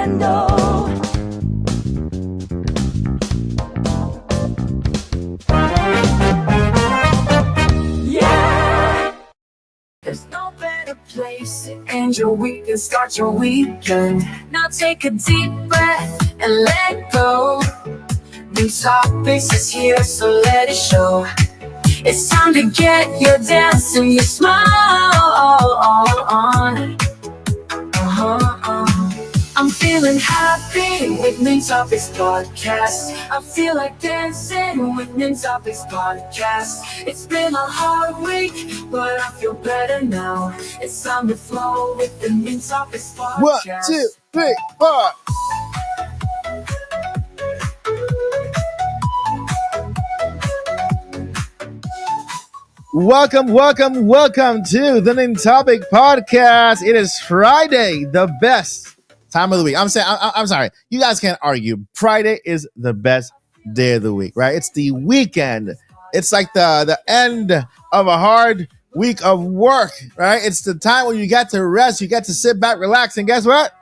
Nintendo. Yeah! There's no better place to end your week and start your weekend. Now take a deep breath and let go. Nintopics is here, so let it show. It's time to get your dance and your smile on. I'm feeling happy with Nintopics Podcast. I feel like dancing with Nintopics Podcast. It's been a hard week, but I feel better now. It's time to flow with the Nintopics Podcast. 1, 2, 3, 4. Welcome to the Nintopics Podcast. It is Friday, the best time of the week. I'm sorry. You guys can't argue. Friday is the best day of the week, right? It's the weekend. It's like the end of a hard week of work, right? It's the time when you get to rest, you get to sit back, relax, and guess what?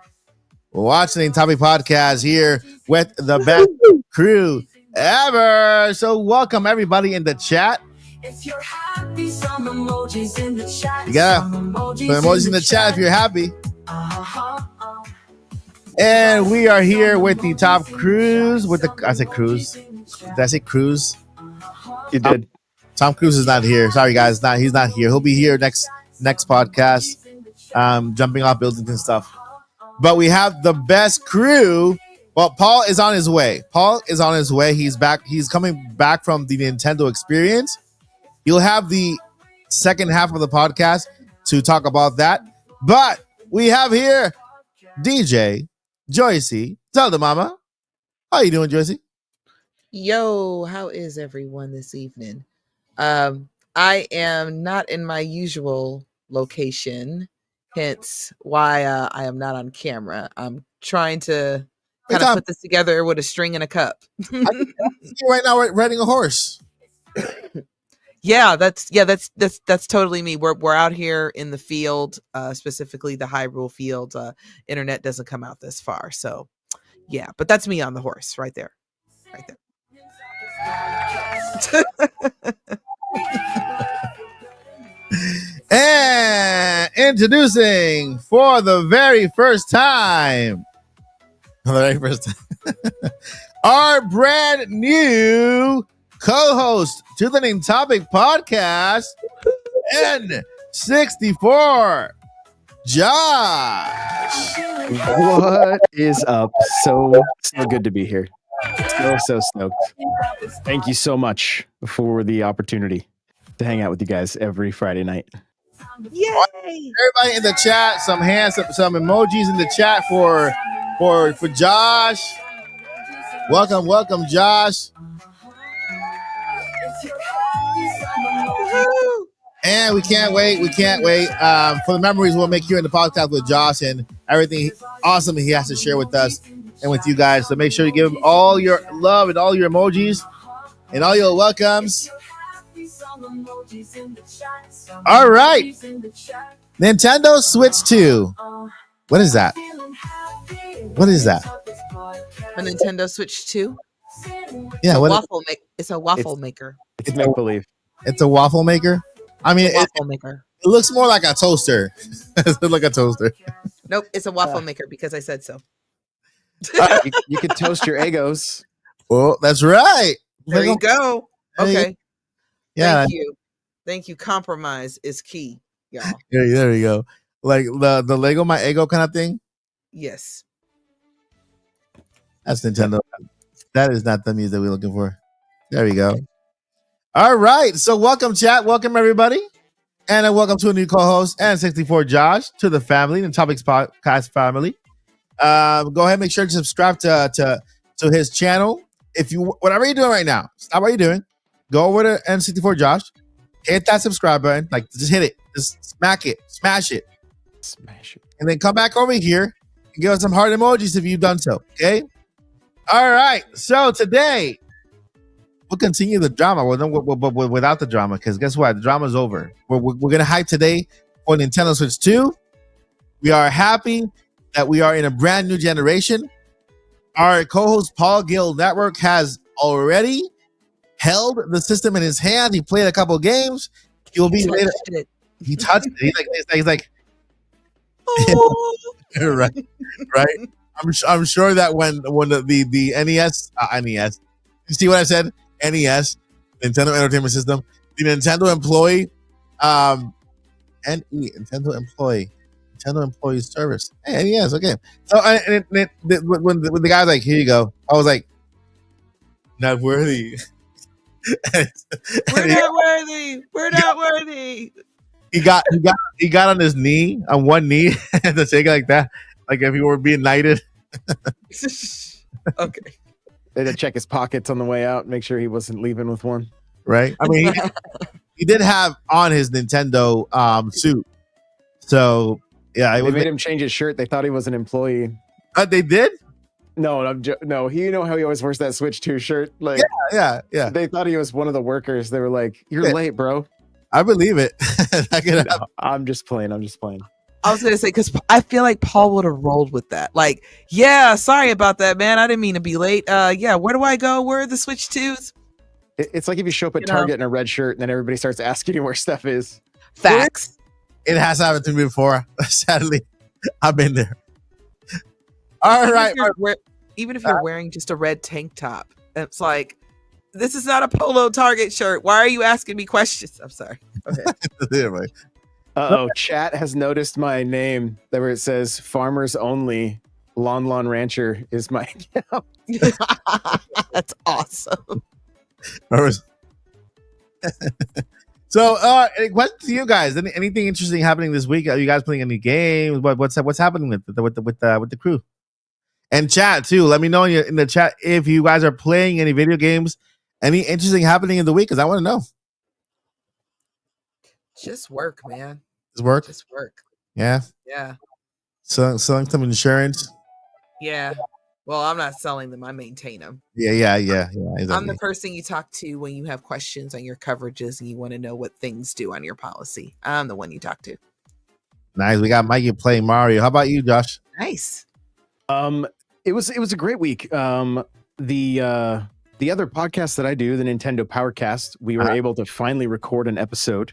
Watch the Nintopics Podcast here with the best crew ever. So welcome everybody in the chat. If you're happy, some emojis in the chat. You gotta put emojis in the chat if you're happy. And we are here with the top crews. I said cruise. Did I say cruise? You did. Tom Cruise is not here. Sorry guys, he's not here. He'll be here next podcast. Jumping off buildings and stuff. But we have the best crew. Well, Paul is on his way. He's back. He's coming back from the Nintendo experience. You'll have the second half of the podcast to talk about that. But we have here DJ Joycey. Tell the mama. How you doing, Joycey? Yo, how is everyone this evening? I am not in my usual location, hence why I am not on camera. I'm trying to kind of put this together with a string and a cup. I can see you right now riding a horse. Yeah, that's totally me. We're out here in the field, specifically the Hyrule field. Internet doesn't come out this far, so yeah. But that's me on the horse, right there. And introducing for the very first time, our brand new co-host to the Nintopics Podcast, N64 Josh. What is up? So good to be here. So stoked. Thank you so much for the opportunity to hang out with you guys every Friday night. Yay! Everybody in the chat, some hands, some emojis in the chat for Josh. Welcome, Josh. And we can't wait for the memories we'll make here in the podcast with Josh and everything awesome he has to share with us and with you guys. So make sure you give him all your love and all your emojis and all your welcomes. All right, Nintendo Switch 2. What is that? A Nintendo Switch 2? Yeah, it's a waffle maker. It's make believe. It's a waffle maker. I mean, waffle maker. It looks more like a toaster. It looks like a toaster. Nope, it's a waffle maker because I said so. You can toast your Egos. Well, that's right. There you go. Okay. Yeah. Thank you. Compromise is key, y'all. There you go. Like the Lego My Ego kind of thing. Yes. That's Nintendo. That is not the music we're looking for. There we go. All right. So welcome, chat. Welcome, everybody. And welcome to a new co-host, N64 Josh, to the family, the Nintopics Podcast family. Go ahead and make sure to subscribe to his channel. If you, whatever you're doing right now, stop what you're doing. Go over to N64 Josh. Hit that subscribe button. Like, just hit it. Just smash it. And then come back over here and give us some heart emojis if you've done so. Okay? All right. So today, we'll continue the drama without the drama, because guess what? The drama's over. We're going to hype today for Nintendo Switch 2. We are happy that we are in a brand new generation. Our co-host Paul Gill Network has already held the system in his hand. He played a couple games. He'll be later. He touched it. He's like Oh. right. I'm sure that when the NES, you see what I said? NES, Nintendo Entertainment System, the Nintendo employee, Nintendo Employee Service. Hey, NES, okay. So when the guy was like, "Here you go," I was like, "Not worthy." We're not worthy. We're not worthy. He got on his knee, on one knee, and to take it like that, like if he were being knighted. Okay. They had to check his pockets on the way out, make sure he wasn't leaving with one. Right. I mean, he did have on his Nintendo suit. So yeah, They made him change his shirt. They thought he was an employee. They did. No, no. You know how he always wears that Switch 2 shirt? Like, yeah. They thought he was one of the workers. They were like, "You're late, bro." I believe it. I'm just playing. I was gonna say, because I feel like Paul would have rolled with that. Like, yeah, sorry about that, man. I didn't mean to be late. Yeah, where do I go? Where are the Switch 2s? It's like if you show up at Target in a red shirt and then everybody starts asking you where stuff is. Facts. It has happened to me before. Sadly, I've been there. All right. Even if you're wearing just a red tank top, it's like, this is not a polo Target shirt. Why are you asking me questions? I'm sorry. Okay. Chat has noticed my name there where it says "Farmers Only." Lon Rancher is my account. That's awesome. So, any questions to you guys? Anything interesting happening this week? Are you guys playing any games? What's happening with the crew? And chat too. Let me know in the chat if you guys are playing any video games. Any interesting happening in the week? Because I want to know. Just work, man. Just work. Yeah. Selling some insurance. Yeah. Well, I'm not selling them. I maintain them. Yeah. Exactly. I'm the person you talk to when you have questions on your coverages and you want to know what things do on your policy. I'm the one you talk to. Nice. We got Mikey playing Mario. How about you, Josh? Nice. It was a great week. The other podcast that I do, the Nintendo Powercast, we were able to finally record an episode.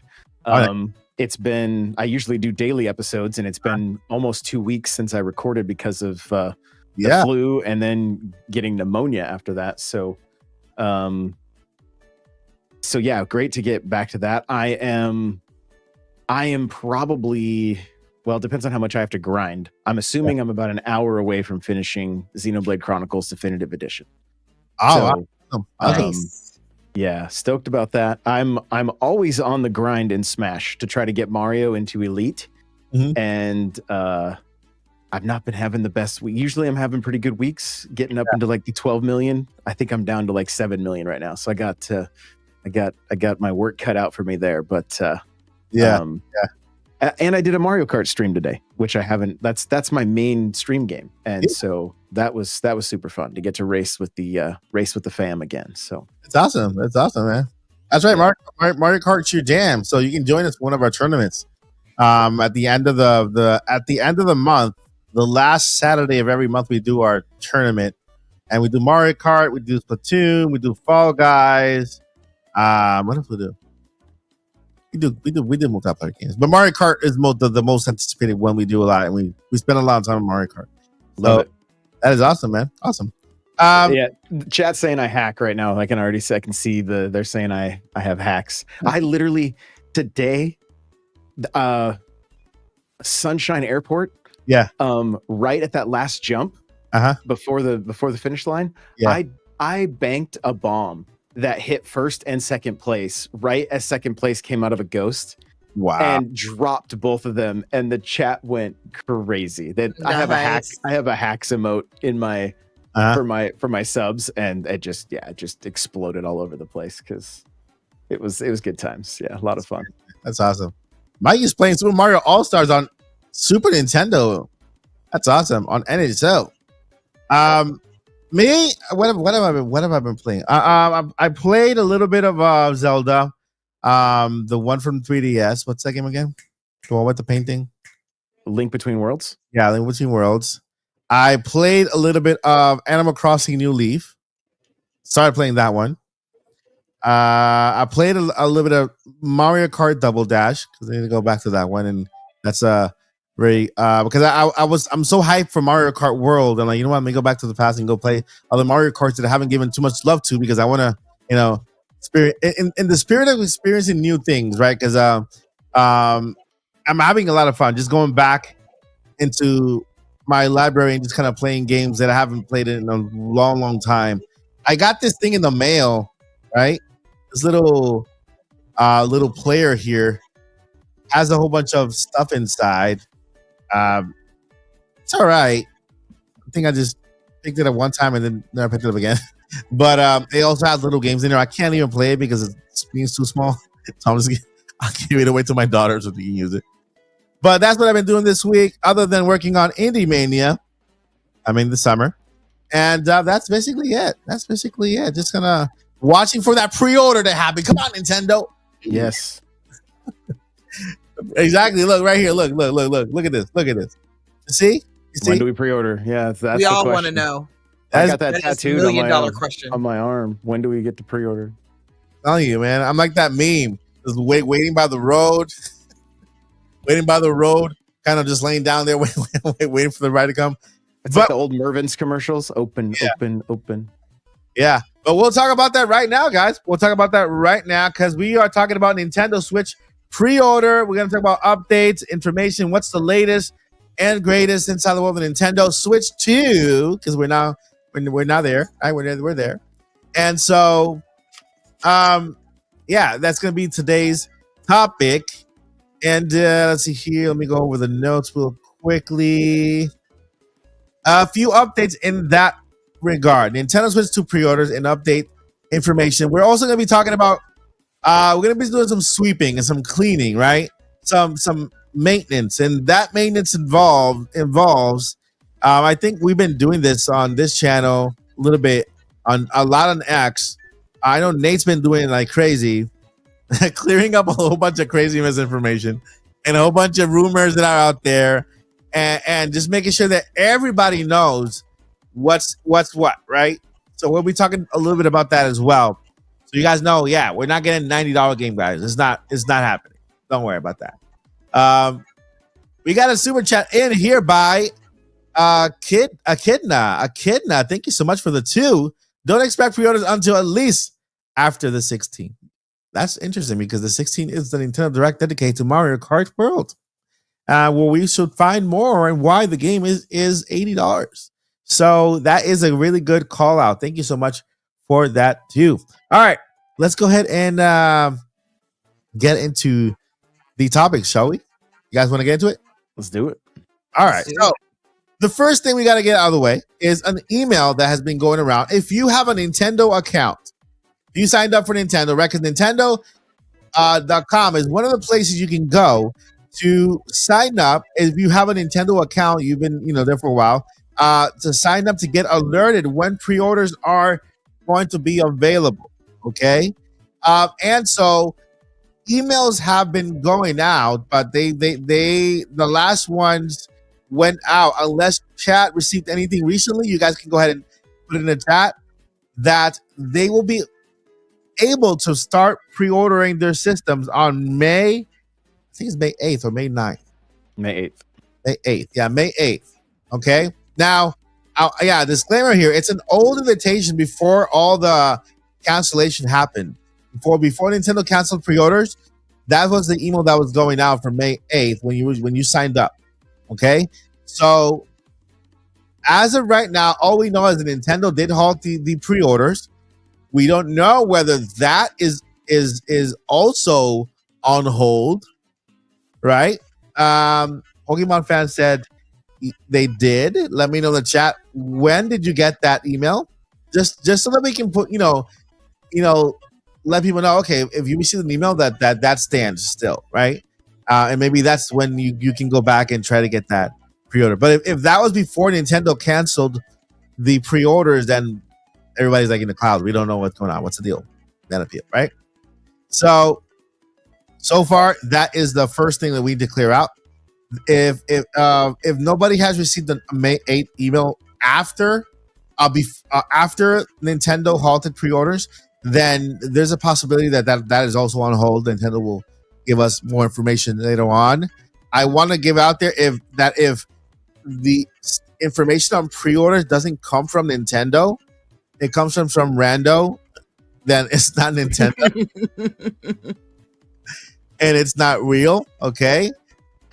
It's been, I usually do daily episodes, and it's been almost 2 weeks since I recorded because of the flu and then getting pneumonia after that. So yeah, great to get back to that. I am probably, well, it depends on how much I have to grind. I'm assuming I'm about an hour away from finishing Xenoblade Chronicles Definitive Edition. Oh, so, nice. Yeah, stoked about that. I'm always on the grind in Smash to try to get Mario into Elite, and I've not been having the best week. Usually, I'm having pretty good weeks, getting up into like the 12 million. I think I'm down to like 7 million right now. So I got my work cut out for me there. But and I did a Mario Kart stream today, which I haven't. That's my main stream game, and so that was super fun to get to race with the fam again. So it's awesome. That's awesome, man. That's right. Mario Kart's your jam. So you can join us for one of our tournaments. At the end of the month, the last Saturday of every month, we do our tournament, and we do Mario Kart, we do Splatoon, we do Fall Guys. What else we do? We do multiplayer games, but Mario Kart is the most anticipated one. We do a lot, and we spend a lot of time on Mario Kart. Love it. That is awesome, man. Awesome. Chat's saying I hack right now. I can see they're saying I have hacks. I literally today, Sunshine Airport. Yeah. Right at that last jump. Before the finish line. Yeah. I banked a bomb that hit first and second place right as second place came out of a ghost. Wow. And dropped both of them, and the chat went crazy. Nice. I have a hacks emote in my for my subs, and it just exploded all over the place because it was good times. Yeah, a lot of fun. That's awesome. Mikey's playing Super Mario All-Stars on Super Nintendo. That's awesome. On NHL. Me, what have I been playing? I played a little bit of Zelda, the one from 3DS. What's that game again? The one with the painting. Link Between Worlds. Yeah, Link Between Worlds. I played a little bit of Animal Crossing New Leaf. Started playing that one. I played a little bit of Mario Kart Double Dash because I need to go back to that one, and that's very because I'm so hyped for Mario Kart World. I'm like, you know what? Let me go back to the past and go play other Mario Karts that I haven't given too much love to because I want to, spirit in the spirit of experiencing new things, right? Because I'm having a lot of fun just going back into my library and just kind of playing games that I haven't played in a long time. I got this thing in the mail, right? This little player here has a whole bunch of stuff inside. It's all right. I think I just picked it up one time and then never picked it up again. But it also has little games in there. I can't even play it because the screen's too small. So I'll give it away to my daughter so they can use it. But that's what I've been doing this week, other than working on Indie Mania. I mean, the summer. And that's basically it. Just gonna watching for that pre-order to happen. Come on, Nintendo. Yes. Exactly. Look right here. Look at this. You see? When do we pre-order? Yeah, that's we the all question. want to know. I got That that is the tattooed $1 million on question. my arm. When do we get to pre-order? I'm telling you, man. I'm like that meme. Just waiting by the road. Kind of just laying down there, waiting for the ride to come. It's like the old Mervin's commercials. Open. Yeah. But we'll talk about that right now, guys. We'll talk about that right now because we are talking about Nintendo Switch pre-order. We're going to talk about updates, information, what's the latest and greatest inside the world of Nintendo Switch 2, because we're now there. Right? We're there. And so, that's going to be today's topic. And let's see here. Let me go over the notes real quickly. A few updates in that regard. Nintendo Switch 2 pre-orders and update information. We're also going to be talking about we're going to be doing some sweeping and some cleaning, right? Some maintenance, and that maintenance involves I think we've been doing this on this channel a little bit, on a lot on X. I know Nate's been doing it like crazy, clearing up a whole bunch of crazy misinformation and a whole bunch of rumors that are out there, and just making sure that everybody knows what's what, right? So we'll be talking a little bit about that as well. So you guys know, we're not getting $90 game, guys. It's not happening. Don't worry about that. We got a super chat in here by Echidna. Thank you so much for the 2. Don't expect pre-orders until at least after the 16th. That's interesting because the 16th is the Nintendo Direct dedicated to Mario Kart World, where we should find more and why the game is $80. So that is a really good call out. Thank you so much for that too. All right, let's go ahead and get into the topics, shall we? You guys want to get into it? Let's do it. All right. So the first thing we got to get out of the way is an email that has been going around. If you have a Nintendo account, if you signed up for Nintendo, right? Because Nintendo.com is one of the places you can go to sign up. If you have a Nintendo account, you've been there for a while, to sign up to get alerted when pre-orders are going to be available. Okay. And so emails have been going out, but the last ones went out. Unless chat received anything recently, you guys can go ahead and put it in the chat that they will be able to start pre-ordering their systems on May 8th or May 9th. May 8th. May 8th. Yeah, May 8th. Okay. Now, disclaimer here. It's an old invitation before all the cancellation happened. Before Nintendo canceled pre-orders, that was the email that was going out for May 8th when you signed up. Okay. So as of right now, all we know is that Nintendo did halt the pre-orders. We don't know whether that is also on hold, right? Pokemon fan said they did. Let me know in the chat. When did you get that email? Just so that we can put, let people know. Okay, if you receive an email that stands still, right? And maybe that's when you can go back and try to get that pre-order. But if that was before Nintendo canceled the pre-orders, then everybody's like in the cloud. We don't know what's going on. What's the deal? That appeal, right? So far, that is the first thing that we need to clear out. If nobody has received the May 8th email after after Nintendo halted pre-orders, then there's a possibility that is also on hold. Nintendo will give us more information later on. I want to give out there if the information on pre-orders doesn't come from Nintendo, it comes from some rando, then it's not Nintendo and it's not real. Okay.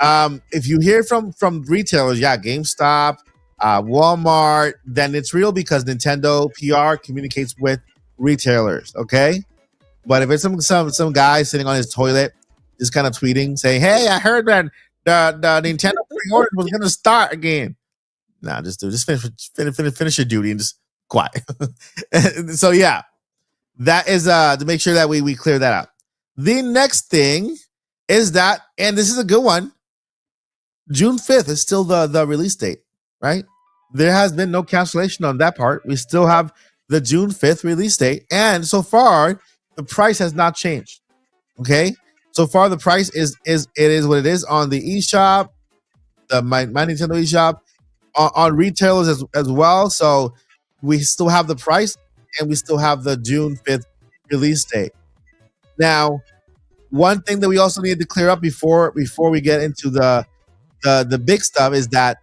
If you hear from retailers, GameStop, Walmart, then it's real because Nintendo PR communicates with retailers. Okay. But if it's some guy sitting on his toilet just kind of tweeting saying, "Hey, I heard that the Nintendo pre-order was going to start again," nah, just finish your duty and just quiet. So yeah, that is to make sure that we clear that out. The next thing is that, and this is a good one, June 5th is still the release date, right? There has been no cancellation on that part. We still have the June 5th release date, and so far the price has not changed. Okay, so far the price is what it is on the eShop, the my Nintendo eShop, on retailers as well. So we still have the price, and we still have the June 5th release date. Now, one thing that we also need to clear up before we get into the big stuff is that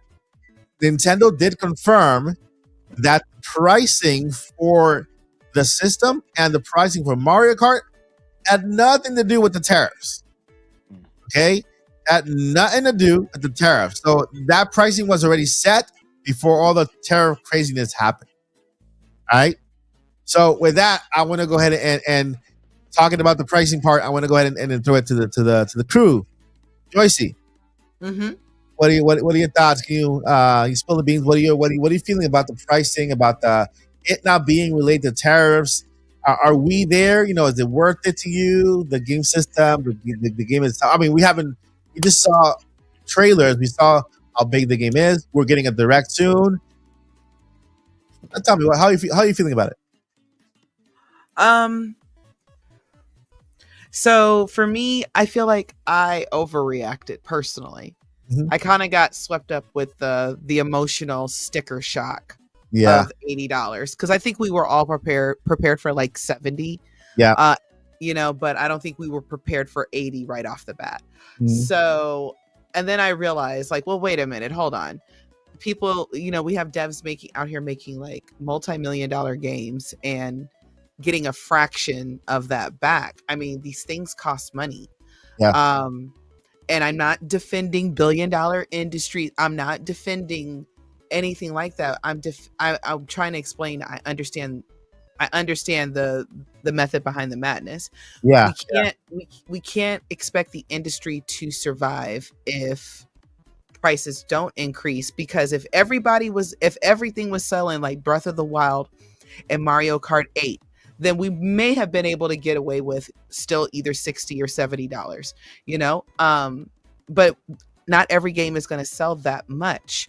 Nintendo did confirm that pricing for the system and the pricing for Mario Kart had nothing to do with the tariffs. Okay? Had nothing to do with the tariffs. So that pricing was already set before all the tariff craziness happened. All right? So with that, I want to go ahead and talking about the pricing part, I want to go ahead and throw it to the crew. Joycey. Mm-hmm. What are your thoughts? Can you spill the beans? What are you feeling about the pricing, about it not being related to tariffs? Are we there? Is it worth it to you? The game system, the game is. I mean, we just saw trailers. We saw how big the game is. We're getting a direct soon. Tell me how are you feeling about it? So for me, I feel like I overreacted personally. Mm-hmm. I kind of got swept up with the emotional sticker shock of $80 because I think we were all prepared for like 70. Yeah. But I don't think we were prepared for 80 right off the bat. Mm-hmm. So, and then I realized like, well, wait a minute, hold on. People, we have devs making like multi-million-dollar games and getting a fraction of that back. I mean, these things cost money. Yeah. And I'm not defending billion-dollar industry. I'm not defending anything like that. I'm trying to explain. I understand the method behind the madness. Yeah. We can't expect the industry to survive if prices don't increase, because if everything was selling like Breath of the Wild and Mario Kart 8, then we may have been able to get away with still either $60 or $70, but not every game is going to sell that much.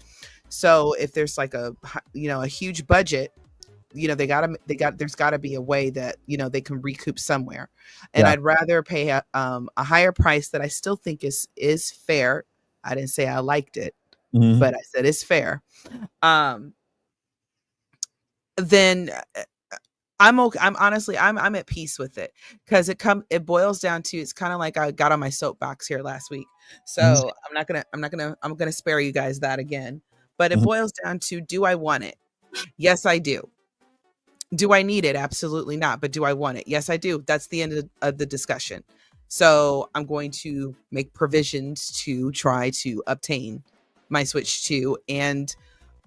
So if there's like a huge budget, there's got to be a way that, they can recoup somewhere. And I'd rather pay a higher price that I still think is fair. I didn't say I liked it, mm-hmm. but I said it's fair. Then I'm okay. I'm at peace with it, because it boils down to, it's kind of like I got on my soapbox here last week. So mm-hmm. I'm gonna spare you guys that again. But it mm-hmm. boils down to, do I want it? Yes, I do. Do I need it? Absolutely not. But do I want it? Yes, I do. That's the end of the discussion. So I'm going to make provisions to try to obtain my Switch 2 and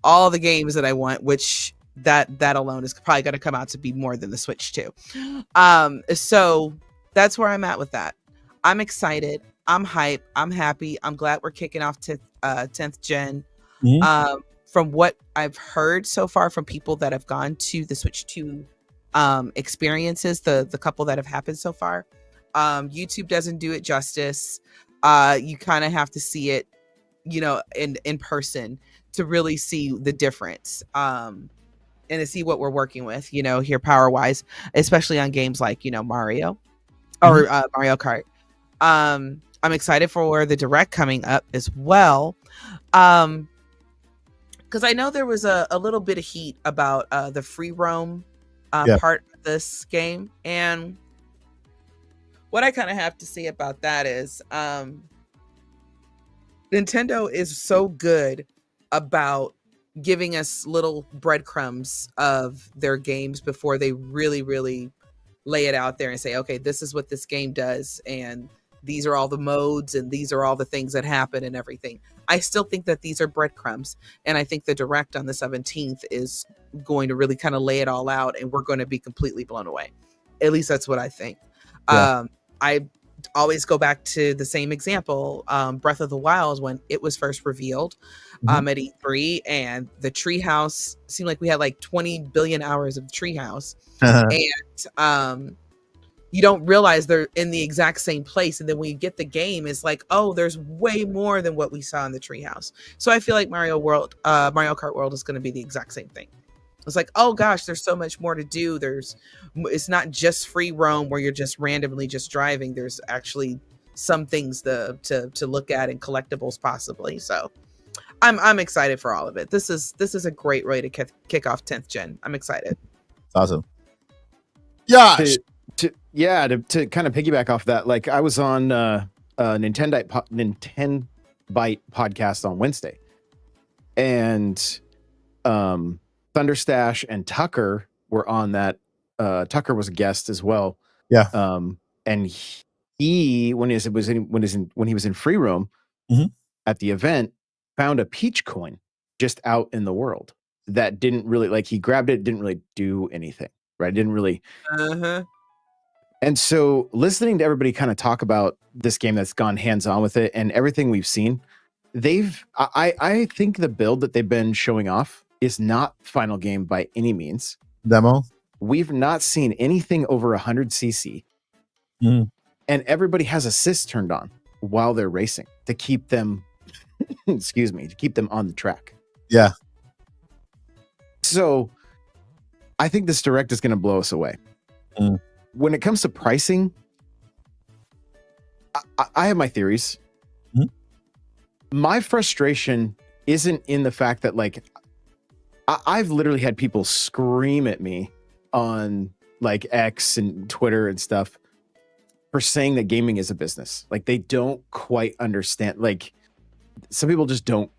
all the games that I want, which that alone is probably going to come out to be more than the Switch 2. So that's where I'm at with that. I'm excited. I'm hyped. I'm happy. I'm glad we're kicking off 10th gen. Mm-hmm. From what I've heard so far from people that have gone to the Switch 2 experiences, the couple that have happened so far, YouTube doesn't do it justice. You kind of have to see it, in person to really see the difference. And to see what we're working with, here power wise, especially on games like, Mario or Mario Kart. I'm excited for the direct coming up as well. Because I know there was a little bit of heat about the free roam part of this game. And what I kind of have to say about that is Nintendo is so good about giving us little breadcrumbs of their games before they really, really lay it out there and say, okay, this is what this game does. And these are all the modes and these are all the things that happen and everything. I still think that these are breadcrumbs. And I think the direct on the 17th is going to really kind of lay it all out and we're going to be completely blown away. At least that's what I think. Yeah. I always go back to the same example, Breath of the Wild, when it was first revealed at E3, and the treehouse seemed like we had like 20 billion hours of treehouse. And you don't realize they're in the exact same place. And then when you get the game, it's like, oh, there's way more than what we saw in the treehouse. So I feel like Mario Kart World is going to be the exact same thing. It's like, oh gosh, there's so much more to do. It's not just free roam where you're just randomly just driving. There's actually some things to look at and collectibles possibly. So I'm excited for all of it. This is a great way to kick off 10th gen. I'm excited. It's awesome. Yeah. To kind of piggyback off that, like I was on Nintopics Podcast on Wednesday, and Thunderstash and Tucker were on that. Tucker was a guest as well. Yeah. And he when he was in free roam at the event, found a Peach coin just out in the world that didn't really, like, he grabbed it, didn't really do anything, right? Didn't really. And so listening to everybody kind of talk about this game that's gone hands-on with it and everything we've seen, I think the build that they've been showing off is not final game by any means. Demo. We've not seen anything over 100 cc. And everybody has assists turned on while they're racing to keep them, to keep them on the track. Yeah. So I think this direct is going to blow us away. When it comes to pricing, I have my theories. My frustration isn't in the fact that, like, I've literally had people scream at me on like X and Twitter and stuff for saying that gaming is a business. Like, they don't quite understand. Like, some people just don't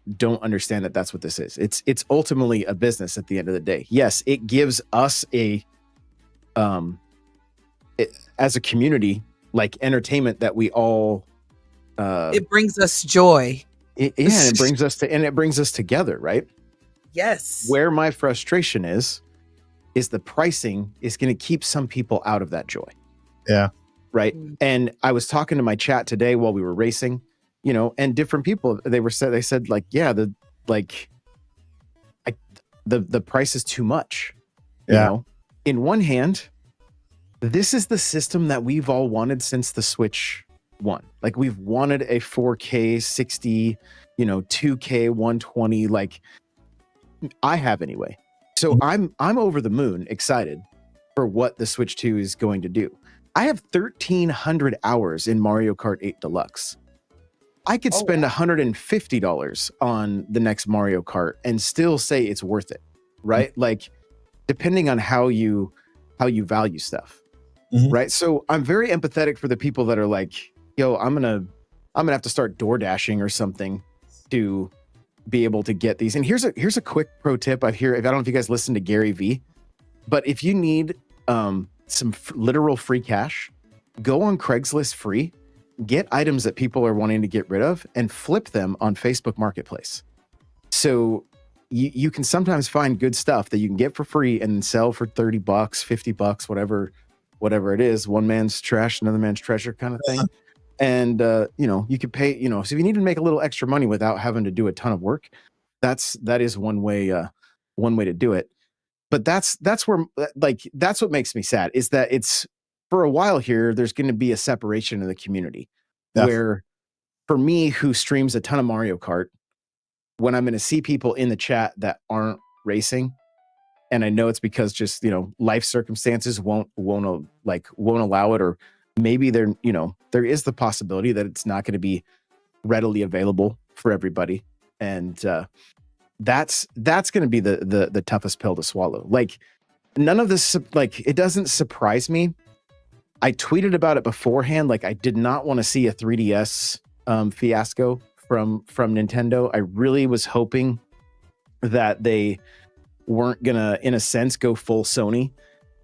understand that that's what this is. It's ultimately a business at the end of the day. Yes, it gives us as a community, like, entertainment that we all it brings us joy. It brings us together, right? Yes. Where my frustration is the pricing is going to keep some people out of that joy. Yeah. Right. And I was talking to my chat today while we were racing, and different people, they said like, yeah, the price is too much. Yeah. In one hand, this is the system that we've all wanted since the Switch 1. Like, we've wanted a 4K 60, 2K 120, like, I have anyway. So I'm over the moon excited for what the Switch 2 is going to do. I have 1,300 hours in Mario Kart 8 Deluxe. I could spend $150 on the next Mario Kart and still say it's worth it, right? Like, depending on how you value stuff, right? So I'm very empathetic for the people that are like, yo, I'm gonna have to start door dashing or something to be able to get these. And here's a quick pro tip. I don't know if you guys listen to Gary V, but if you need some literal free cash, go on Craigslist free, get items that people are wanting to get rid of, and flip them on Facebook Marketplace. So you can sometimes find good stuff that you can get for free and then sell for $30, $50, whatever it is. One man's trash, another man's treasure kind of thing. And, you could pay, so if you need to make a little extra money without having to do a ton of work, that is one way to do it. But that's where, like, that's what makes me sad, is that it's, for a while here, there's going to be a separation of the community where, for me, who streams a ton of Mario Kart, when I'm going to see people in the chat that aren't racing, and I know it's because just, life circumstances won't allow it, or maybe there is the possibility that it's not going to be readily available for everybody, and that's going to be the toughest pill to swallow. Like, none of this, like, it doesn't surprise me. I tweeted about it beforehand. Like, I did not want to see a 3DS fiasco from Nintendo. I really was hoping that they weren't gonna, in a sense, go full Sony,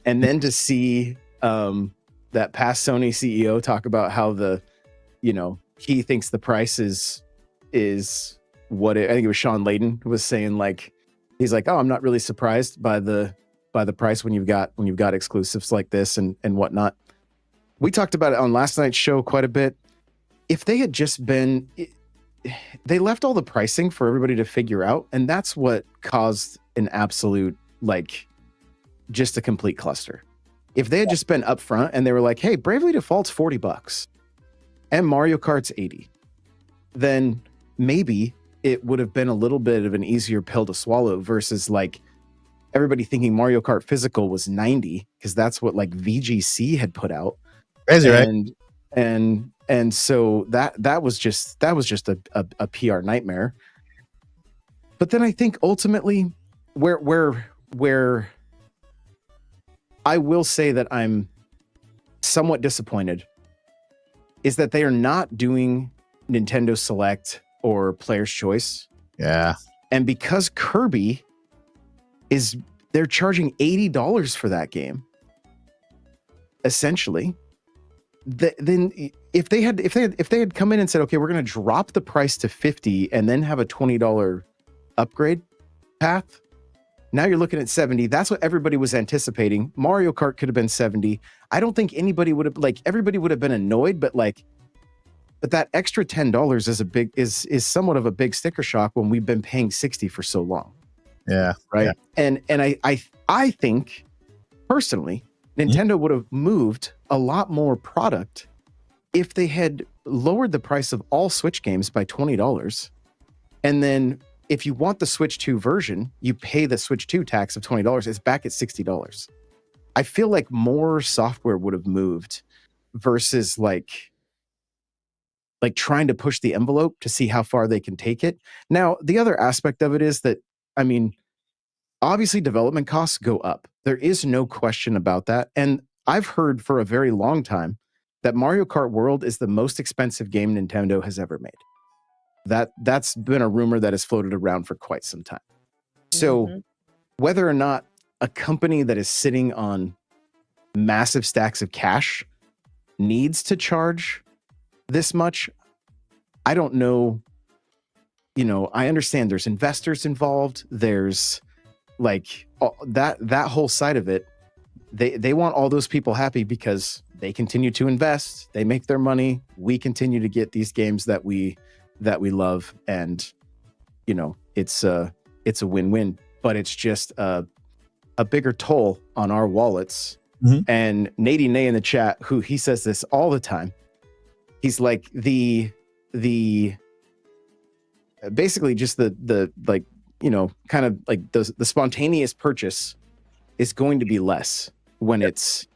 and then to see that past Sony CEO talk about how he thinks the price is what I think it was Sean Layden who was saying, like, he's like, oh, I'm not really surprised by the price when you've got exclusives like this and whatnot. We talked about it on last night's show quite a bit. If they had just been, they left all the pricing for everybody to figure out, and that's what caused an absolute, like, just a complete cluster. If they had just been upfront and they were like, hey, Bravely Default's $40 and Mario Kart's $80, then maybe it would have been a little bit of an easier pill to swallow versus, like, everybody thinking Mario Kart Physical was $90 because that's what, like, VGC had put out. Crazy, right? And so that was just a PR nightmare. But then I think ultimately where I will say that I'm somewhat disappointed is that they are not doing Nintendo Select or Player's Choice. Yeah. And because Kirby they're charging $80 for that game, essentially. Then if they had come in and said, okay, we're going to drop the price to $50 and then have a $20 upgrade path, now you're looking at $70. That's what everybody was anticipating. Mario Kart could have been $70. I don't think anybody would have, like, everybody would have been annoyed, but that extra $10 is somewhat of a big sticker shock when we've been paying $60 for so long. Yeah. Right. Yeah. And I think personally, Nintendo would have moved a lot more product if they had lowered the price of all Switch games by $20. And then if you want the Switch 2 version, you pay the Switch 2 tax of $20. It's back at $60. I feel like more software would have moved versus like trying to push the envelope to see how far they can take it. Now, the other aspect of it is that, I mean, obviously development costs go up. There is no question about that. And I've heard for a very long time that Mario Kart World is the most expensive game Nintendo has ever made. That's been a rumor that has floated around for quite some time. So whether or not a company that is sitting on massive stacks of cash needs to charge this much, I don't know. You know, I understand there's investors involved. There's like that whole side of it. They want all those people happy because they continue to invest. They make their money. We continue to get these games that we love, and you know, it's a win-win. But it's just a bigger toll on our wallets. And Nady Nay in the chat, who he says this all the time. He's like the basically just the like, you know, kind of like the spontaneous purchase is going to be less when it's,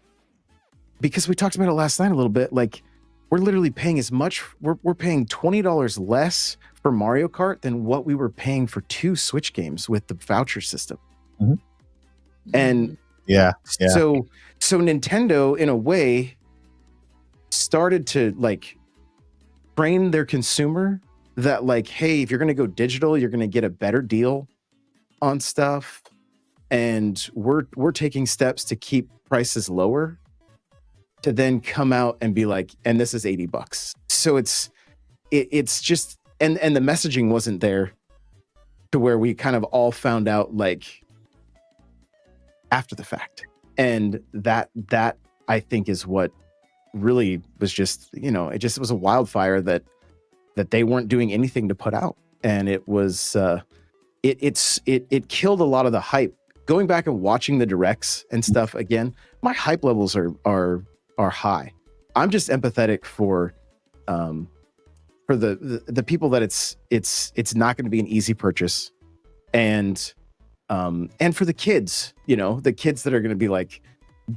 because we talked about it last night a little bit. Like, we're literally paying as much. We're paying $20 less for Mario Kart than what we were paying for 2 Switch games with the voucher system. And so Nintendo, in a way, started to like train their consumer that, like, hey, if you're going to go digital, you're going to get a better deal on stuff, and we're taking steps to keep prices lower, to then come out and be like, and this is $80. So it's just, and the messaging wasn't there to where we kind of all found out like after the fact. And that I think is what really was just, you know, it was a wildfire that they weren't doing anything to put out. And it was, it killed a lot of the hype. Going back and watching the directs and stuff again, my hype levels are high. I'm just empathetic for the people that it's not going to be an easy purchase, and for the kids, you know, the kids that are going to be like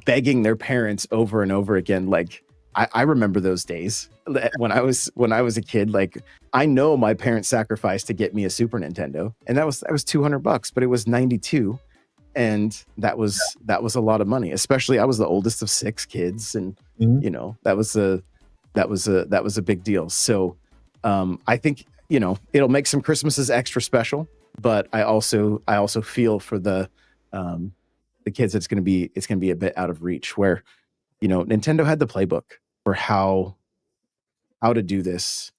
begging their parents over and over again, like, I remember those days when I was a kid. Like, I know my parents sacrificed to get me a Super Nintendo, and that was $200, but it was 92, and that was a lot of money. Especially, I was the oldest of 6 kids, and you know, that was a big deal. So I think, you know, it'll make some Christmases extra special, but I also feel for the kids it's going to be a bit out of reach, where, you know, Nintendo had the playbook for how to do this,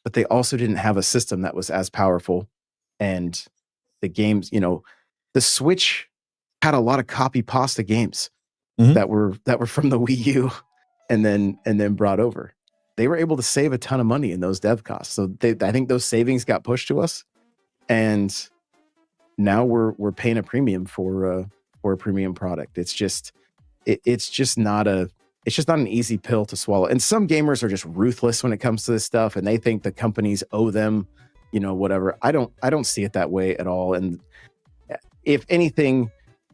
but they also didn't have a system that was as powerful. And the games, you know, the Switch had a lot of copy pasta games that were from the Wii U and then brought over. They were able to save a ton of money in those dev costs. So I think those savings got pushed to us, and now we're paying a premium for a premium product. It's just not an easy pill to swallow. And some gamers are just ruthless when it comes to this stuff, and they think the companies owe them, you know, whatever. I don't see it that way at all. And if anything,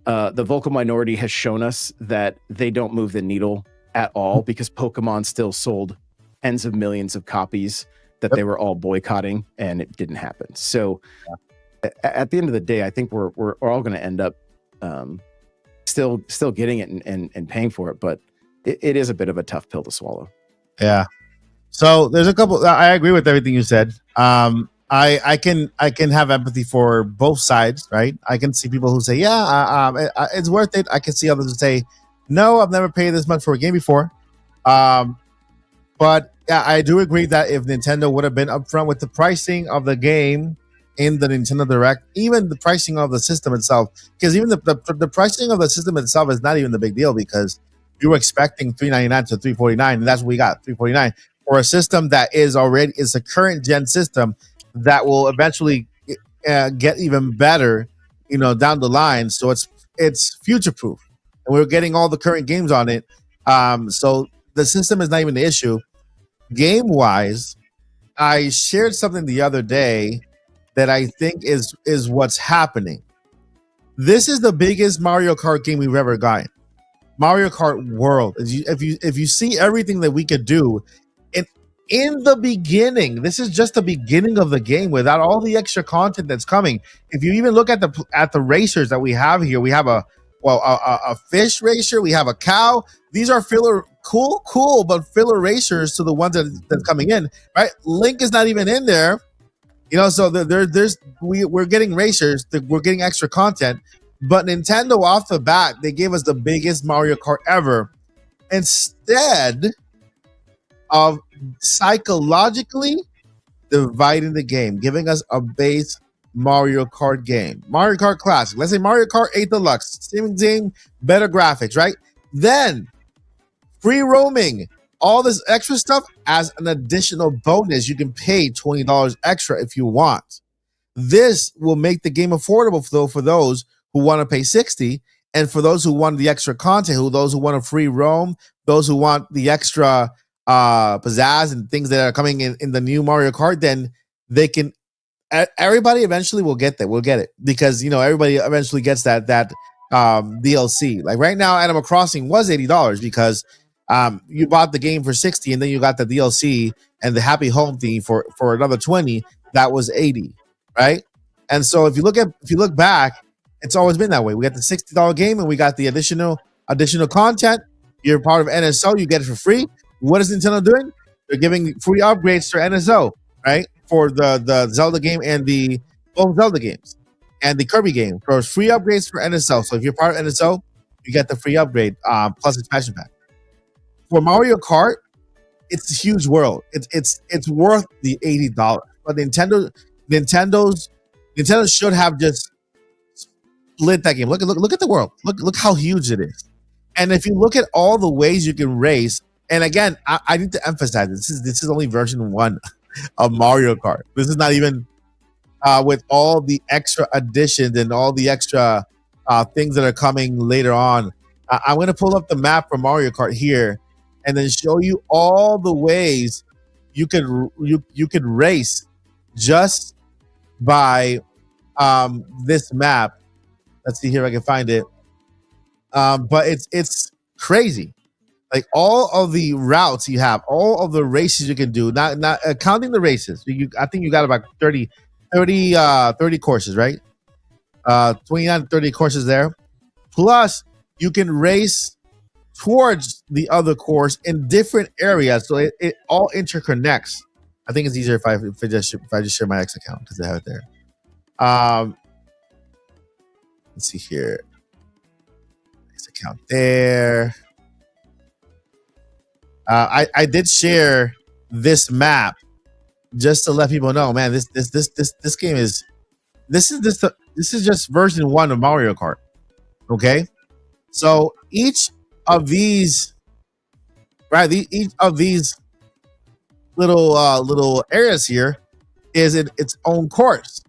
the vocal minority has shown us that they don't move the needle at all, because Pokemon still sold tens of millions of copies that they were all boycotting, and it didn't happen. So at the end of the day, I think we're all going to end up still getting it and paying for it, but it is a bit of a tough pill to swallow. Yeah. So there's a couple. I agree with everything you said. I can have empathy for both sides, right? I can see people who say, yeah, it's worth it. I can see others who say, no, I've never paid this much for a game before. But yeah, I do agree that if Nintendo would have been upfront with the pricing of the game in the Nintendo Direct, even the pricing of the system itself, because even the pricing of the system itself is not even the big deal, because you were expecting $399 to $349, and that's what we got, $349 for a system that is a current gen system that will eventually get even better, you know, down the line. So it's future proof, and we're getting all the current games on it. So the system is not even the issue. Game wise, I shared something the other day that I think is what's happening. This is the biggest Mario Kart game we've ever gotten. Mario Kart World. If you see everything that we could do, in the beginning, this is just the beginning of the game without all the extra content that's coming. If you even look at the racers that we have here, we have a fish racer, we have a cow. These are filler, cool, but filler racers to the ones that's coming in, right? Link is not even in there, you know. So we're getting racers, we're getting extra content, but Nintendo off the bat, they gave us the biggest Mario Kart ever, instead of psychologically dividing the game, giving us a base Mario Kart game, Mario Kart Classic. Let's say Mario Kart 8 Deluxe, same game, better graphics, right? Then free roaming, all this extra stuff as an additional bonus. You can pay $20 extra if you want. This will make the game affordable for those who want to pay $60, and for those who want the extra content, those who want a free roam, those who want the extra pizzazz and things that are coming in the new Mario Kart, then they can. Everybody eventually will get that. We'll get it, because, you know, everybody eventually gets that DLC. Like right now, Animal Crossing was $80 because you bought the game for $60, and then you got the DLC and the Happy Home theme for another $20. That was $80, right? And so if you look back, it's always been that way. We got the $60 game, and we got the additional content. You're part of NSO, you get it for free. What is Nintendo doing? They're giving free upgrades to NSO, right? For the Zelda game and both Zelda games and the Kirby game. For free upgrades for NSO. So if you're part of NSO, you get the free upgrade plus expansion pack. For Mario Kart, it's a huge world. It's worth the $80. But Nintendo should have just split that game. Look at the world. Look how huge it is. And if you look at all the ways you can race, and again, I need to emphasize this is only version 1 of Mario Kart. This is not even with all the extra additions and all the extra things that are coming later on. I'm going to pull up the map for Mario Kart here, and then show you all the ways you could race just by this map. Let's see here if I can find it. But it's crazy. like all of the routes you have, all of the races you can do, not counting the races. I think you got about 30 courses, right? 29 to 30 courses there. Plus, you can race towards the other course in different areas, so it all interconnects. I think it's easier if I just share my X account because I have it there. Let's see here. X account there. I did share this map just to let people know, man. This game is this is just version 1 of Mario Kart. Okay, so each of these little areas here is its own course,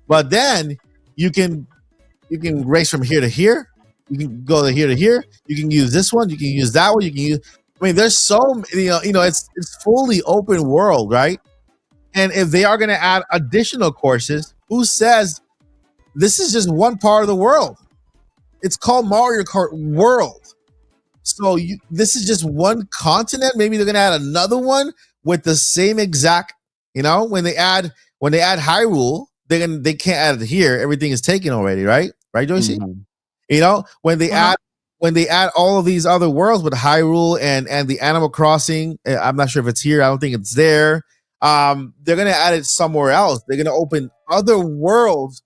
but then you can race from here to here. You can go to here. You can use this one. You can use that one. You can use. I mean, there's so it's fully open world, right? And if they are going to add additional courses, who says this is just one part of the world? It's called Mario Kart World. So this is just one continent. Maybe they're going to add another one with the same exact. When they add Hyrule, they can't add it here. Everything is taken already, right? Right, Joycey? Mm-hmm. When they add all of these other worlds with Hyrule and the Animal Crossing, I'm not sure if it's here. I don't think it's there. They're going to add it somewhere else. They're going to open other worlds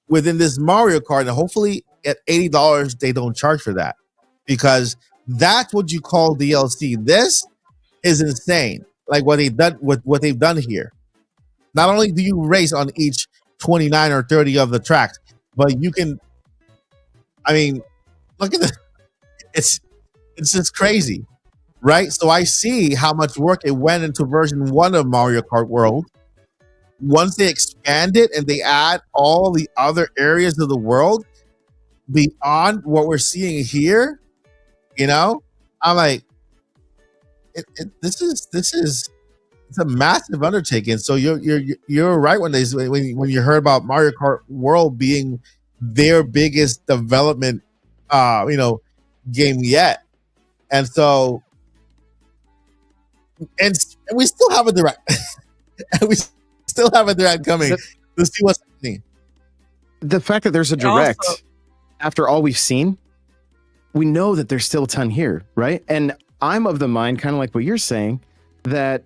within this Mario Kart, and hopefully at $80 they don't charge for that, because that's what you call DLC. This is insane. Like what they've done here. Not only do you race on each 29 or 30 of the tracks, but you can. I mean, look at this. It's just crazy, right? So I see how much work it went into version 1 of Mario Kart World. Once they expand it and they add all the other areas of the world beyond what we're seeing here, I'm like, this is it's a massive undertaking. So you're right when you heard about Mario Kart World being their biggest development, game yet, and so and we still have a direct, and we still have a direct coming to see what's happening. The fact that there's a direct after all we've seen, we know that there's still a ton here, right? And I'm of the mind, kind of like what you're saying, that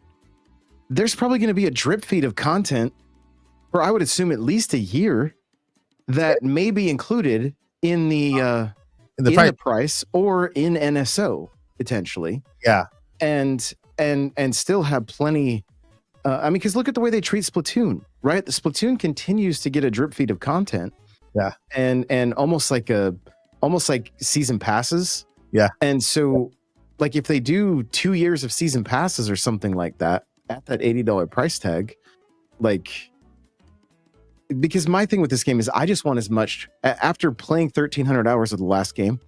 there's probably going to be a drip feed of content for, I would assume, at least a year that may be included in the price or in NSO potentially. Yeah, and still have plenty. Because look at the way they treat Splatoon, right? The Splatoon continues to get a drip feed of content. Yeah, and almost like season passes. Yeah, and so like if they do 2 years of season passes or something like that at that $80 price tag, like. Because my thing with this game is I just want as much after playing 1,300 hours of the last game.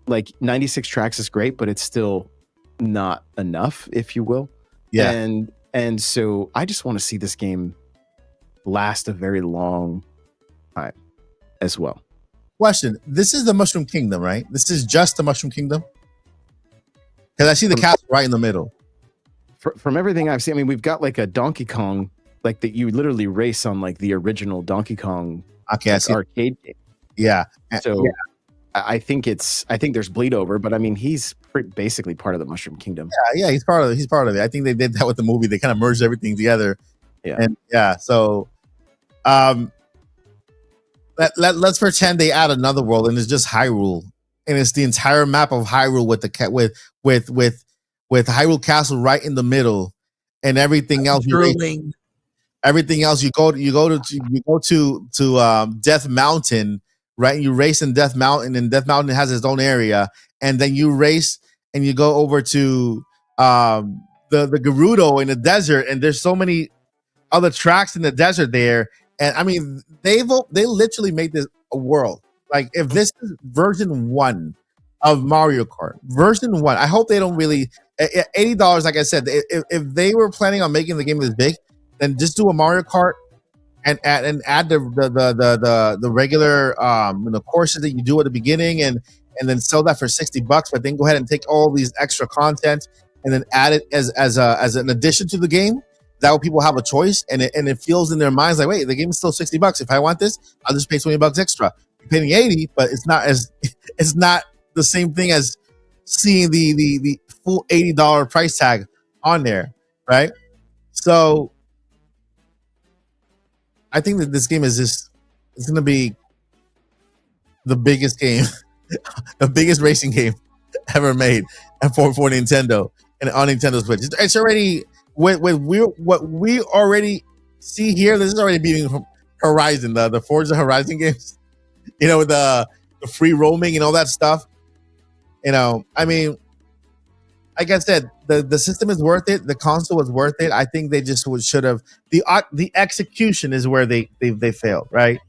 Like 96 tracks is great, but it's still not enough, if you will. Yeah. And so I just want to see this game last a very long time as well. Question: this is the Mushroom Kingdom, right? This is just the Mushroom Kingdom, because I see the castle right in the middle. From everything I've seen, we've got like a Donkey Kong. Like that, you literally race on like the original Donkey Kong arcade game. Yeah. So I think there's bleed over, but I mean he's basically part of the Mushroom Kingdom. Yeah, he's part of it. I think they did that with the movie. They kind of merged everything together. Yeah. And so let's pretend they add another world and it's just Hyrule, and it's the entire map of Hyrule with Hyrule Castle right in the middle, and everything else. Everything else, you go to Death Mountain, right? And you race in Death Mountain, and Death Mountain has its own area, and then you race and you go over to the Gerudo in the desert, and there's so many other tracks in the desert there. And I mean, they literally made this a world. Like if this is version 1 of Mario Kart, version 1, I hope they don't really $80. Like I said, if they were planning on making the game this big, then just do a Mario Kart and add the regular courses that you do at the beginning, and and then sell that for $60, but then go ahead and take all these extra content and then add it as an addition to the game. That way people have a choice, and it feels in their minds like, wait, the game is still $60. If I want this, I'll just pay $20 extra. You're paying 80, but it's not the same thing as seeing the full $80 price tag on there, right? So I think that this game it's going to be the biggest game, the biggest racing game ever made for Nintendo and on Nintendo Switch. It's already what we already see here. This is already beating Horizon, the Forza Horizon games. With the free roaming and all that stuff. I mean, like I said, the system is worth it. The console was worth it. I think they just should have the execution is where they failed, right?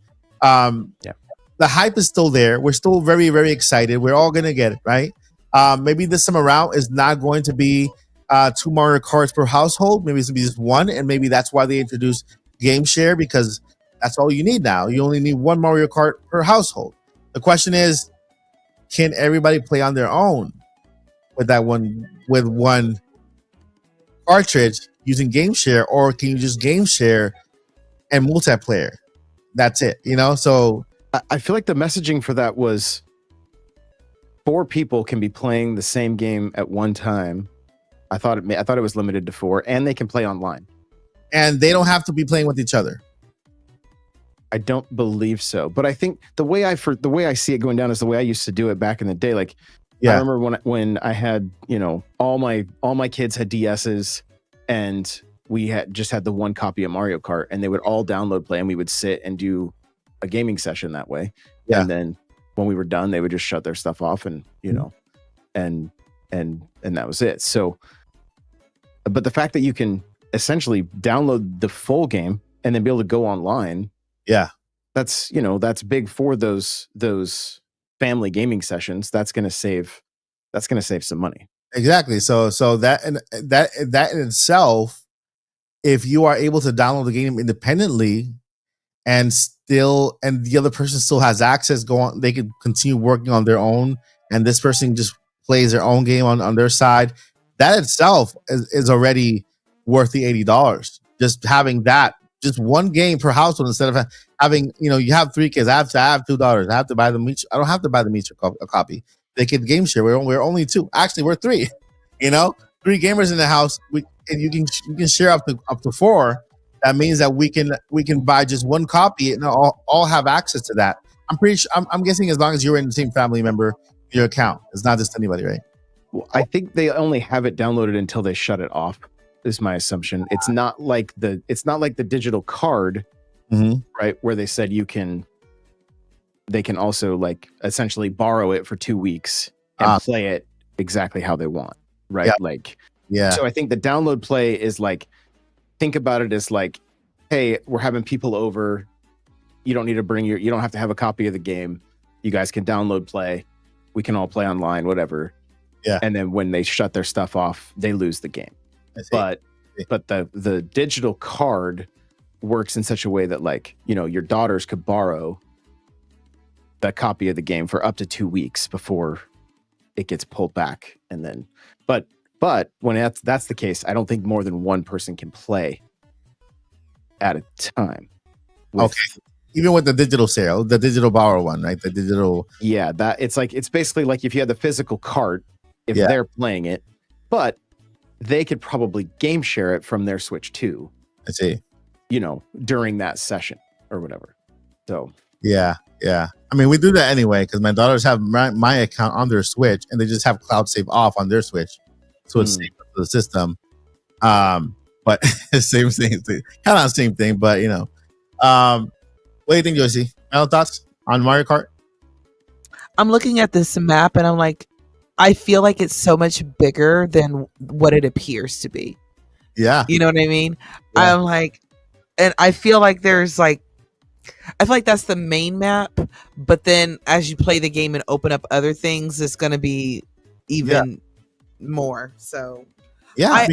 The hype is still there. We're still very, very excited. We're all gonna get it, right? Maybe this time around is not going to be 2 Mario Karts per household. Maybe it's gonna be just one, and maybe that's why they introduced Game Share, because that's all you need now. You only need 1 Mario Kart per household. The question is, can everybody play on their own with one cartridge using Game Share, or can you just Game Share and multiplayer? That's it. So I feel like the messaging for that was 4 people can be playing the same game at one time. I thought it was limited to 4, and they can play online, and they don't have to be playing with each other. I don't believe so, but I think the way I see it going down is the way I used to do it back in the day. Like, I remember when I had, all my kids had DSs, and we had the one copy of Mario Kart, and they would all download play, and we would sit and do a gaming session that way. Yeah. And then when we were done, they would just shut their stuff off, and and that was it. So, but the fact that you can essentially download the full game and then be able to go online. Yeah, that's big for those family gaming sessions. That's going to save some money. Exactly. So that in itself, if you are able to download the game independently and the other person still has access, they can continue working on their own, and this person just plays their own game on their side. That itself is already worth the $80. Just having that. Just one game per household instead of having, you have 3 kids. I have $2. I have to buy them each. I don't have to buy them each a copy. They can game share. We're only 2. Actually, we're 3. 3 gamers in the house. And you can share up to 4. That means that we can buy just one copy and all have access to that. I'm pretty sure. I'm guessing as long as you're in the same family member, your account. It's not just anybody, right? Well, I think they only have it downloaded until they shut it off. Is my assumption. It's not like the digital card, right? Where they said they can also like essentially borrow it for 2 weeks and play it exactly how they want, right? Yeah. So I think the download play is like, think about it as like, hey, we're having people over. You don't need to you don't have to have a copy of the game. You guys can download play. We can all play online, whatever. Yeah. And then when they shut their stuff off, they lose the game. But the digital card works in such a way that, like, your daughters could borrow that copy of the game for up to 2 weeks before it gets pulled back. And then, but when that's the case, I don't think more than one person can play at a time. Okay. Even with the digital sale, the digital borrow one, right? The digital. Yeah, it's basically like if you had the physical cart, if they're playing it, but they could probably game share it from their Switch too. I see. During that session or whatever. So yeah. I mean, we do that anyway because my daughters have my account on their Switch, and they just have cloud save off on their Switch, so it's safe for the system. But same thing, kind of same thing. But what do you think, Josie? Final thoughts on Mario Kart? I'm looking at this map and I'm like, I feel like it's so much bigger than what it appears to be. Yeah. You know what I mean? Yeah. I'm like, and I feel like I feel like that's the main map, but then as you play the game and open up other things, it's going to be even more. So yeah,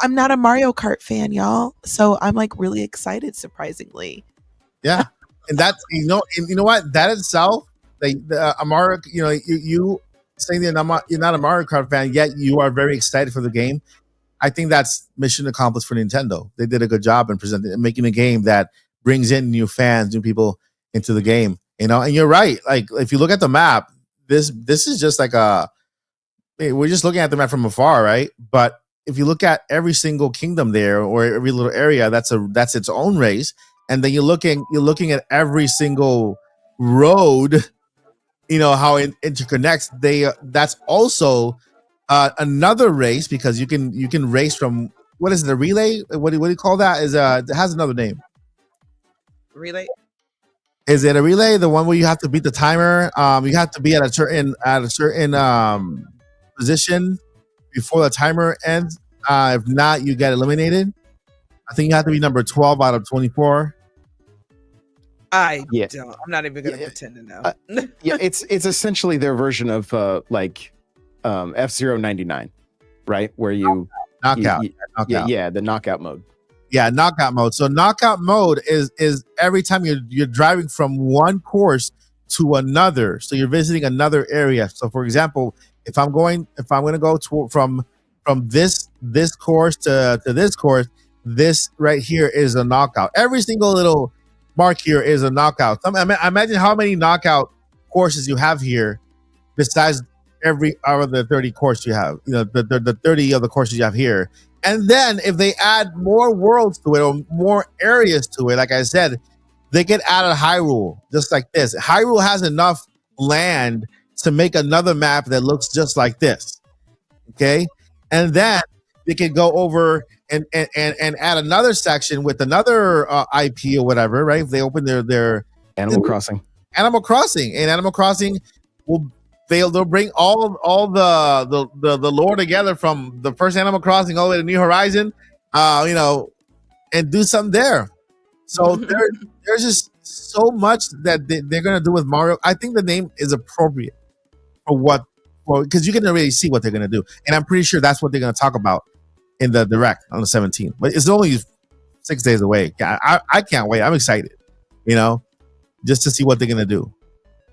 I'm not a Mario Kart fan, y'all. So I'm like really excited, surprisingly. Yeah. And that's, you know what? That itself a Mario, you saying that you're not a Mario Kart fan, yet you are very excited for the game. I think that's mission accomplished for Nintendo. They did a good job in presenting and making a game that brings in new fans, new people into the game. And you're right. Like if you look at the map, this is just like we're just looking at the map from afar, right? But if you look at every single kingdom there or every little area, that's its own race. And then you're looking at every single road, how it interconnects. That's also another race, because you can race from, what is it, a relay? What do you call that? It has another name. Relay. Is it a relay? The one where you have to beat the timer? You have to be at a certain position before the timer ends. If not, you get eliminated. I think you have to be number 12 out of 24. I'm not even gonna pretend to know. It's essentially their version of F-Zero 99, right? Where you knockout. The knockout mode. Yeah, knockout mode. So knockout mode is every time you're driving from one course to another. So you're visiting another area. So for example, if I'm going to go from this course to this course, this right here is a knockout. Every single little mark here is a knockout. Imagine how many knockout courses you have here, besides every hour of the 30 course you have. The 30 of the courses you have here. And then if they add more worlds to it or more areas to it, like I said, they could add a Hyrule, just like this. Hyrule has enough land to make another map that looks just like this. Okay? And then they could go over and add another section with another IP or whatever, right? If they open their Animal Crossing. Animal Crossing. And Animal Crossing they'll bring all the lore together from the first Animal Crossing all the way to New Horizon, and do something there. So there's just so much that they're gonna do with Mario. I think the name is appropriate because you can already see what they're gonna do, and I'm pretty sure that's what they're gonna talk about in the Direct on the 17th. But it's only 6 days away. I can't wait. I'm excited, just to see what they're gonna do.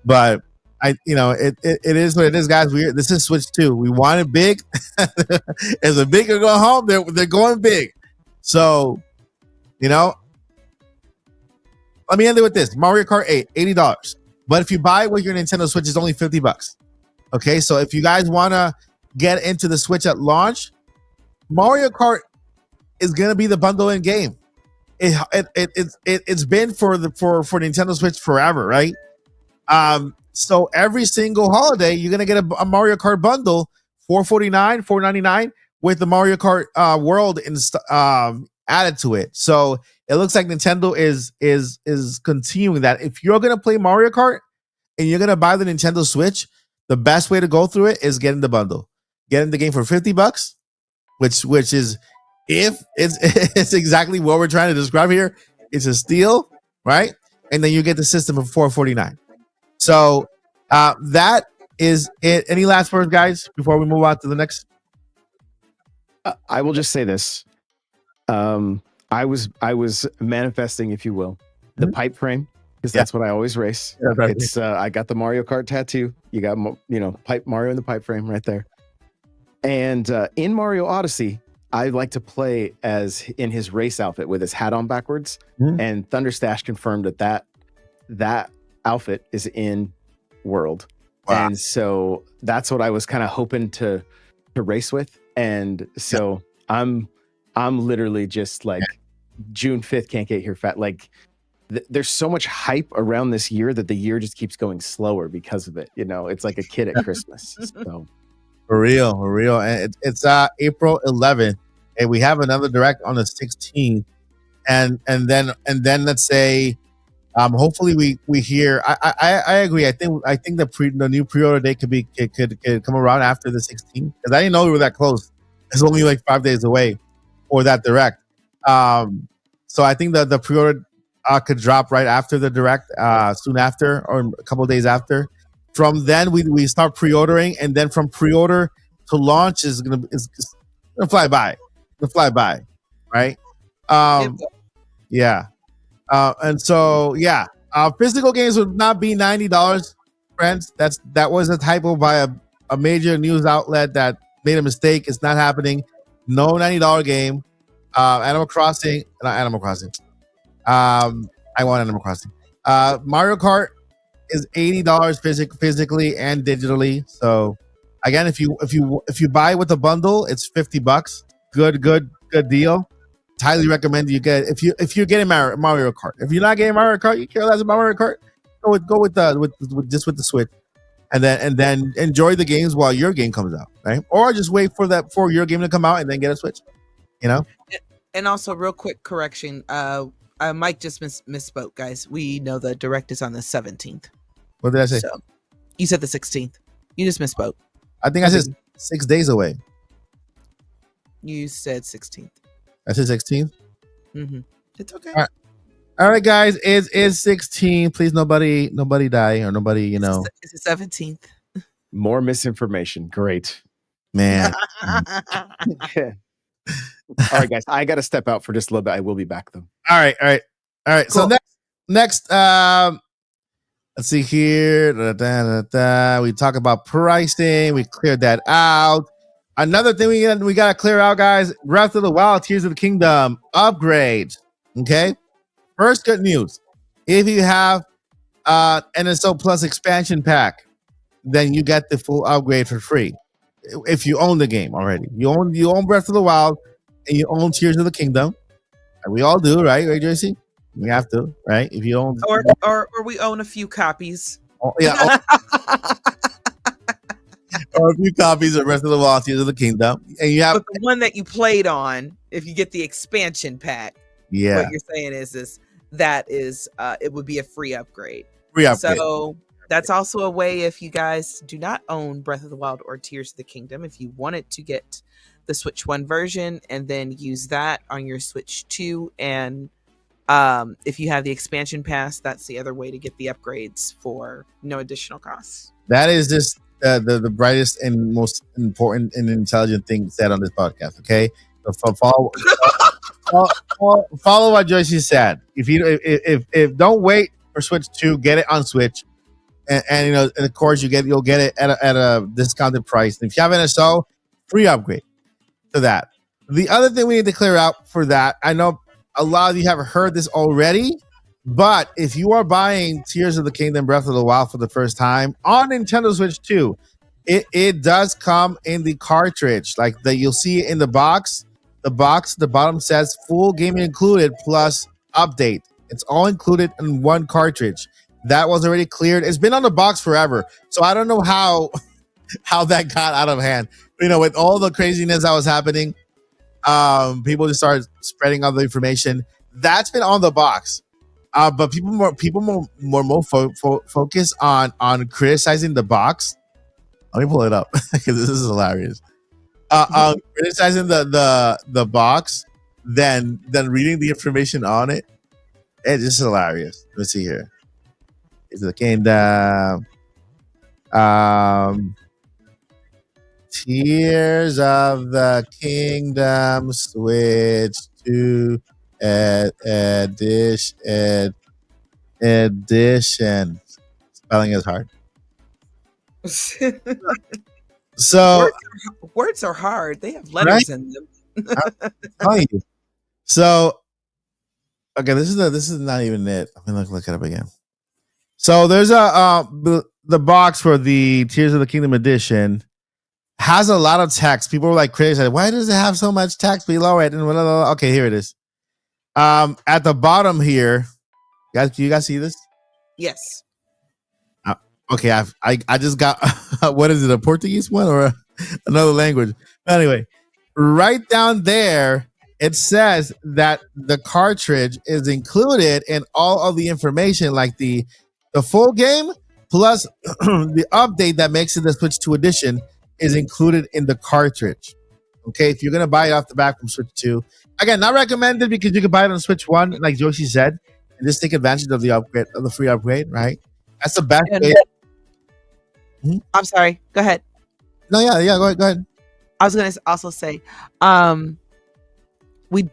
But it is what it is, guys. This is Switch 2. We want it big. As a big or go home, they're going big. So, let me end it with this: Mario Kart 8, $80. But if you buy it with your Nintendo Switch, it's only $50. Okay, so if you guys want to get into the Switch at launch, Mario Kart is gonna be the bundle in game. It's been for Nintendo Switch forever, right? So every single holiday, you're gonna get a Mario Kart bundle, $449, $499, with the Mario Kart world added to it. So it looks like Nintendo is continuing that. If you're gonna play Mario Kart and you're gonna buy the Nintendo Switch, the best way to go through it is getting the bundle, getting the game for $50, which is, if it's exactly what we're trying to describe here. It's a steal, right? And then you get the system for $449. So that is it. Any last words, guys, before we move on to the next? I will just say this. I was manifesting, if you will, the pipe frame, because that's what I always race. Yeah, right. It's I got the Mario Kart tattoo. You got Mario in the pipe frame right there. And in Mario Odyssey, I like to play as in his race outfit with his hat on backwards. And Thunderstash confirmed that outfit is in World. Wow. And so that's what I was kind of hoping to race with. And so I'm literally just like June 5th can't get here fat. Like there's so much hype around this year that the year just keeps going slower because of it. It's like a kid at Christmas. So for real. And it's April 11th, and we have another Direct on the 16th. And then let's say, hopefully we hear. I agree. I think the new pre-order date could come around after the 16th, because I didn't know we were that close. It's only like 5 days away for that Direct. So I think the pre-order could drop right after the Direct, soon after, or a couple of days after. From then we start pre-ordering, and then from pre-order to launch is gonna fly by. It's gonna fly by, right? And so physical games would not be $90, friends. That was a typo by a major news outlet that made a mistake. It's not happening. No $90 game. Animal Crossing, not Animal Crossing. I want Animal Crossing. Mario Kart is $80 physically and digitally. So again, if you buy with a bundle, it's $50. Good deal. Highly recommend you get if you're getting Mario Kart. If you're not getting Mario Kart, you care less about Mario Kart. Go with the Switch, and then enjoy the games while your game comes out, right? Or just wait for your game to come out and then get a Switch. You know. And also, real quick correction. Mike just misspoke, guys. We know the direct is on the 17th. What did I say? So, you said the 16th. You just misspoke. I think I said 6 days away. You said 16th. I said 16th. Mm-hmm. It's okay. All right, guys. It's 16. Please, nobody die or nobody. It's the 17th. More misinformation. Great. Man. All right, guys. I got to step out for just a little bit. I will be back though. All right. Cool. So next, let's see here. We talk about pricing. We cleared that out. Another thing we got to clear out, guys. Breath of the Wild, Tears of the Kingdom upgrades. Okay. First, good news. If you have NSO Plus expansion pack, then you get the full upgrade for free. If you own the game already, you own Breath of the Wild, and you own Tears of the Kingdom. We all do, right, JC? We have to, right? If you own, or we own a few copies. Yeah. Or a few copies of Breath of the Wild, Tears of the Kingdom, and you have but the one that you played on. If you get the expansion pack, yeah, what you're saying is that it would be a free upgrade. So that's also a way if you guys do not own Breath of the Wild or Tears of the Kingdom, if you wanted to get the Switch 1 version and then use that on your Switch 2, and if you have the expansion pass, that's the other way to get the upgrades for no additional costs. That is just the brightest and most important and intelligent thing said on this podcast. Okay, so follow what Joyce said. If don't wait for Switch 2, get it on Switch, and and of course you'll get it at a discounted price. And if you have NSO, free upgrade to that. The other thing we need to clear out for that, I know a lot of you have heard this already, but if you are buying Tears of the Kingdom Breath of the Wild for the first time on Nintendo Switch 2, it does come in the cartridge, like that you'll see in the box. The bottom says full game included plus update. It's all included in one cartridge. That was already cleared. It's been on the box forever, so I don't know how that got out of hand. With all the craziness that was happening, people just started spreading all the information. That's been on the box, but people more focus on criticizing the box. Let me pull it up because this is hilarious. Criticizing the box than reading the information on it. It's just hilarious. Let's see here. It's the Kingdom. Tears of the Kingdom Switch 2 edition. Spelling is hard. So words are hard. They have letters in them. I'm telling you. So okay, this is not even it. I'm gonna look it up again. So there's the box for the Tears of the Kingdom edition has a lot of text. People were like criticizing, why does it have so much text below it? And blah, blah, blah. Okay, here it is. At the bottom here, guys, do you guys see this? Yes. Okay, I just got what is it, a Portuguese one or another language? Anyway, right down there, it says that the cartridge is included in all of the information, like the full game plus the update that makes it the Switch 2 edition is included in the cartridge. Okay, if you're gonna buy it off the back from Switch 2, again, not recommended because you can buy it on Switch 1, like Joshi said, and just take advantage of the upgrade, of the free upgrade, right? That's the best way. I'm sorry. Go ahead. No, yeah, go ahead. I was gonna also say, we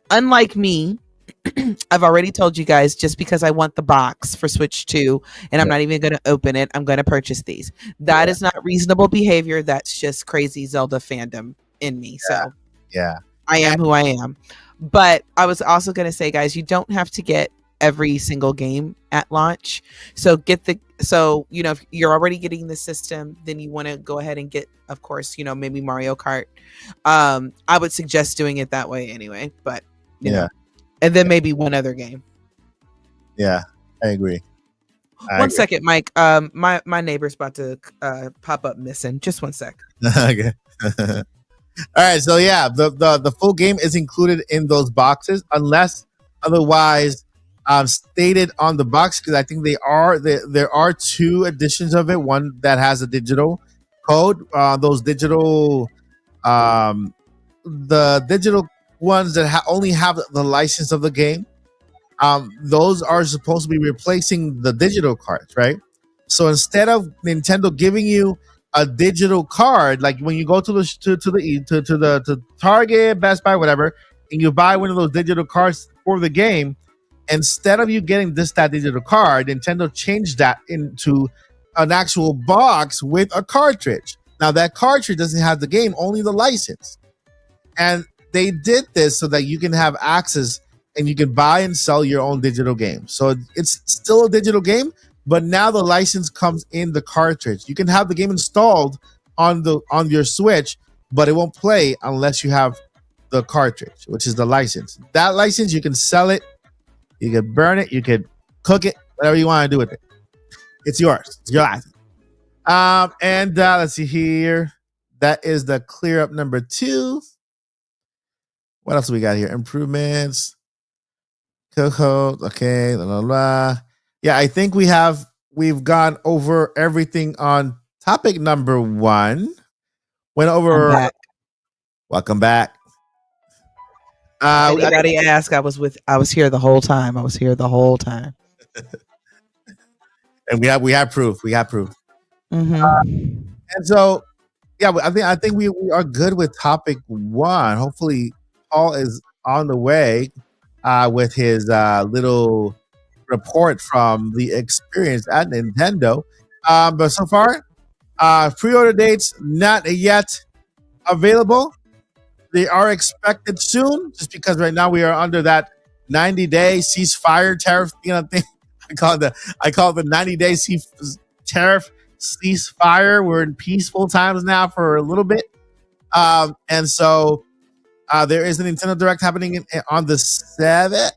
unlike me, I've already told you guys, just because I want the box for Switch 2 and I'm not even going to open it, I'm going to purchase these. That is not reasonable behavior. That's just crazy Zelda fandom in me. So Yeah. I am who I am. But I was also going to say, guys, you don't have to get every single game at launch. So if you're already getting the system, then you want to go ahead and get, of course, maybe Mario Kart. I would suggest doing it that way anyway, but you know, and then maybe one other game. Yeah, I agree. One second, Mike. My neighbor's about to pop up missing. Just one sec. Okay. All right, so the full game is included in those boxes unless otherwise stated on the box, because I think there are two editions of it. One that has a digital code. Those digital, the digital ones that only have the license of the game. Those are supposed to be replacing the digital cards, right? So instead of Nintendo giving you a digital card, like when you go to the Target, Best Buy, whatever, and you buy one of those digital cards for the game, instead of you getting that digital card, Nintendo changed that into an actual box with a cartridge. Now that cartridge doesn't have the game, only the license. And they did this so that you can have access and you can buy and sell your own digital game. So it's still a digital game, but now the license comes in the cartridge. You can have the game installed on your Switch, but it won't play unless you have the cartridge, which is the license. That license, you can sell it, you can burn it, you can cook it, whatever you want to do with it. It's yours. It's your license. Let's see here. That is the clear up number 2. What else we got here? Improvements. Coco. Okay. Blah, blah, blah. Yeah, I think we've gone over everything on topic number 1. Went over. Welcome back. Anybody ask? I was here the whole time. And we have proof. Mm-hmm. And so, I think we are good with topic 1. Hopefully, Paul is on the way with his little report from the experience at Nintendo. But so far, pre-order dates not yet available. They are expected soon, just because right now we are under that 90-day ceasefire tariff thing. I call it the 90-day tariff ceasefire. We're in peaceful times now for a little bit, and so there is a Nintendo Direct happening on the 16th,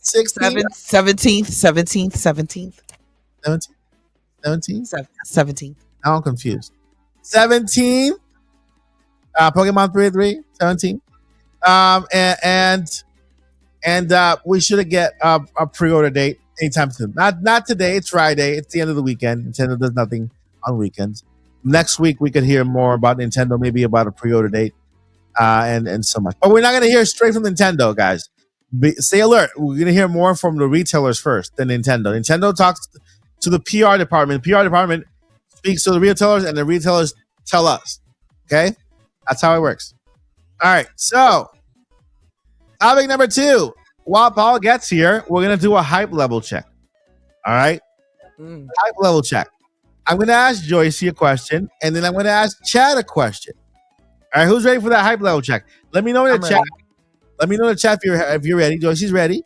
17th. Now I'm confused. 17th. Pokemon 3 17. And we should get a pre-order date anytime soon. Not today. It's Friday. It's the end of the weekend. Nintendo does nothing on weekends. Next week we could hear more about Nintendo, maybe about a pre-order date, and so much. But we're not going to hear straight from Nintendo, guys. Stay alert. We're going to hear more from the retailers first than Nintendo. Nintendo talks to the PR department. The PR department speaks to the retailers, and the retailers tell us. Okay? That's how it works. All right. So, topic number 2. While Paul gets here, we're going to do a hype level check. All right? Hype level check. I'm going to ask Joyce a question, and then I'm going to ask Chad a question. All right, who's ready for that hype level check? Let me know in the chat. Let me know in the chat if you're ready. Joyce is ready.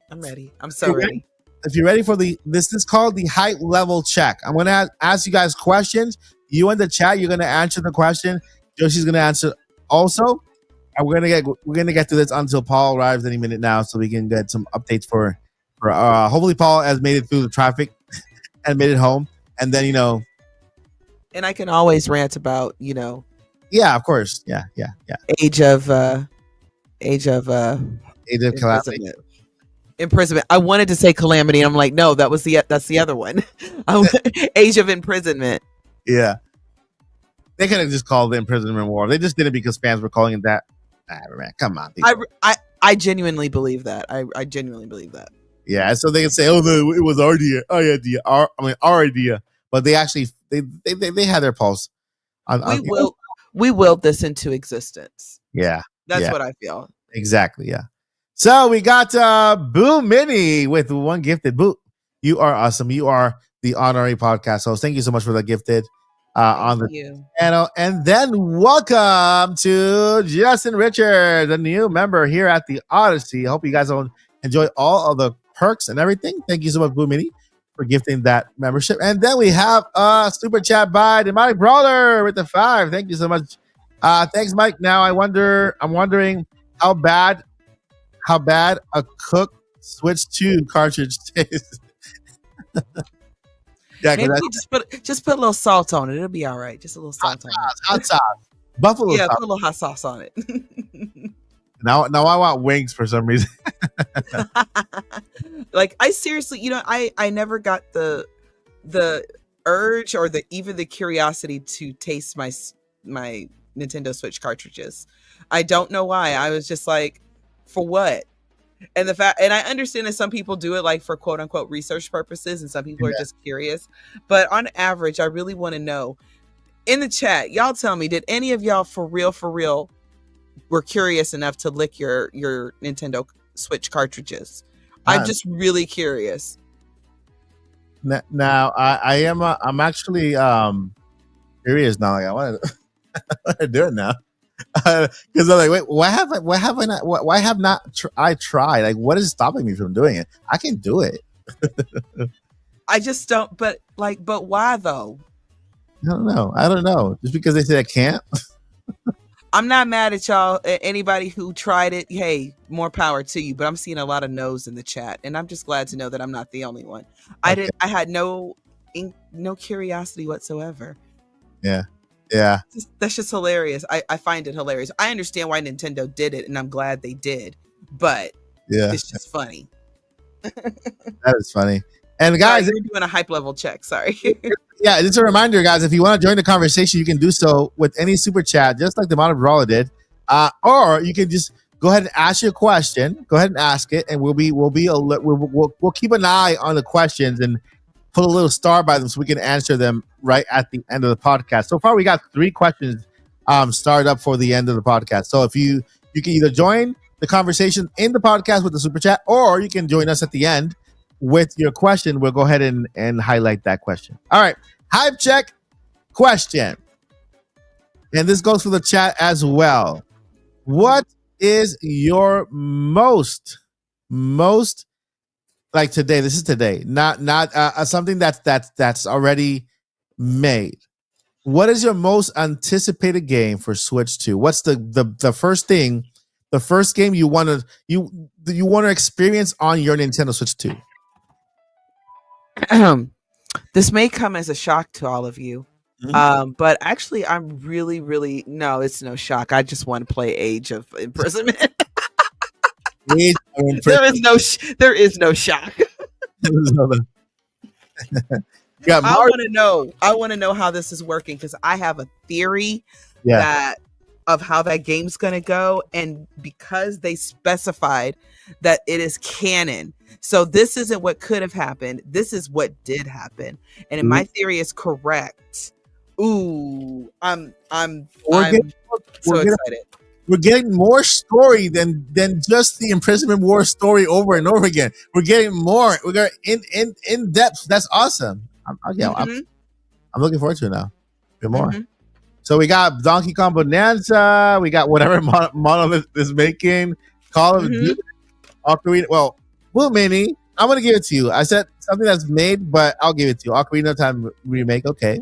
I'm ready. I'm so ready. If you're ready for this is called the hype level check. I'm going to ask you guys questions. You in the chat, you're going to answer the question. Joyce's going to answer also. And we're gonna get to this until Paul arrives any minute now, so we can get some updates for hopefully Paul has made it through the traffic and made it home, and then and I can always rant about yeah, of course, yeah age of calamity. Imprisonment. I wanted to say calamity, and I'm like, no, that's the other one. Age of imprisonment. Yeah, they could have just called the imprisonment war. They just did it because fans were calling it that. Man, come on. I genuinely believe that. I genuinely believe that. Yeah, so they can say, "Oh, it was our idea, our idea," but they actually they had their pulse. We willed this into existence. Yeah, that's what I feel. Exactly. Yeah. So we got Boo Mini with one gifted. Boo, you are awesome. You are the honorary podcast host. Thank you so much for the gifted on the channel. And then welcome to Justin Richards, a new member here at the Odyssey. I hope you guys will enjoy all of the perks and everything. Thank you so much, Boo Mini, for gifting that membership. And then we have a super chat by Demonic Brawler with the 5. Thank you so much. Thanks, Mike. Now I'm wondering how bad a Cook Switch 2 cartridge tastes. Yeah, maybe just put a little salt on it. It'll be all right. Just a little salt on it. Hot sauce. Buffalo sauce. Put a little hot sauce on it. Now I want wings for some reason. Like, I seriously, I never got the urge or even the curiosity to taste my Nintendo Switch cartridges. I don't know why. I was just like, for what? And I understand that some people do it like for quote unquote research purposes, and some people are just curious. But on average, I really want to know. In the chat, y'all tell me, did any of y'all for real were curious enough to lick your Nintendo Switch cartridges? I'm just really curious. Now I'm actually curious now. Like, I want to do it now. Because I'm like, wait, why have I tried? Like, what is stopping me from doing it? I can do it. I just don't. But why though? I don't know. Just because they say I can't. I'm not mad at y'all. Anybody who tried it, hey, more power to you. But I'm seeing a lot of no's in the chat, and I'm just glad to know that I'm not the only one. Okay. I had no curiosity whatsoever. Yeah. That's just hilarious. I find it hilarious. I understand why Nintendo did it, and I'm glad they did. But it's just funny. That is funny. And guys, we're doing a hype level check. Sorry. Yeah, just a reminder, guys. If you want to join the conversation, you can do so with any super chat, just like the Modern Brawler did, or you can just go ahead and ask your question. Go ahead and ask it, and we'll keep an eye on the questions and put a little star by them so we can answer them right at the end of the podcast. So far, we got 3 questions started up for the end of the podcast. So if you can either join the conversation in the podcast with the super chat, or you can join us at the end with your question. We'll go ahead and highlight that question. All right, hype check question, and this goes for the chat as well. What is your most like today? This is today, not something that's already made. What is your most anticipated game for Switch 2? What's the first thing, the first game you want to experience on your Nintendo Switch 2? This may come as a shock to all of you. Mm-hmm. But actually, I'm really no, it's no shock. I just want to play Age of Imprisonment. There is no shock. Yeah, I want to know how this is working, because I have a theory of how that game's going to go, and because they specified that it is canon, so this isn't what could have happened. This is what did happen, and if my theory is correct, I'm so excited. We're getting more story than just the Imprisonment War story over and over again. We're getting more. We're going in depth. That's awesome. I'm looking forward to it now. Good more. Mm-hmm. So we got Donkey Kong Bonanza. We got whatever Monolith is making. Call of Duty. Ocarina. Well, Blue Mini. I'm gonna give it to you. I said something that's made, but I'll give it to you. Ocarina of Time remake. Okay.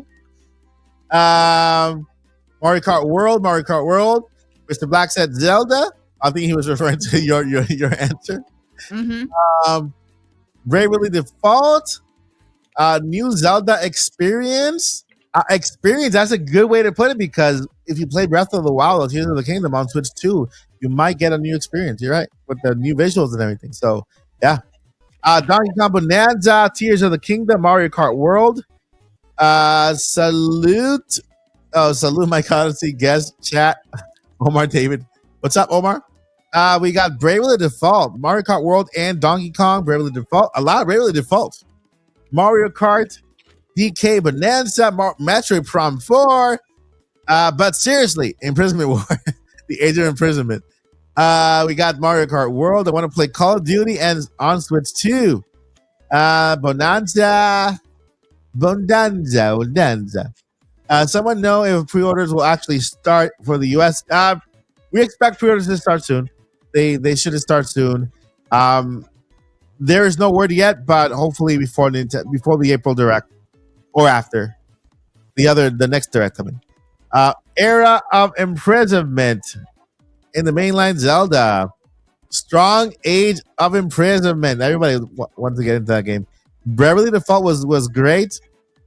Mario Kart World. Mr. Black said Zelda. I think he was referring to your answer. Mm-hmm. Bravely Default. New Zelda experience. That's a good way to put it, because if you play Breath of the Wild or Tears of the Kingdom on Switch 2, you might get a new experience. You're right, with the new visuals and everything. So yeah. Donkey Kong Bonanza, Tears of the Kingdom, Mario Kart World. Salute my Odyssey guest chat. Omar David. What's up, Omar? We got Bravely Default, Mario Kart World, and Donkey Kong. Bravely Default. A lot of Bravely Default. Mario Kart, DK Bonanza, Metroid Prime 4. But seriously, Imprisonment War, the Age of Imprisonment. We got Mario Kart World. I want to play Call of Duty and on Switch 2. Bonanza. Someone know if pre-orders will actually start for the US? We expect pre-orders to start soon. They should start soon. There is no word yet, but hopefully before the April Direct or after the next Direct coming. Era of Imprisonment in the mainline Zelda. Strong Age of Imprisonment. Everybody wants to get into that game. Bravely Default was great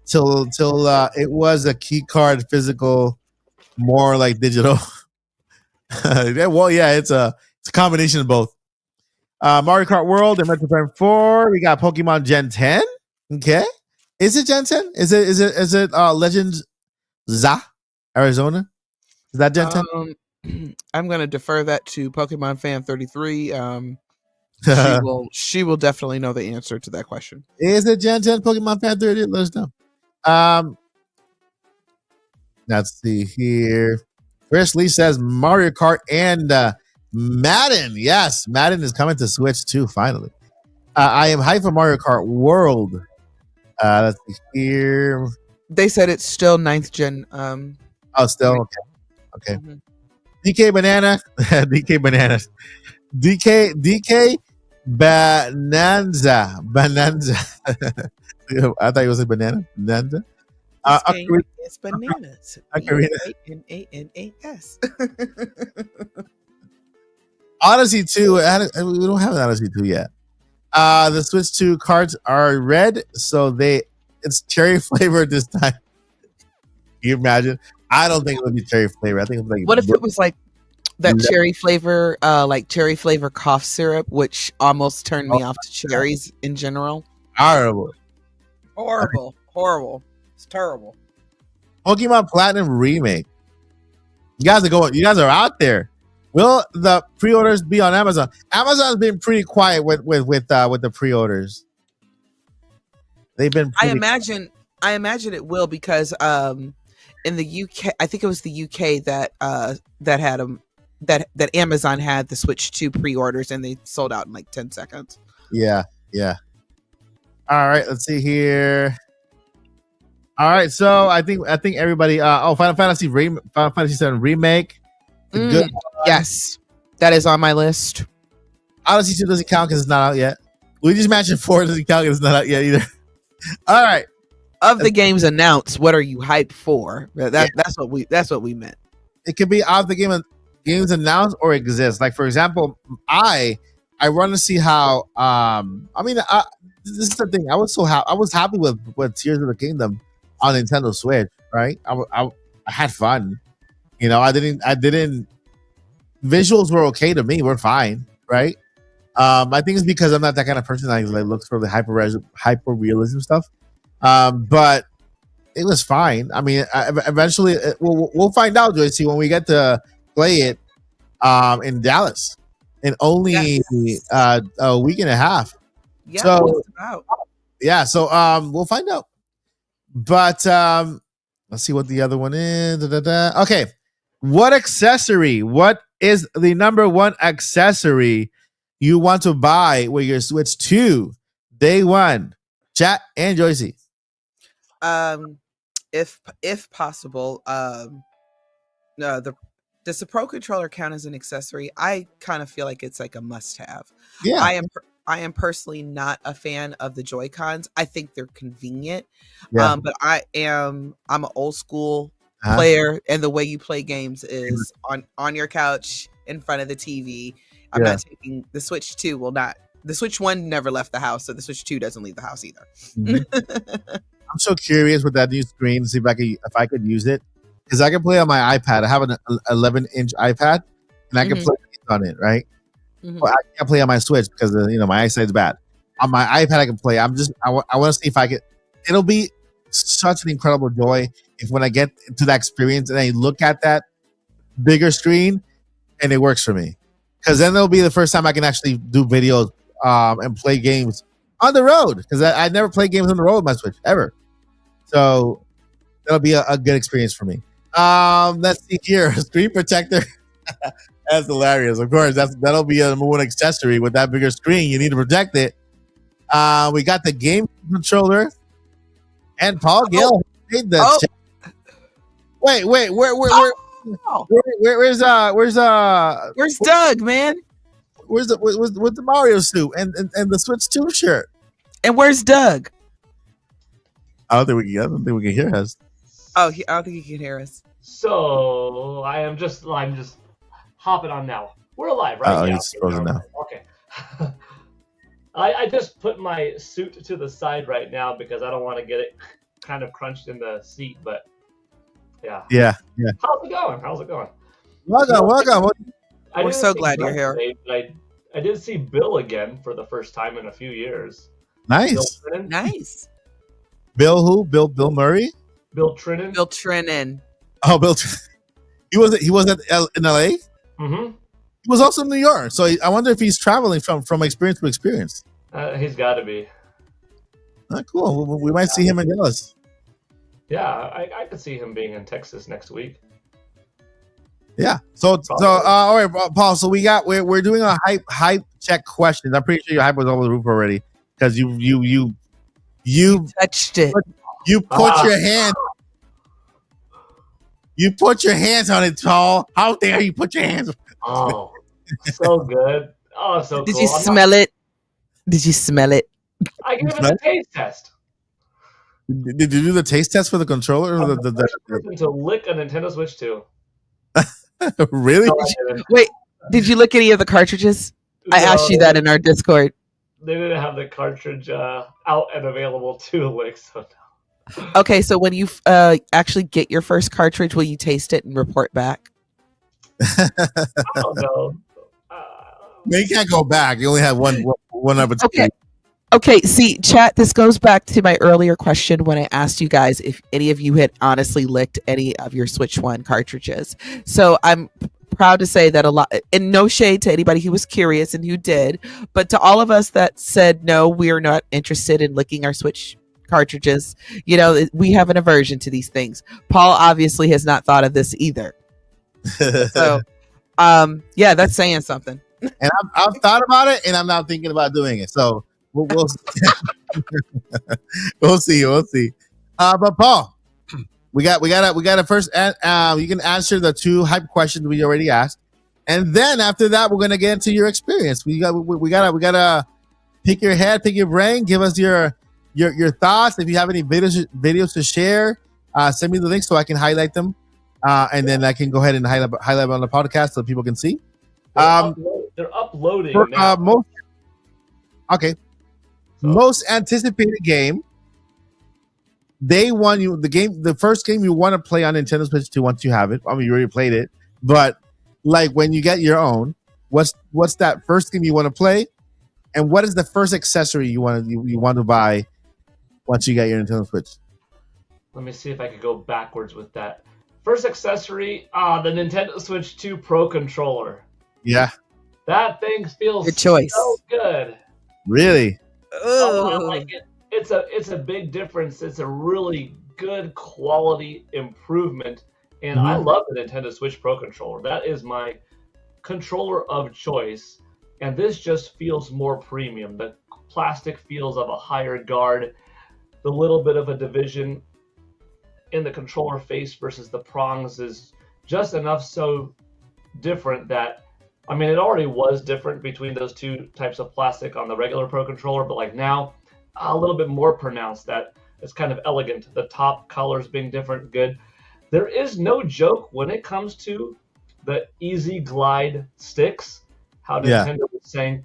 till it was a key card physical, more like digital. Well, yeah, it's a combination of both. Mario Kart World and Metro Prime 4. We got Pokemon Gen 10. Okay, is it Gen 10? Is it Legends Za Arizona? Is that Gen 10? I'm going to defer that to Pokemon Fan 33. She will definitely know the answer to that question. Is it Gen 10 Pokemon Fan 30? Let us know. Let's see here. Chris Lee says Mario Kart and Madden. Yes, Madden is coming to Switch too, finally. I am hyped for Mario Kart World. Let's see here. They said it's still 9th gen. Still? Okay. Mm-hmm. DK Banana. DK Bananas. DK Bonanza. I thought it was a banana. Bonanza. It's bananas. Bananas. Odyssey 2. We don't have an Odyssey 2 yet. The Switch 2 cards are red, so it's cherry flavored this time. Can you imagine? I don't think it would be cherry flavor. I think it's like. What if it was like that cherry flavor, like cherry flavor cough syrup, which almost turned me off to cherries in general? Horrible. It's terrible. Pokemon Platinum Remake. You guys are out there. Will the pre-orders be on Amazon? Amazon's been pretty quiet with the pre-orders. They've been. I imagine it will because in the UK, I think it was the UK that had them that Amazon had the Switch 2 pre-orders and they sold out in like 10 seconds. Yeah. All right, let's see here. All right, so I think everybody. Final Fantasy 7 remake. Good. Yes, that is on my list. Odyssey 2 doesn't count because it's not out yet. Luigi's Mansion 4 doesn't count because it's not out yet either. All right. Of the games announced, what are you hyped for? That's what we meant. It could be of the games announced or exist. Like for example, I want to see how. This is the thing. I was happy with Tears of the Kingdom on Nintendo Switch. Right. I had fun. You know, I didn't. Visuals were okay to me. We're fine, right? I think it's because I'm not that kind of person that like looks for the hyper realism stuff. But it was fine. I mean, eventually we'll find out, Joyce, when we get to play it in Dallas in only a week and a half. Yeah, so we'll find out. But let's see what the other one is. Okay, what is the number one accessory you want to buy with your Switch 2 day one? Chat and Joyce. If possible, does the Pro Controller count as an accessory? I kind of feel like it's like a must-have. Yeah, I am personally not a fan of the Joy-Cons. I think they're convenient, but I'm an old school player, and the way you play games is on your couch in front of the TV. I'm not taking the Switch 2. The Switch 1 never left the house, so the Switch 2 doesn't leave the house either. Mm-hmm. I'm so curious with that new screen to see if I could use it, because I can play on my iPad. I have an 11-inch iPad, and I can play on it, right? Mm-hmm. But I can't play on my Switch because my eyesight's bad. On my iPad, I can play. I want to see if I can. It'll be such an incredible joy if when I get to that experience and I look at that bigger screen and it works for me, because then it'll be the first time I can actually do videos and play games on the road, because I never played games on the road with my Switch ever. So that'll be a good experience for me. Let's see here. Screen protector. That's hilarious. Of course, that'll be a number one accessory with that bigger screen. You need to protect it. We got the game controller, and Paul Gale made the. Oh. Wait, where's Doug, man? Where's the Mario suit and the Switch 2 shirt? And where's Doug? I don't think we can hear us. Oh, I don't think he can hear us. So I'm just hopping on now. We're alive, right? Oh, yeah, he's frozen now. Okay. I just put my suit to the side right now because I don't want to get it kind of crunched in the seat, but yeah. How's it going? Welcome. We're so glad you're here. Today, but I did see Bill again for the first time in a few years. Nice. Nice. Bill who? Bill Murray? Bill Trinan. Bill Trinan. Oh, Bill. He was in LA. Mm-hmm. He was also in New York. So I wonder if he's traveling from experience to experience. He's got to be. Cool. We might see him in Dallas. Yeah, I could see him being in Texas next week. Yeah. So all right, Paul. So we're doing a hype check questions. I'm pretty sure your hype was over the roof already because you touched it. You put your hand. You put your hands on it, Paul. How dare you put your hands on it? Oh, so good. Oh, so Did cool. you smell it? Did you smell it? I gave it a taste test. Did you do the taste test for the controller? Or to lick a Nintendo Switch 2. Really? No, Wait, did you lick any of the cartridges? I asked you that in our Discord. They didn't have the cartridge out and available to lick, so no. Okay, so when you actually get your first cartridge, will you taste it and report back? I don't know. You can't go back. You only have one opportunity. Okay, see, chat, this goes back to my earlier question when I asked you guys if any of you had honestly licked any of your Switch 1 cartridges. So I'm proud to say that a lot, and no shade to anybody who was curious and who did, but to all of us that said, no, we are not interested in licking our Switch cartridges, we have an aversion to these things. Paul obviously has not thought of this either. So, yeah, that's saying something. And I've thought about it, and I'm now thinking about doing it. So we'll see. We'll see. But Paul, we got to first. You can answer the two hype questions we already asked, and then after that, we're gonna get into your experience. We gotta pick your head, pick your brain, give us your thoughts. If you have any videos to share, send me the link so I can highlight them, and then I can go ahead and highlight them on the podcast so people can see. They're uploading now. Most anticipated game. They want you the first game you want to play on Nintendo Switch 2 once you have it. I mean, you already played it, but like when you get your own, what's that first game you want to play, and what is the first accessory you want to buy once you get your Nintendo Switch? Let me see if I could go backwards with that. First accessory, the Nintendo Switch 2 Pro controller. Yeah. That thing feels Good choice. So good. Really? Oh, I like it. It's a big difference. It's a really good quality improvement. And I love the Nintendo Switch Pro controller. That is my controller of choice. And this just feels more premium. The plastic feels of a higher guard. The little bit of a division in the controller face versus the prongs is just enough so different that, I mean, it already was different between those two types of plastic on the regular Pro controller, but like now, a little bit more pronounced. That it's kind of elegant. The top colors being different, good. There is no joke when it comes to the Easy Glide sticks. How Nintendo was saying,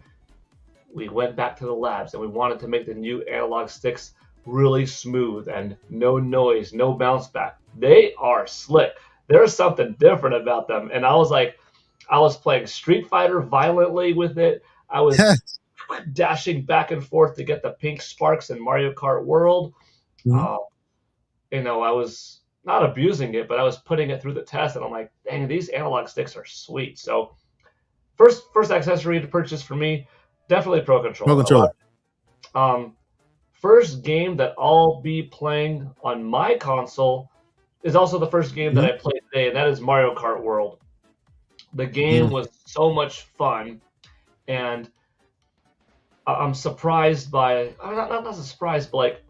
we went back to the labs and we wanted to make the new analog sticks really smooth and no noise, no bounce back. They are slick. There's something different about them. And I was playing Street Fighter violently with it. I was dashing back and forth to get the pink sparks in Mario Kart World. I was not abusing it, but I was putting it through the test, and I'm like, dang, these analog sticks are sweet. So first accessory to purchase for me, definitely Pro Controller. First game that I'll be playing on my console is also the first game that I played today, and that is Mario Kart World. The game was so much fun, and I'm surprised by not surprised, but like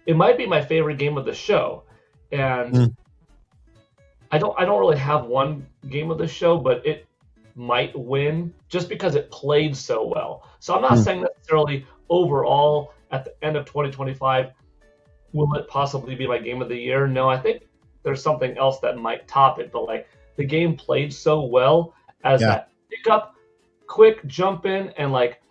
it might be my favorite game of the show, and I don't really have one game of the show, but it might win just because it played so well. So I'm not saying necessarily overall at the end of 2025 will it possibly be my game of the year. No, I think there's something else that might top it, but like the game played so well as that pick up, quick jump in, and like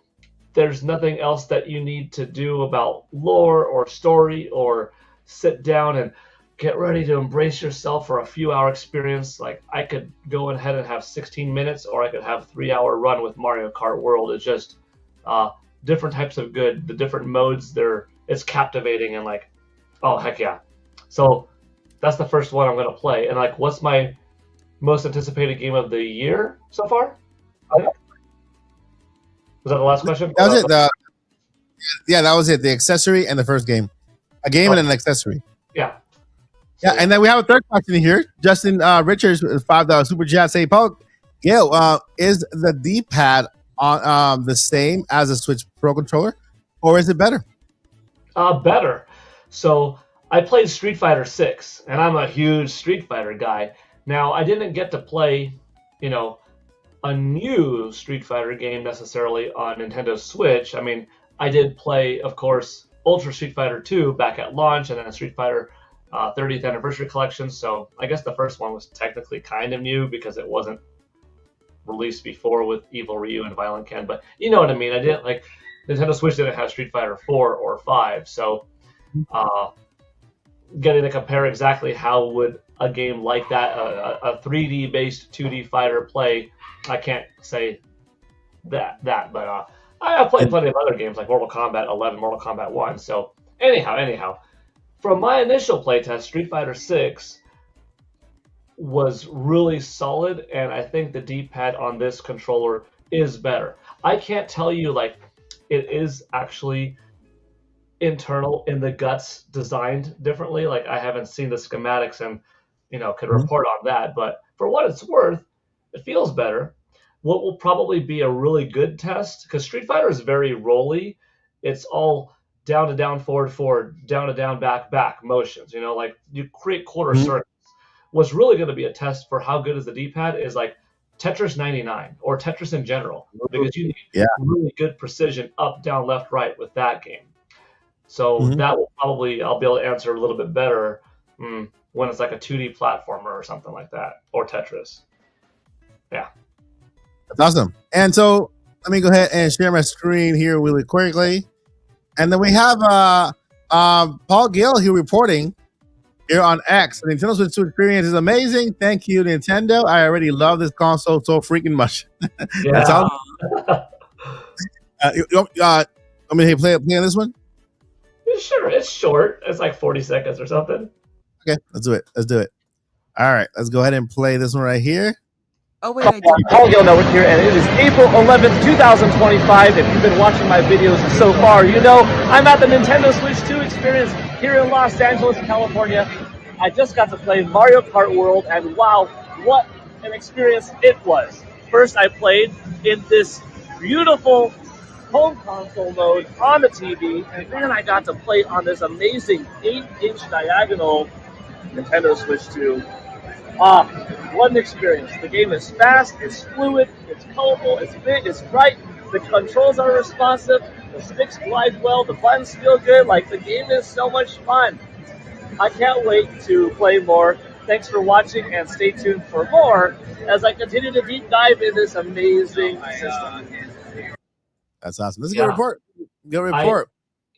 there's nothing else that you need to do about lore or story or sit down and get ready to embrace yourself for a few hour experience. Like I could go ahead and have 16 minutes, or I could have 3-hour run with Mario Kart World. It's just different types of good, the different modes. It's captivating and like, oh heck yeah. So that's the first one I'm gonna play. And like, what's my most anticipated game of the year so far? Was that the last question? That was it. That was it. The accessory and the first game. A game and an accessory. Yeah. Yeah, and then we have a third question here. Justin Richards with $5 super chat say, Paul, Gail, is the D-pad on the same as a Switch Pro controller, or is it better? Better. So I played Street Fighter 6, and I'm a huge Street Fighter guy. Now, I didn't get to play, a new Street Fighter game necessarily on Nintendo Switch. I mean, I did play, of course, Ultra Street Fighter 2 back at launch, and then a Street Fighter 30th Anniversary Collection. So I guess the first one was technically kind of new because it wasn't released before with Evil Ryu and Violent Ken. But you know what I mean? I didn't like Nintendo Switch didn't have Street Fighter 4 or 5. So getting to compare exactly how would a game like that, a 3D based 2D fighter play, I can't say that. But I have played plenty of other games like Mortal Kombat 11, Mortal Kombat 1. So anyhow, from my initial playtest, Street Fighter 6 was really solid, and I think the D-pad on this controller is better. I can't tell you like it is actually internal in the guts designed differently. Like I haven't seen the schematics and could report on that, but for what it's worth, it feels better. What will probably be a really good test, because Street Fighter is very rolly. It's all down to down, forward, down to down, back motions. Like you create quarter circles. What's really going to be a test for how good is the D-pad is like Tetris 99 or Tetris in general, because you need really good precision up, down, left, right with that game. So that will probably, I'll be able to answer a little bit better when it's like a 2D platformer or something like that, or Tetris. Yeah. That's awesome. And so let me go ahead and share my screen here really quickly. And then we have Paul Gill here reporting here on X. The Nintendo Switch 2 experience is amazing. Thank you, Nintendo. I already love this console so freaking much. Yeah. That's all. Want me to play on this one? Sure, it's short. It's like 40 seconds or something. Okay, let's do it. All right, let's go ahead and play this one right here. Oh, wait, I did. Paul Gill Network here, and it is April 11th, 2025. If you've been watching my videos so far, you know I'm at the Nintendo Switch 2 experience here in Los Angeles, California. I just got to play Mario Kart World, and wow, what an experience it was. First, I played in this beautiful home console mode on the TV, and then I got to play on this amazing 8-inch diagonal Nintendo Switch 2. What an experience. The game is fast, it's fluid, it's colorful, it's big, it's bright, the controls are responsive, the sticks glide well, the buttons feel good, like the game is so much fun. I can't wait to play more. Thanks for watching, and stay tuned for more as I continue to deep dive in this amazing system. That's awesome. This is a good report.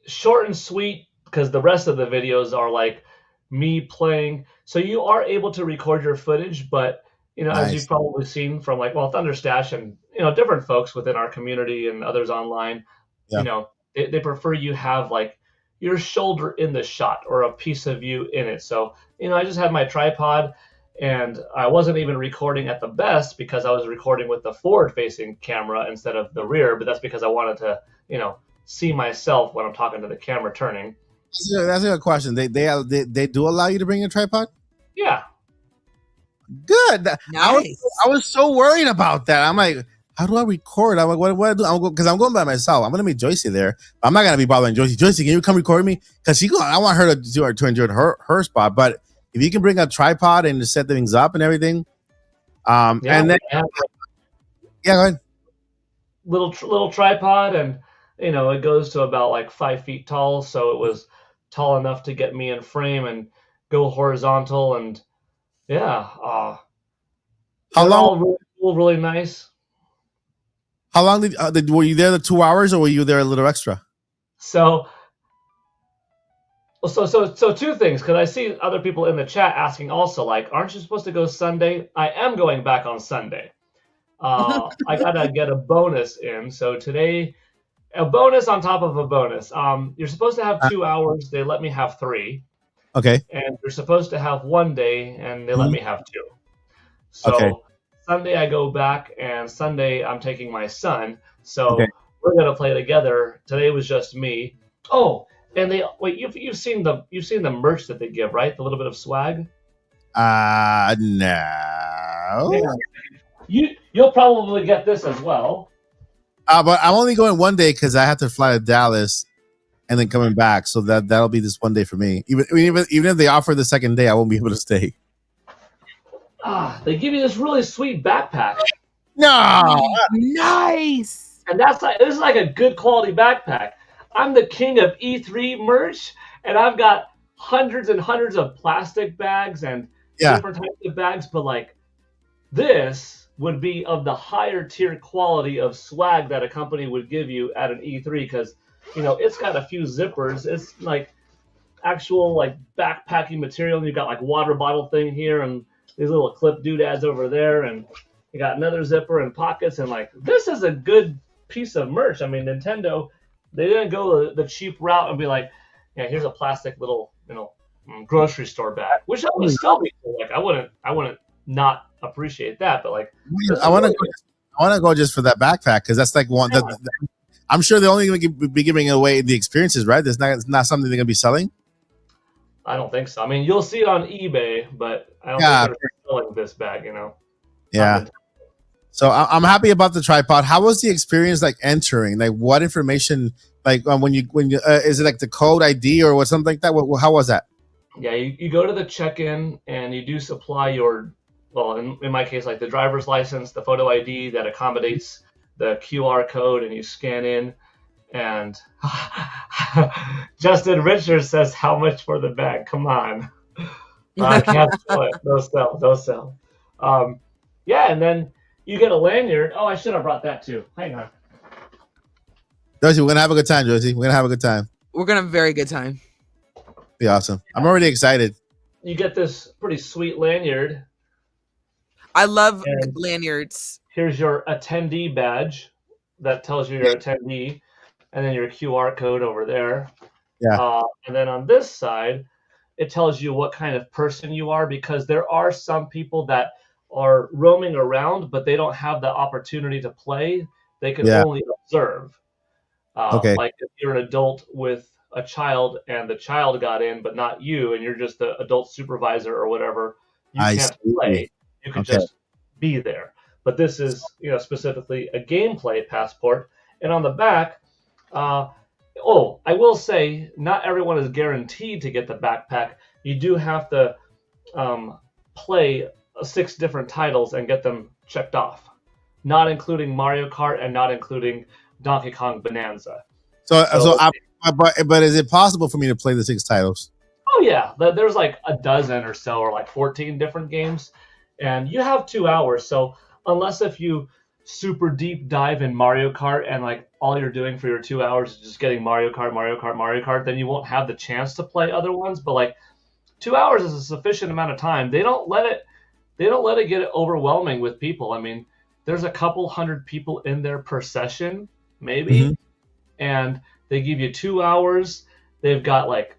Short and sweet, because the rest of the videos are like me playing. So you are able to record your footage, but Nice. as you've probably seen from Thunderstash and different folks within our community and others online, they prefer you have like your shoulder in the shot or a piece of you in it. So I just had my tripod, and I wasn't even recording at the best because I was recording with the forward-facing camera instead of the rear. But that's because I wanted to see myself when I'm talking to the camera turning. That's a good question. They do allow you to bring a tripod? Yeah. Good. Nice. I was so worried about that. I'm like, how do I record? I'm like, what do I do? Because I'm going by myself. I'm gonna meet Joycey there. I'm not gonna be bothering Joycey. Joycey, can you come record me? Because I want her to enjoy her spot. But if you can bring a tripod and just set things up and everything, and then go ahead. Little tripod, and it goes to about like 5 feet tall, so it was tall enough to get me in frame and go horizontal, and how long? All really cool, really nice. How long were you there? The 2 hours, or were you there a little extra? So 2 things, because I see other people in the chat asking also, like, aren't you supposed to go Sunday? I am going back on Sunday. I gotta get a bonus in. So today, a bonus on top of a bonus. You're supposed to have 2 hours. They let me have 3. Okay. And you're supposed to have 1 day, and they let me have 2. So Sunday I go back, and Sunday I'm taking my son. So we're gonna play together. Today was just me. Oh, and you've seen the merch that they give, right? The little bit of swag. No. Yeah. You'll probably get this as well. But I'm only going 1 day because I have to fly to Dallas and then coming back. So that'll be this 1 day for me. Even if they offer the second day, I won't be able to stay. They give you this really sweet backpack. No, Nice. And this is like a good quality backpack. I'm the king of E3 merch, and I've got hundreds and hundreds of plastic bags and different types of bags, but like this would be of the higher tier quality of swag that a company would give you at an E3, because it's got a few zippers. It's like actual like backpacking material, and you've got like water bottle thing here and these little clip doodads over there, and you got another zipper and pockets, and like this is a good piece of merch. I mean, Nintendo, they didn't go the cheap route and be like, yeah, here's a plastic little grocery store bag, which I would still be cool. Like I wouldn't not appreciate that, but like I want to go just for that backpack, because that's like one. I'm sure they're only going to be giving away the experiences, right? It's not something they're going to be selling. I don't think so. I mean, you'll see it on eBay, but I don't think they're selling this bag. Yeah. So I'm happy about the tripod. How was the experience like entering? Like what information? Like when you is it like the code ID or what, something like that? How was that? Yeah, you go to the check-in and you do supply your, well, in my case, like the driver's license, the photo ID that accommodates the QR code, and you scan in. And Justin Richards says, "How much for the bag? Come on, I can't sell it. No sell." Yeah, and then you get a lanyard. Oh, I should have brought that too. Hang on. Joycey, we're gonna have a good time, Joycey. We're gonna have a good time. We're gonna have a very good time. Be awesome. I'm already excited. You get this pretty sweet lanyard. I love lanyards. Here's your attendee badge that tells you you're attendee, and then your QR code over there. Yeah. And then on this side, it tells you what kind of person you are, because there are some people that are roaming around, but they don't have the opportunity to play. They can only observe. Like if you're an adult with a child and the child got in, but not you, and you're just the adult supervisor or whatever, you can't play. You can just be there. But this is, specifically a gameplay passport. And on the back, I will say, not everyone is guaranteed to get the backpack. You do have to play 6 different titles and get them checked off, not including Mario Kart and not including Donkey Kong Bonanza. But is it possible for me to play the 6 titles? Oh yeah, there's like a dozen or so, or like 14 different games, and you have 2 hours. So unless if you super deep dive in Mario Kart and like all you're doing for your 2 hours is just getting Mario Kart, then you won't have the chance to play other ones. But like 2 hours is a sufficient amount of time. They don't let it get overwhelming with people. I mean, there's a couple hundred people in there per session, maybe, and they give you 2 hours. They've got like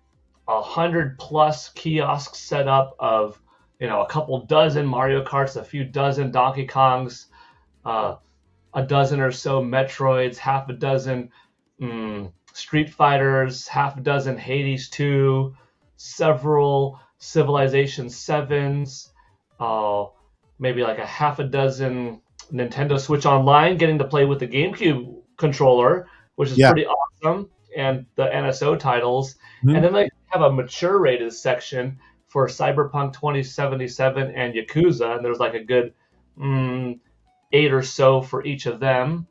100+ kiosks set up of, a couple dozen Mario Karts, a few dozen Donkey Kongs, a dozen or so Metroids, half a dozen Street Fighters, half a dozen Hades 2, several Civilization 7s, maybe like a half a dozen Nintendo Switch Online, getting to play with the GameCube controller, which is pretty awesome, and the NSO titles. Mhm. And then they have a mature rated section for Cyberpunk 2077 and Yakuza, and there's like a good 8 or so for each of them.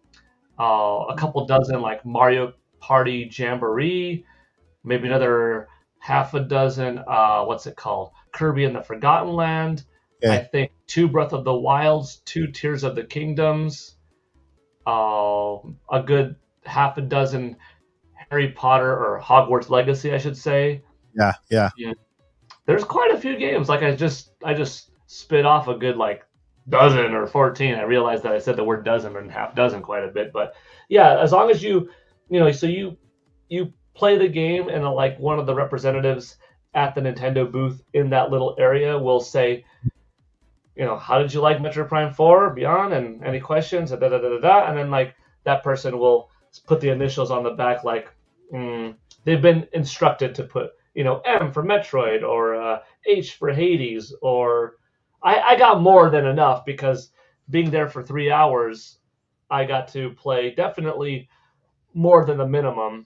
A couple dozen like Mario Party Jamboree, maybe another half a dozen, what's it called? Kirby and the Forgotten Land. Okay. I think 2 Breath of the Wilds, 2 Tears of the Kingdoms, a good half a dozen Harry Potter or Hogwarts Legacy, I should say. Yeah. There's quite a few games. Like I just spit off a good like dozen or 14. I realized that I said the word dozen and half dozen quite a bit, but yeah, as long as you play the game and like one of the representatives at the Nintendo booth in that little area will say, how did you like Metro Prime 4 Beyond, and any questions, and then like that person will put the initials on the back, like they've been instructed to put M for Metroid, or H for Hades, or I got more than enough because being there for 3 hours, I got to play definitely more than the minimum.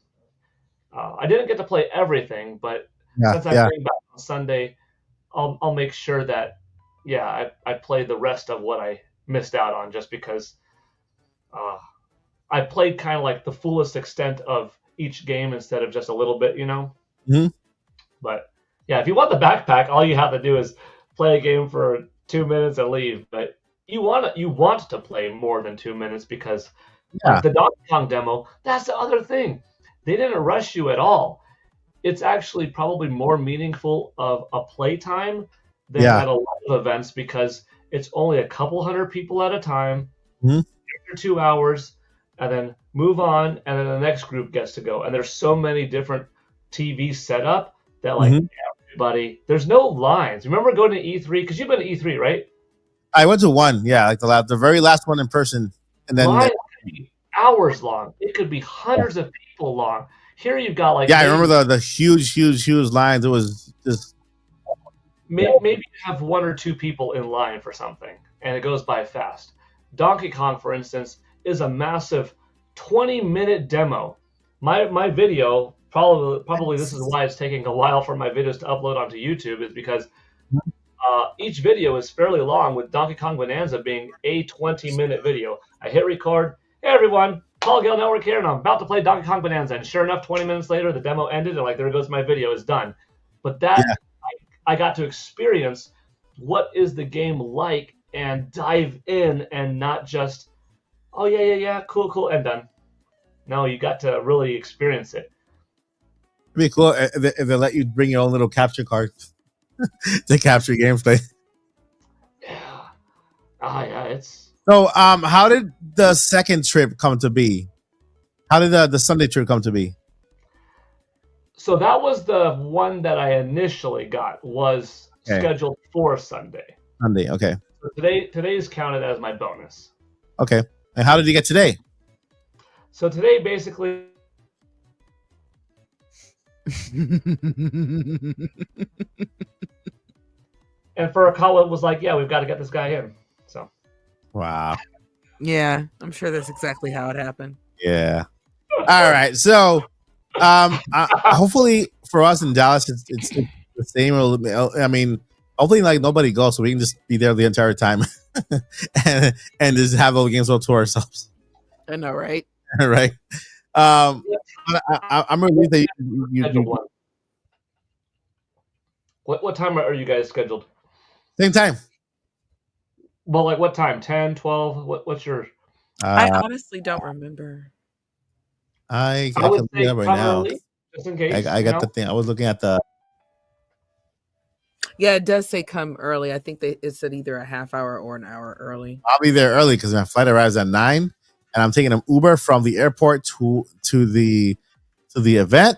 I didn't get to play everything, but since I'm going back on Sunday, I'll make sure that I play the rest of what I missed out on, just because I played kind of like the fullest extent of each game instead of just a little bit, Mhm. But yeah, if you want the backpack, all you have to do is play a game for 2 minutes and leave. But you want to play more than 2 minutes, because like the Donkey Kong demo, that's the other thing. They didn't rush you at all. It's actually probably more meaningful of a playtime than at a lot of events, because it's only a couple hundred people at a time, for 2 hours, and then move on, and then the next group gets to go. And there's so many different TVs set up that like everybody, there's no lines. Remember going to E3? Because you've been to E3, right? I went to one, like the very last one in person, and then Line could be hours long. It could be hundreds of people long. Here you've got like I remember the huge lines. It was just maybe you have 1 or 2 people in line for something, and it goes by fast. Donkey Kong, for instance, is a massive 20-minute demo. My video, probably this is why it's taking a while for my videos to upload onto YouTube, is because each video is fairly long, with Donkey Kong Bonanza being a 20-minute video. I hit record. Hey everyone, Paul Gale Network here, and I'm about to play Donkey Kong Bonanza. And sure enough, 20 minutes later, the demo ended, and like, there goes my video, it's done. But that I got to experience what is the game like and dive in, and not just, oh yeah, cool, and done. No, you got to really experience it. It'd be cool if they let you bring your own little capture cards to capture gameplay. Yeah, it's. So, how did the second trip come to be? How did the Sunday trip come to be? So that was the one that I initially got, was scheduled for Sunday. Sunday, okay. So today's counted as my bonus. Okay. And how did you get today? So today, basically, and Furukawa was like, "Yeah, we've got to get this guy in." So. Wow. Yeah, I'm sure that's exactly how it happened. Yeah. All right. So, hopefully for us in Dallas, it's the same. I mean, hopefully like nobody goes, so we can just be there the entire time and just have all the games all to ourselves. I know, right? Right. I'm relieved that you What time are you guys scheduled? same time. Well, like what time? 10, 12? What's your? I honestly don't remember. I would can say right come now. early, just in case. I got the thing. I was looking at the. Yeah, it does say come early. I think it said either a half hour or an hour early. I'll be there early because my flight arrives at 9, and I'm taking an Uber from the airport to the event.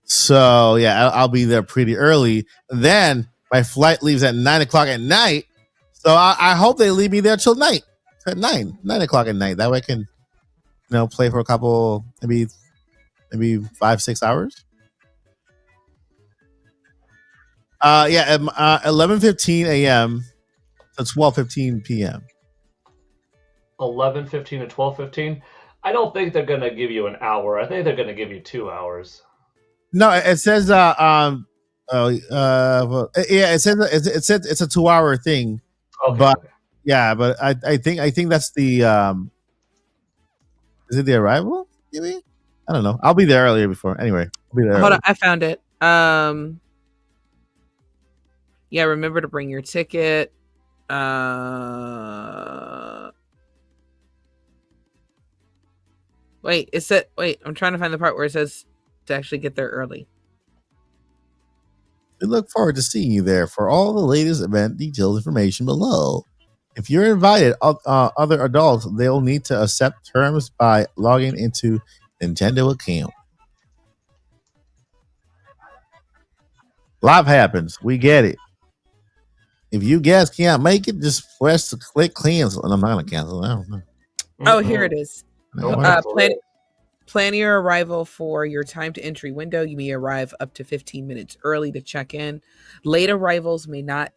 So yeah, I'll be there pretty early. Then my flight leaves at 9:00 at night. So I hope they leave me there till night, at 9:00 at night. That way I can, play for a couple, maybe 5-6 hours. 11:15 a.m. to 12:15 p.m. 11:15 to 12:15. I don't think they're gonna give you an hour. I think they're gonna give you 2 hours. No, it says well, yeah, it says it's a 2-hour thing. Okay. But okay. yeah, but I think that's the is it the arrival? Maybe? I don't know. I'll be there earlier before. Anyway, I'll be there. Hold early. on, I found it. Yeah, remember to bring your ticket. Wait, I'm trying to find the part where it says to actually get there early. We look forward to seeing you there. For all the latest event detailed information below. If you're invited, other adults, they'll need to accept terms by logging into Nintendo account. Life happens. We get it. If you guys can't make it, just press the click cancel. And I'm not going to cancel. I don't know. Oh, here it is. Don't Plan your arrival for your time to entry window. You may arrive up to 15 minutes early to check in. Late arrivals may not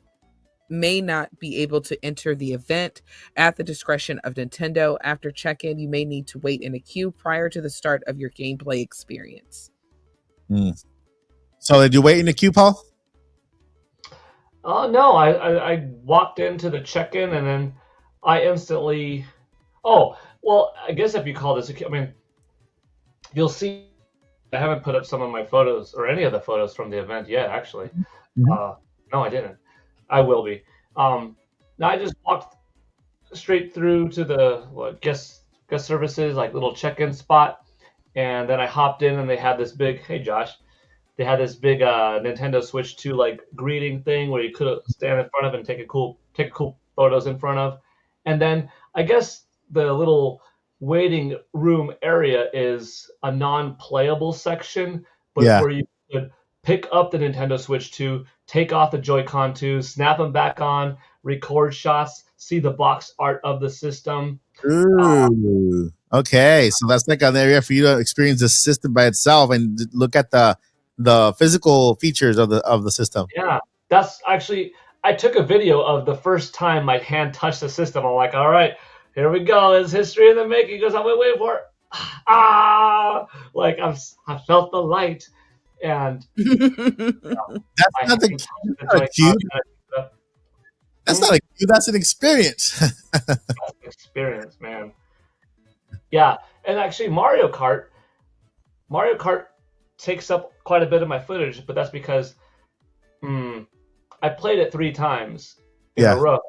be able to enter the event at the discretion of Nintendo. After check-in, you may need to wait in a queue prior to the start of your gameplay experience. So did you wait in the queue, Paul? No, I walked into the check-in and then I instantly. Oh, well, I guess if you call this, I mean, you'll see. I haven't put up some of my photos or any of the photos from the event yet. Actually, no, I didn't. I will be. Now I just walked straight through to the guest services, like little check-in spot, and then I hopped in and they had this big. Hey, Josh. They had this big Nintendo Switch 2 like greeting thing where you could stand in front of and take cool photos in front of. And then I guess the little waiting room area is a non-playable section, but where you could pick up the Nintendo Switch 2, take off the Joy-Con 2, snap them back on, record shots, see the box art of the system. Ooh. Okay, so that's like an area for you to experience the system by itself and look at the physical features of the system. Yeah, that's actually, I took a video of the first time my hand touched the system. I'm like, all right, here we go. It's history in the making. He goes, I'm waiting for it. Like I felt the light, and that's not a cue. That's not a cue. That's an experience. That's an experience, man. Yeah, and actually, Mario Kart takes up quite a bit of my footage, but that's because I played it 3 times in a row.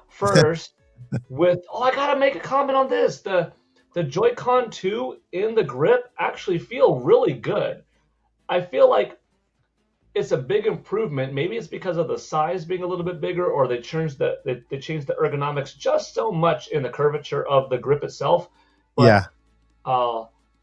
First, I gotta make a comment on this. The Joy-Con 2 in the grip actually feel really good. I feel like it's a big improvement. Maybe it's because of the size being a little bit bigger, or they changed the ergonomics just so much in the curvature of the grip itself. But,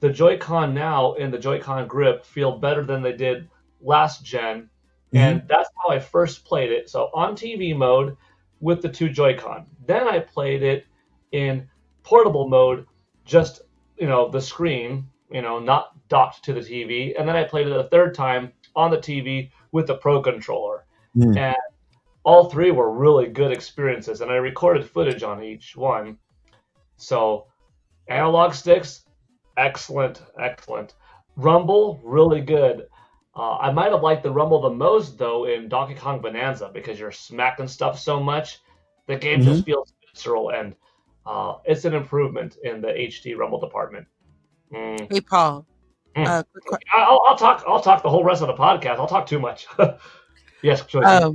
the Joy-Con now and the Joy-Con grip feel better than they did last gen. And that's how I first played it. So on TV mode with the 2 Joy-Con. Then I played it in portable mode, just, the screen, not docked to the TV. And then I played it a third time on the TV with the Pro Controller. And all 3 were really good experiences. And I recorded footage on each one. So analog sticks, excellent. Rumble, really good. I might have liked the Rumble the most, though, in Donkey Kong Bonanza, because you're smacking stuff so much. The game just feels visceral, and it's an improvement in the HD Rumble department. Hey, Paul. I'll talk the whole rest of the podcast. I'll talk too much. Yes, sure.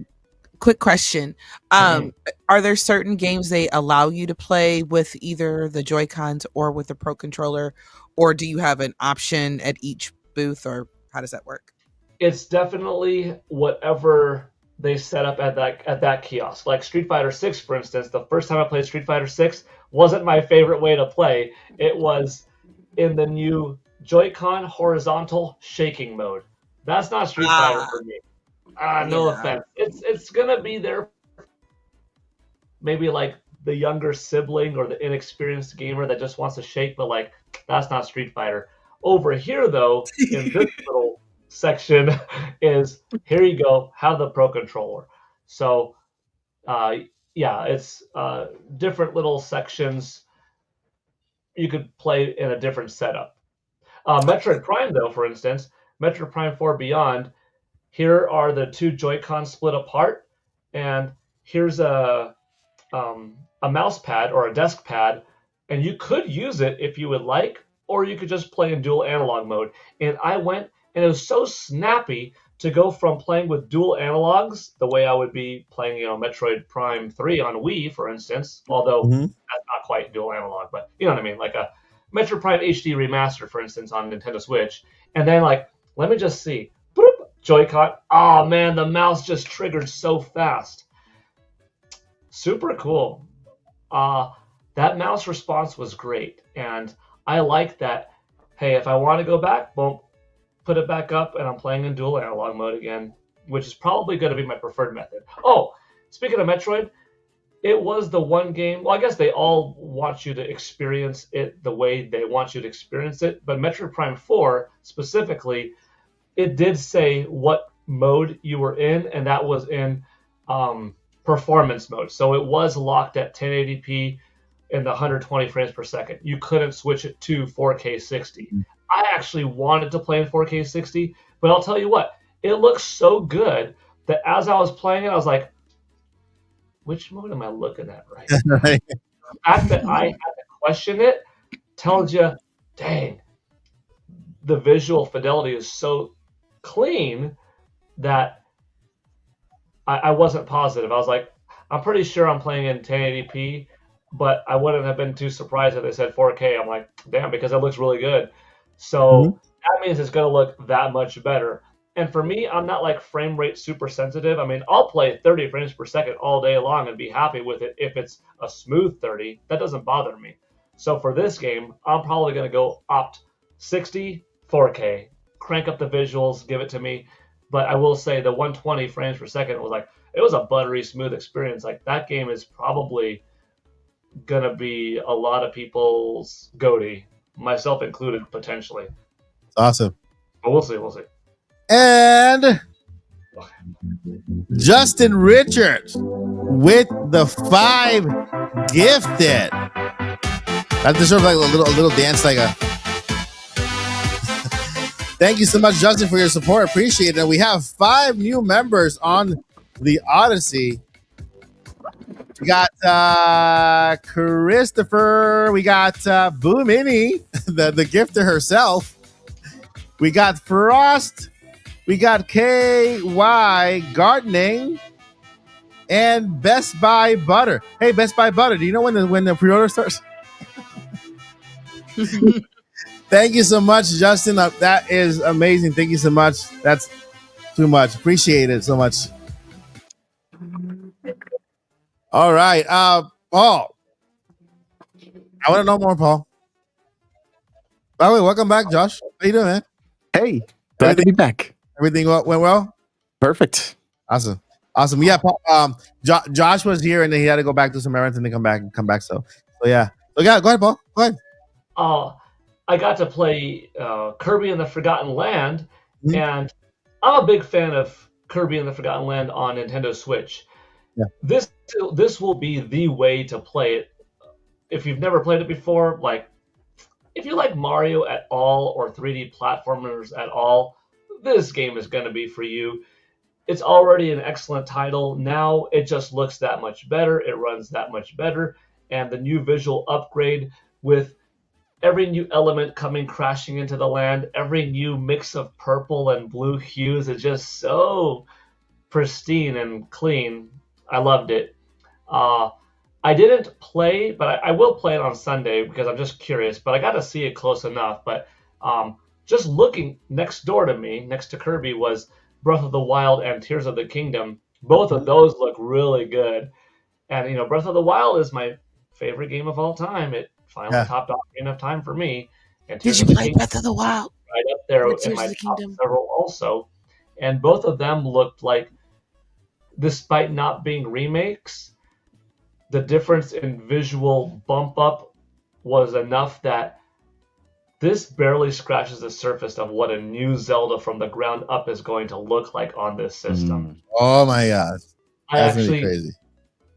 Quick question. Are there certain games they allow you to play with either the Joy-Cons or with the Pro Controller, or do you have an option at each booth, or how does that work? It's definitely whatever they set up at that kiosk. Like Street Fighter 6, for instance, the first time I played Street Fighter 6 wasn't my favorite way to play. It was in the new Joy-Con horizontal shaking mode. That's not Street Fighter for me. No offense. It's gonna be there. Maybe like the younger sibling or the inexperienced gamer that just wants to shake, but like that's not Street Fighter. Over here, though, in this little section, is here you go. Have the Pro Controller. So yeah, it's different little sections you could play in a different setup. Metroid Prime, though, for instance, Metroid Prime 4 Beyond, here are the two Joy-Cons split apart, and here's a mouse pad or a desk pad, and you could use it if you would like, or you could just play in dual analog mode. And I went, and it was so snappy to go from playing with dual analogs, the way I would be playing, Metroid Prime 3 on Wii, for instance, although that's not quite dual analog, but you know what I mean, like a Metroid Prime HD Remastered, for instance, on Nintendo Switch, and then like, let me just see, boop, Joy-Con, oh man, the mouse just triggered so fast. Super cool. That mouse response was great, and I like that. Hey, if I want to go back, boom, put it back up, and I'm playing in dual analog mode again, which is probably going to be my preferred method. Oh, speaking of Metroid, it was the one game. Well, I guess they all want you to experience it the way they want you to experience it, but Metroid Prime 4 specifically, it did say what mode you were in, and that was in performance mode. So it was locked at 1080p in the 120 frames per second. You couldn't switch it to 4K 60. I actually wanted to play in 4K 60, but I'll tell you what, it looks so good that as I was playing it, I was like, which mode am I looking at right now? Right. The fact that I had to question it tells you, dang, the visual fidelity is so clean that I wasn't positive. I was like, I'm pretty sure I'm playing in 1080p, but I wouldn't have been too surprised if they said 4K. I'm like, damn, because it looks really good. So that means it's going to look that much better. And for me, I'm not like frame rate super sensitive. I mean, I'll play 30 frames per second all day long and be happy with it if it's a smooth 30. That doesn't bother me. So for this game, I'm probably going to go opt 60, 4K, crank up the visuals, give it to me. But I will say the 120 frames per second was like, it was a buttery smooth experience. Like that game is probably going to be a lot of people's goatee, myself included, potentially. Awesome. But we'll see. And Justin Richards with the 5 gifted. That deserves like a little dance, like a. Thank you so much, Justin, for your support. Appreciate it. And we have 5 new members on the Odyssey. We got Christopher. We got Boo Minnie, the gifter herself. We got Frost. We got KY Gardening and Best Buy Butter. Hey, Best Buy Butter, do you know when the pre-order starts? Thank you so much, Justin. That is amazing. Thank you so much. That's too much. Appreciate it so much. All right. Paul. I want to know more, Paul. By the way, welcome back, Josh. How you doing, man? Hey, glad to be back. Everything went well? Perfect. Awesome. Yeah, Paul, Josh was here and then he had to go back to some errands and then come back. So yeah. So yeah, go ahead, Paul. Go ahead. I got to play Kirby and the Forgotten Land, and I'm a big fan of Kirby and the Forgotten Land on Nintendo Switch. Yeah. This will be the way to play it. If you've never played it before, like if you like Mario at all or 3D platformers at all, this game is going to be for you. It's already an excellent title. Now it just looks that much better. It runs that much better. And the new visual upgrade with every new element coming crashing into the land, every new mix of purple and blue hues is just so pristine and clean. I loved it. I didn't play, but I will play it on Sunday because I'm just curious, but I got to see it close enough. But just looking next door to me, next to Kirby, was Breath of the Wild and Tears of the Kingdom. Both of those look really good. And, Breath of the Wild is my favorite game of all time. It finally topped off enough time for me. And Did you play Breath of the Wild? Right up there With in Tears my of the top Kingdom? several also. And both of them looked like, despite not being remakes, the difference in visual bump up was enough that this barely scratches the surface of what a new Zelda from the ground up is going to look like on this system. Oh my God. I That's really actually, crazy.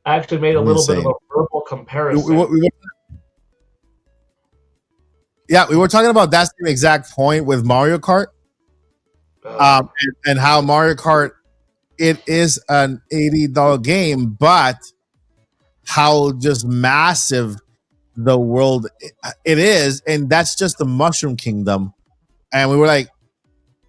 I actually made a little bit of a verbal comparison. We were talking about that same exact point with Mario Kart, and how Mario Kart, it is an $80 game, but how just massive the world it is, and that's just the Mushroom Kingdom. And we were like,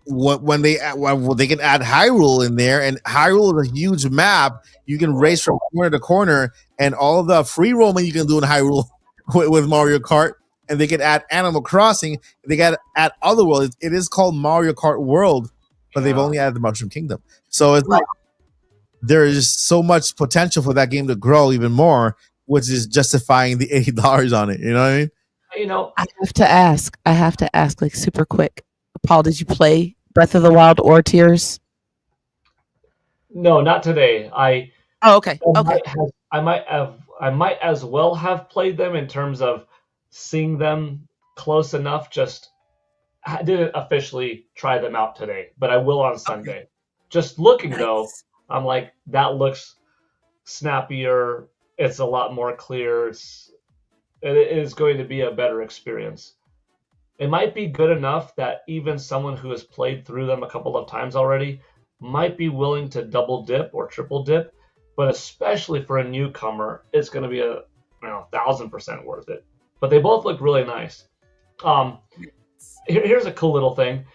when they can add Hyrule in there, and Hyrule is a huge map. You can race from corner to corner, and all the free roaming you can do in Hyrule with Mario Kart. And they can add Animal Crossing. They got to add other worlds. It is called Mario Kart World, but they've only added the Mushroom Kingdom. So it's like there is so much potential for that game to grow even more, which is justifying the $80 on it. You know what I mean? You know, I have to ask, like, super quick. Paul, did you play Breath of the Wild or Tears? No, not today. Okay. I might as well have played them in terms of seeing them close enough. Just I didn't officially try them out today, but I will on Sunday. Okay. Just looking though, I'm like, that looks snappier. It's a lot more clear. It is going to be a better experience. It might be good enough that even someone who has played through them a couple of times already might be willing to double dip or triple dip, but especially for a newcomer, it's going to be 1,000% worth it. But they both look really nice. Here's a cool little thing.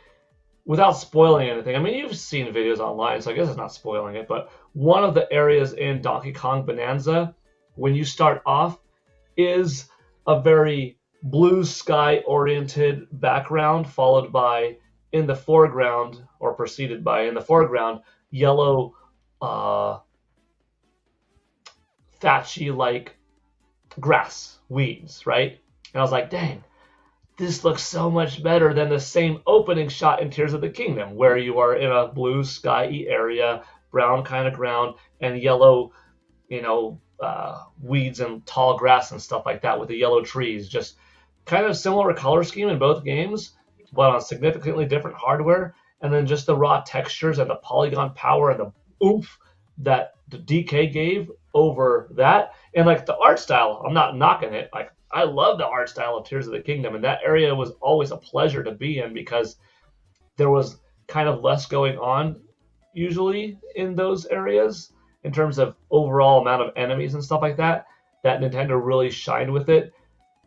Without spoiling anything, I mean, you've seen videos online, so I guess it's not spoiling it, but one of the areas in Donkey Kong Bonanza, when you start off, is a very blue sky-oriented background, followed by, in the foreground, or preceded by, in the foreground, yellow, thatchy-like grass, weeds, right? And I was like, dang, this looks so much better than the same opening shot in Tears of the Kingdom, where you are in a blue sky-y area, brown kind of ground, and yellow, weeds and tall grass and stuff like that with the yellow trees. Just kind of similar color scheme in both games, but on significantly different hardware. And then just the raw textures and the polygon power and the oomph that the DK gave over that. And like the art style, I'm not knocking it. Like, I love the art style of Tears of the Kingdom, and that area was always a pleasure to be in because there was kind of less going on usually in those areas in terms of overall amount of enemies and stuff like that. That Nintendo really shined with it,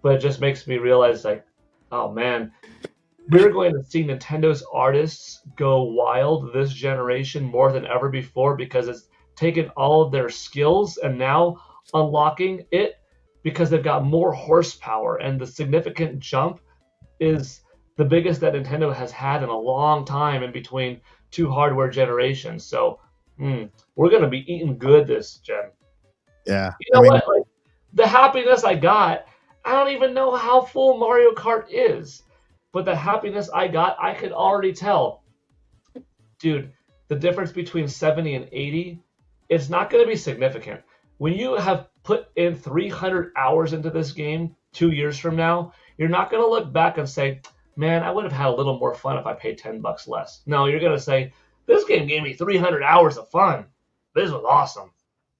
but it just makes me realize, like, oh man, we're going to see Nintendo's artists go wild this generation more than ever before, because it's taken all of their skills and now unlocking it because they've got more horsepower, and the significant jump is the biggest that Nintendo has had in a long time in between two hardware generations. So we're going to be eating good this gen. Yeah. You know what? Like, the happiness I got, I don't even know how full Mario Kart is, but the happiness I got, I could already tell. Dude, the difference between 70 and 80, it's not going to be significant. When you have put in 300 hours into this game 2 years from now, you're not going to look back and say, man, I would have had a little more fun if I paid $10 less. No, you're going to say, this game gave me 300 hours of fun. This was awesome.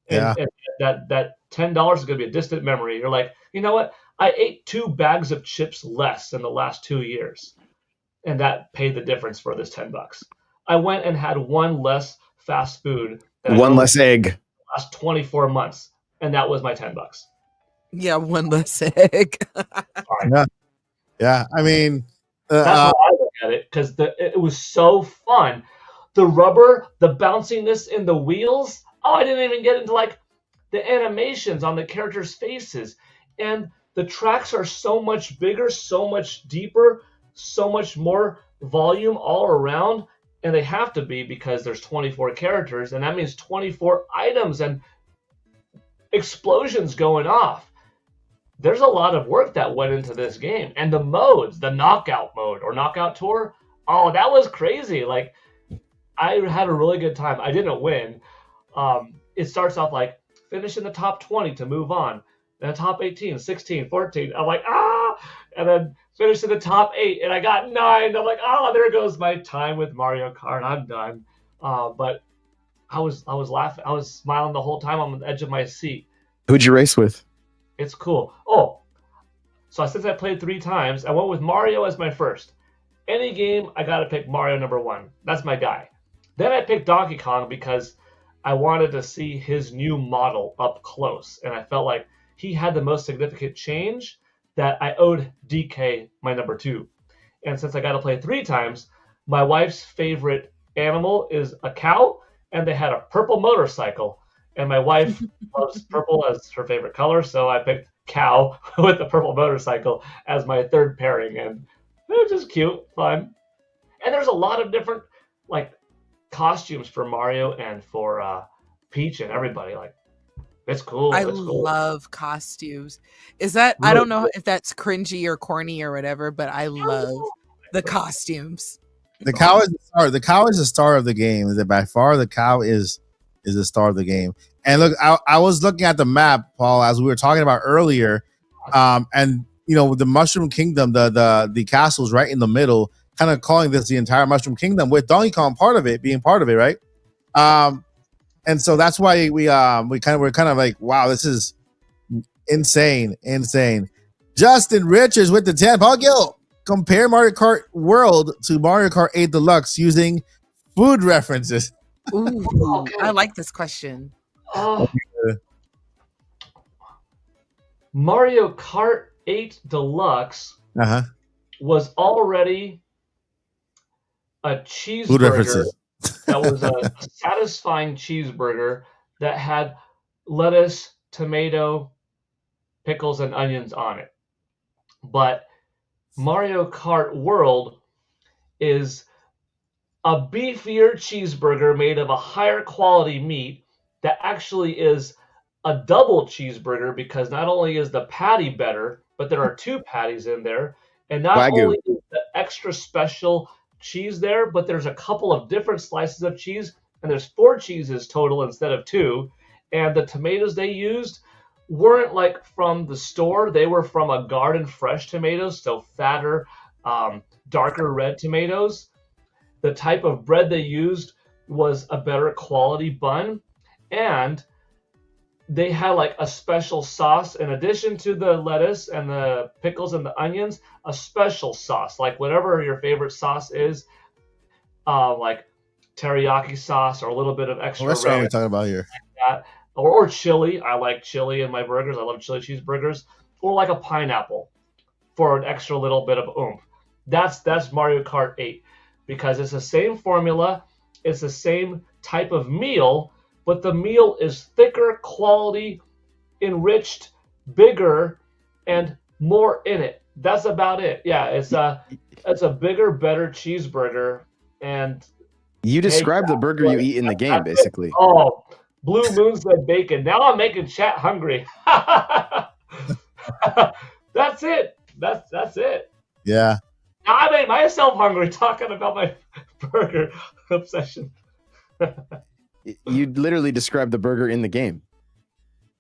And that $10 is going to be a distant memory. You're like, you know what? I ate 2 bags of chips less in the last 2 years, and that paid the difference for this $10. I went and had one less fast food. One less egg. Last 24 months, and that was my $10. Yeah, one less egg. Yeah. I mean, that's how I look at it, because it was so fun. The rubber, the bounciness in the wheels. Oh, I didn't even get into like the animations on the characters' faces, and the tracks are so much bigger, so much deeper, so much more volume all around. And they have to be, because there's 24 characters, and that means 24 items and explosions going off. There's a lot of work that went into this game. And the modes, the knockout mode or knockout tour, oh, that was crazy. Like, I had a really good time. I didn't win. It starts off like finish in the top 20 to move on. Then the top 18, 16, 14. I'm like, and then finished in the top 8, and I got 9. I'm like, there goes my time with Mario Kart. I'm done. But I was laughing. I was smiling the whole time on the edge of my seat. Who'd you race with? It's cool. Oh, so since I played 3 times, I went with Mario as my first. Any game, I got to pick Mario number 1. That's my guy. Then I picked Donkey Kong because I wanted to see his new model up close. And I felt like he had the most significant change that I owed DK my number 2. And since I got to play 3 times, my wife's favorite animal is a cow, and they had a purple motorcycle. And my wife loves purple as her favorite color, so I picked cow with the purple motorcycle as my third pairing. And it was just cute, fun. And there's a lot of different like costumes for Mario and for Peach and everybody. Like, it's cool. I It's cool. love costumes. Is that I don't know if that's cringy or corny or whatever, but I love the costumes. The cow is the star. The cow is the star of the game. Is it by far? The cow is the star of the game. And look, I was looking at the map, Paul, as we were talking about earlier, and you know, the Mushroom Kingdom, the castle's right in the middle, kind of calling this the entire Mushroom Kingdom, with Donkey Kong being part of it, right? And so that's why we're kind of like, wow, this is insane. Justin Richards with the 10. Paul Gill, compare Mario Kart World to Mario Kart 8 Deluxe using food references. Ooh, Okay. I like this question. Mario Kart 8 Deluxe Uh-huh. was already a Food cheeseburger references. that was a satisfying cheeseburger that had lettuce, tomato, pickles, and onions on it. But Mario Kart World is a beefier cheeseburger made of a higher quality meat that actually is a double cheeseburger, because not only is the patty better, but there are 2 patties in there. And not Wagyu. only is the extra special cheese there, but there's a couple of different slices of cheese, and there's 4 cheeses total instead of 2. And the tomatoes they used weren't like from the store. They were from a garden fresh tomatoes, so fatter, darker red tomatoes. The type of bread they used was a better quality bun, and they had like a special sauce in addition to the lettuce and the pickles and the onions, a special sauce, like whatever your favorite sauce is, like teriyaki sauce or a little bit of extra What restaurant are we red, talking about here? that, or chili. I like chili in my burgers. I love chili cheeseburgers, or like a pineapple for an extra little bit of oomph. That's Mario Kart 8, because it's the same formula, it's the same type of meal, but the meal is thicker quality, enriched, bigger, and more in it. That's about it. Yeah, it's a bigger, better cheeseburger. And You described the burger you eat in the game, basically. oh, Blue Moon said bacon. Now I'm making chat hungry. That's it. That's it. Yeah. Now I made myself hungry talking about my burger obsession. You literally described the burger in the game.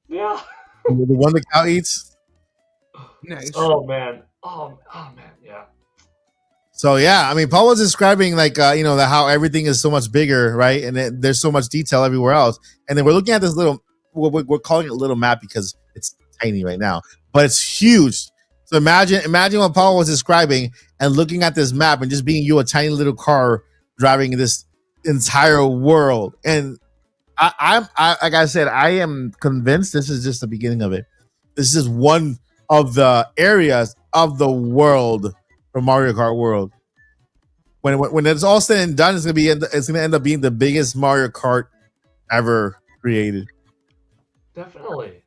Yeah. The one the cow eats. Nice. Oh man. Oh man. Yeah. So yeah, I mean, Paul was describing like how everything is so much bigger, right? And there's so much detail everywhere else. And then we're looking at this little, we're calling it a little map because it's tiny right now, but it's huge. So imagine what Paul was describing and looking at this map and just being you a tiny little car driving this entire world. And I'm like I said, I am convinced this is just the beginning of it. This is one of the areas of the world for Mario Kart World. When it's all said and done, it's gonna end up being the biggest Mario Kart ever created. Definitely.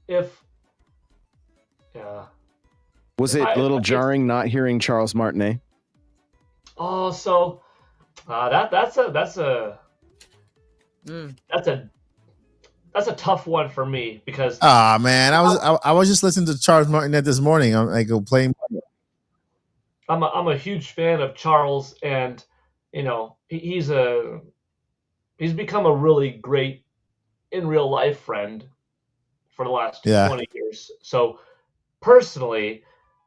Yeah. Was it a little jarring not hearing Charles Martinet? Oh, so that's a tough one for me, because Man, I was just listening to Charles Martinet this morning. I'm like playing. I'm a huge fan of Charles, and he's become a really great in real life friend for the last 20 years. So personally,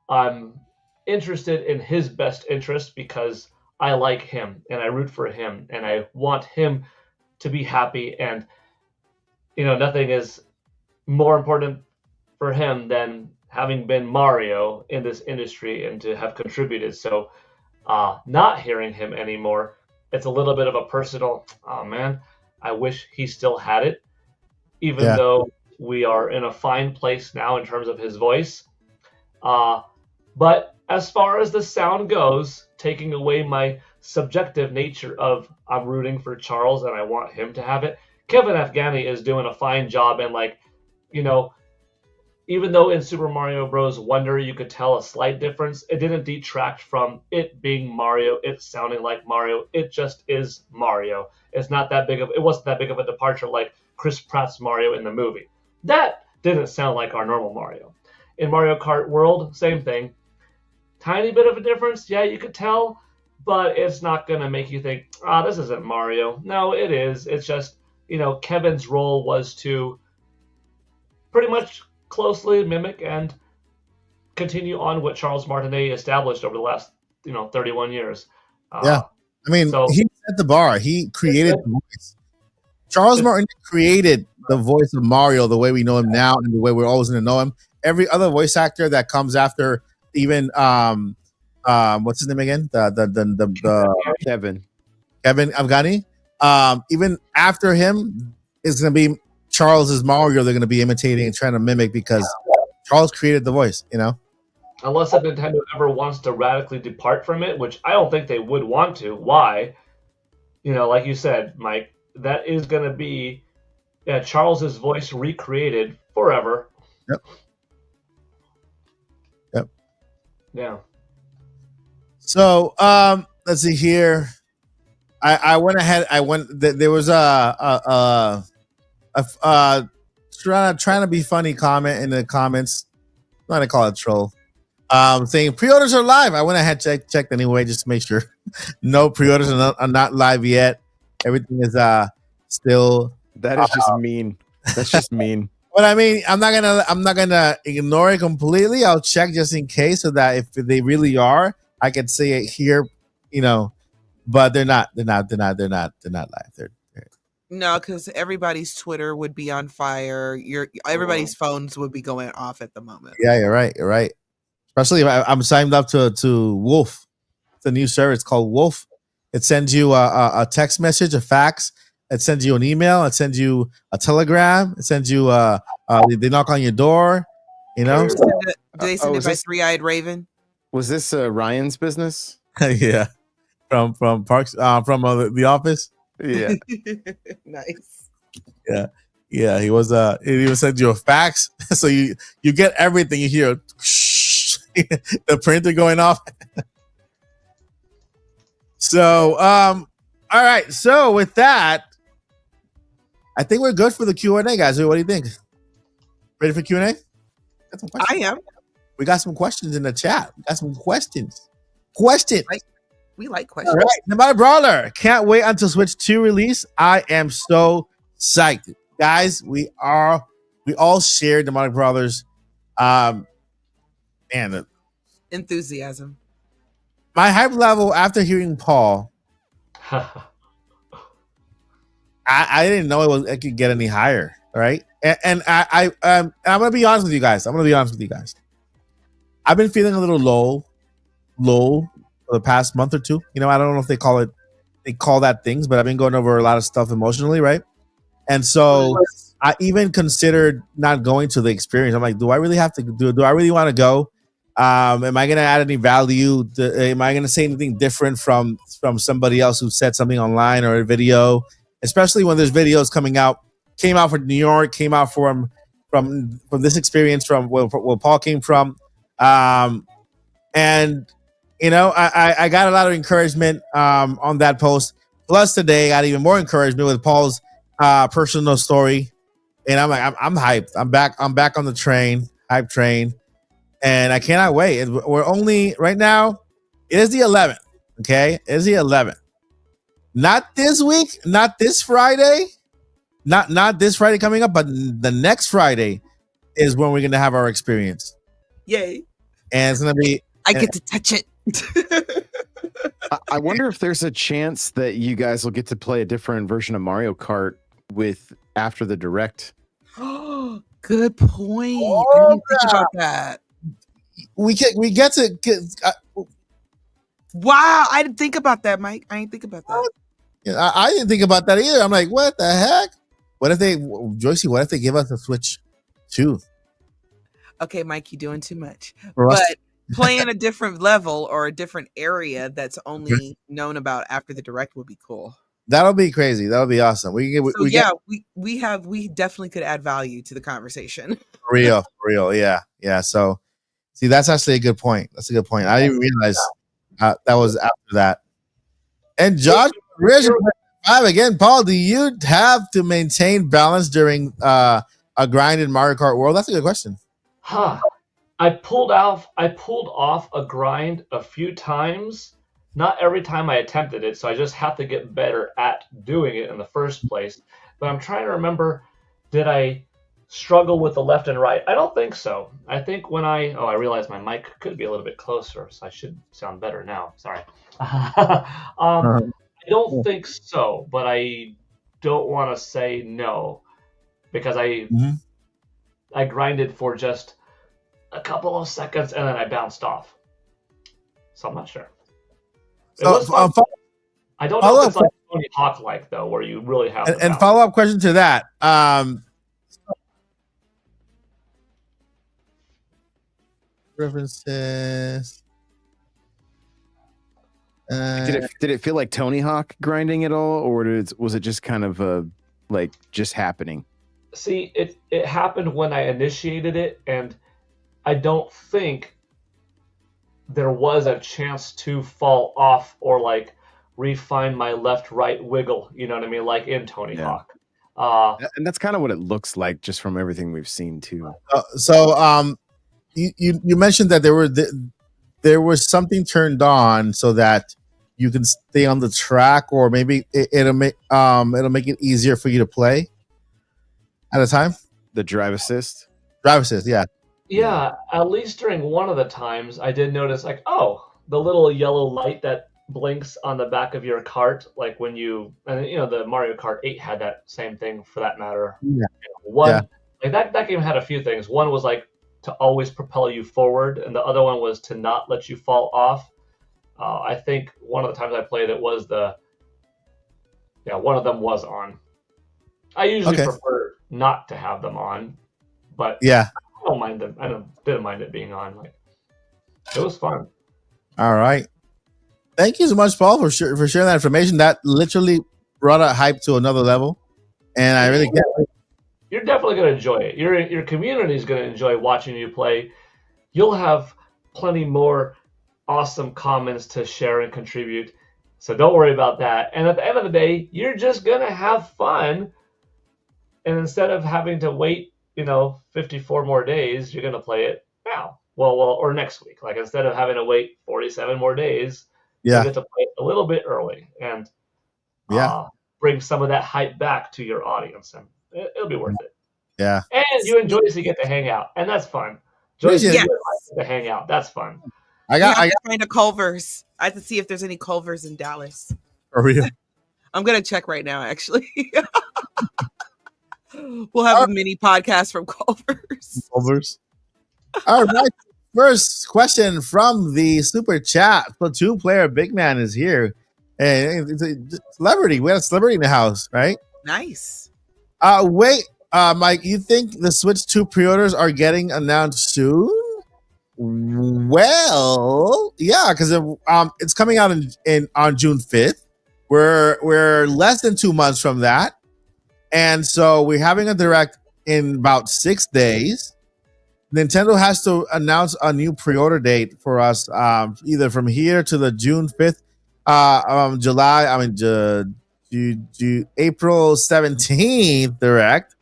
I'm interested in his best interest, because I like him and I root for him and I want him to be happy. And, nothing is more important for him than having been Mario in this industry and to have contributed. So not hearing him anymore, it's a little bit of a personal, oh man, I wish he still had it, even though we are in a fine place now in terms of his voice. But as far as the sound goes, taking away my subjective nature of I'm rooting for Charles and I want him to have it, Kevin Afghani is doing a fine job. And even though in Super Mario Bros. Wonder you could tell a slight difference, it didn't detract from it being Mario, it sounding like Mario. It just is Mario. It wasn't that big of a departure like Chris Pratt's Mario in the movie. That didn't sound like our normal Mario. In Mario Kart World, same thing. Tiny bit of a difference, yeah, you could tell, but it's not going to make you think, this isn't Mario. No, it is. It's just, Kevin's role was to pretty much closely mimic and continue on what Charles Martinet established over the last, 31 years. I mean, he set the bar. He created the voice. Charles Martinet created the voice of Mario the way we know him now and the way we're always going to know him. Every other voice actor that comes after, even what's his name again? The Kevin Afghani. Even after him is going to be Charles's Mario. They're going to be imitating and trying to mimic because Charles created the voice. Unless if Nintendo ever wants to radically depart from it, which I don't think they would want to. Why? Like you said, Mike, that is going to be Charles's voice recreated forever. Yep. Yeah. So let's see here. I went ahead. There was trying to be funny comment in the comments. I'm not gonna call it troll. Saying pre-orders are live. I went ahead checked anyway just to make sure. No pre-orders are not live yet. Everything is still. That is just mean. That's just mean. But I mean, I'm not gonna ignore it completely. I'll check just in case so that if they really are, I can say it here, But they're not live. No, because everybody's Twitter would be on fire. Everybody's phones would be going off at the moment. Yeah, you're right. Especially if I'm signed up to Wolf. It's a new service called Wolf. It sends you a text message, a fax. It sends you an email. It sends you a telegram. It sends you they knock on your door. Do they send it by Three-Eyed Raven? Was this Ryan's business? Yeah, from Parks from The Office. Yeah, Nice. Yeah. He was. He even sent you a fax, so you get everything. You hear the printer going off. So all right. So with that, I think we're good for the Q&A, guys. What do you think? Ready for Q&A? I am. We got some questions in the chat. We got some questions. We like questions. All right. Nevada Brawler. Can't wait until Switch 2 release. I am so psyched. Guys, we all share Demonic Brothers. Enthusiasm. My hype level after hearing Paul, I didn't know it could get any higher, right? And I'm gonna be honest with you guys. I've been feeling a little low for the past month or two. I don't know if they call that things, but I've been going over a lot of stuff emotionally, right? And so I even considered not going to the experience. I'm like, do I really have to do I really want to go? Am I going to add any value? Am I going to say anything different from somebody else who said something online or a video? Especially when there's videos came out from New York, came out from this experience from where Paul came from. And I got a lot of encouragement on that post. Plus today, I got even more encouragement with Paul's personal story. And I'm like, I'm hyped. I'm back on the hype train. And I cannot wait. We're only right now. It is the 11th. Okay, it is the 11th. Not this week. Not this Friday. Not this Friday coming up, but the next Friday is when we're gonna have our experience. Yay! And it's gonna be. I get to touch it. I wonder if there's a chance that you guys will get to play a different version of Mario Kart with after the Direct. Good point. I didn't think about that. We get to get. Wow, I didn't think about that, Mike. I didn't think about that. I didn't think about that either. I'm like, what the heck? What if they, Joycey? What if they give us a Switch 2? Okay, Mike, you're doing too much. For us? But playing a different level or a different area that's only known about after the Direct would be cool. That'll be crazy. That'll be awesome. We definitely could add value to the conversation. For real. Yeah. So, see, that's actually a good point. That's a good point. I didn't realize that was after that. And Josh, again, Paul, do you have to maintain balance during a grind in Mario Kart World? That's a good question. I pulled off a grind a few times. Not every time I attempted it, so I just have to get better at doing it in the first place. But I'm trying to remember, did I struggle with the left and right? I don't think so. I think when I realized my mic could be a little bit closer, so I should sound better now. Sorry. I don't think so, but I don't want to say no because I grinded for just a couple of seconds and then I bounced off. So I'm not sure. So, I don't know if it's like Tony Hawk like though, where you really have. And follow up question to that. References. Did it feel like Tony Hawk grinding at all, or was it just kind of like just happening? See, it happened when I initiated it, and I don't think there was a chance to fall off or like refine my left-right wiggle. You know what I mean? Like in Tony Hawk. And that's kind of what it looks like just from everything we've seen too. You mentioned that there was something turned on so that you can stay on the track, or maybe it'll make it easier for you to play at a time. The drive assist, yeah. Yeah, at least during one of the times, I did notice like, the little yellow light that blinks on the back of your cart, like when the Mario Kart 8 had that same thing for that matter. Like that game had a few things. One was like to always propel you forward, and the other one was to not let you fall off. I think one of the times I played it was one of them was on. I usually prefer not to have them on, but I don't mind them. Didn't mind it being on. Like, it was fun. All right. Thank you so much, Paul, for sharing that information. That literally brought a hype to another level, and I really can't wait. You're definitely going to enjoy it. Your community is going to enjoy watching you play. You'll have plenty more awesome comments to share and contribute, so don't worry about that. And at the end of the day, you're just going to have fun. And instead of having to wait, 54 more days, you're going to play it now. Well, or next week. Like instead of having to wait 47 more days, you get to play it a little bit early and bring some of that hype back to your audience, and it'll be worth it. Yeah. And you and Joycey get to hang out, and that's fun. Joycey get to hang out. That's fun. I got to find a Culver's. I have to see if there's any Culver's in Dallas. For real? I'm gonna check right now. Actually, we'll have a mini podcast from Culver's. All right. First question from the super chat. Platoon player Big Man is here, and it's a celebrity. We have a celebrity in the house, right? Nice. Mike, you think the Switch 2 pre-orders are getting announced soon? Well, yeah, because it's coming out on June 5th. We're less than 2 months from that, and so we're having a direct in about 6 days. Nintendo has to announce a new pre-order date for us, either from here to the June 5th, April 17th direct,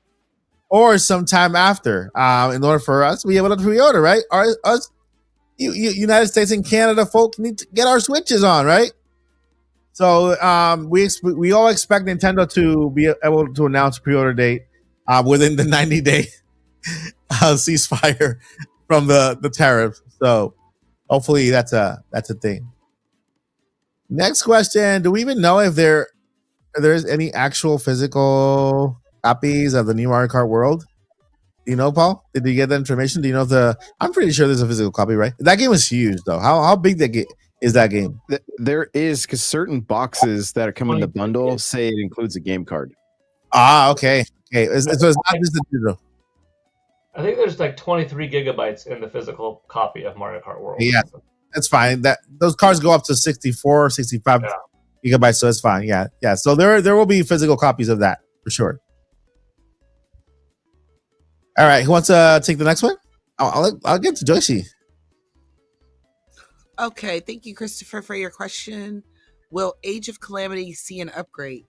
or sometime after, in order for us to be able to pre-order, right? United States and Canada folk need to get our Switches on, right? So we all expect Nintendo to be able to announce a pre-order date within the 90-day ceasefire from the tariffs. So hopefully that's a thing. Next question: do we even know if there's any actual physical copies of the new Mario Kart World? Do you know, Paul? Did you get that information? Do you know if I'm pretty sure there's a physical copy, right? That game is huge, though. How big is that game? There is, because certain boxes that are coming in the bundle say it includes a game card. Ah, okay. So it's not just the digital. I think there's like 23 gigabytes in the physical copy of Mario Kart World. Yeah, that's fine. Those cards go up to 64, 65 gigabytes, so it's fine. Yeah. So there will be physical copies of that for sure. All right, who wants to take the next one? I'll get to Joycey. Okay, thank you, Christopher, for your question. Will Age of Calamity see an upgrade?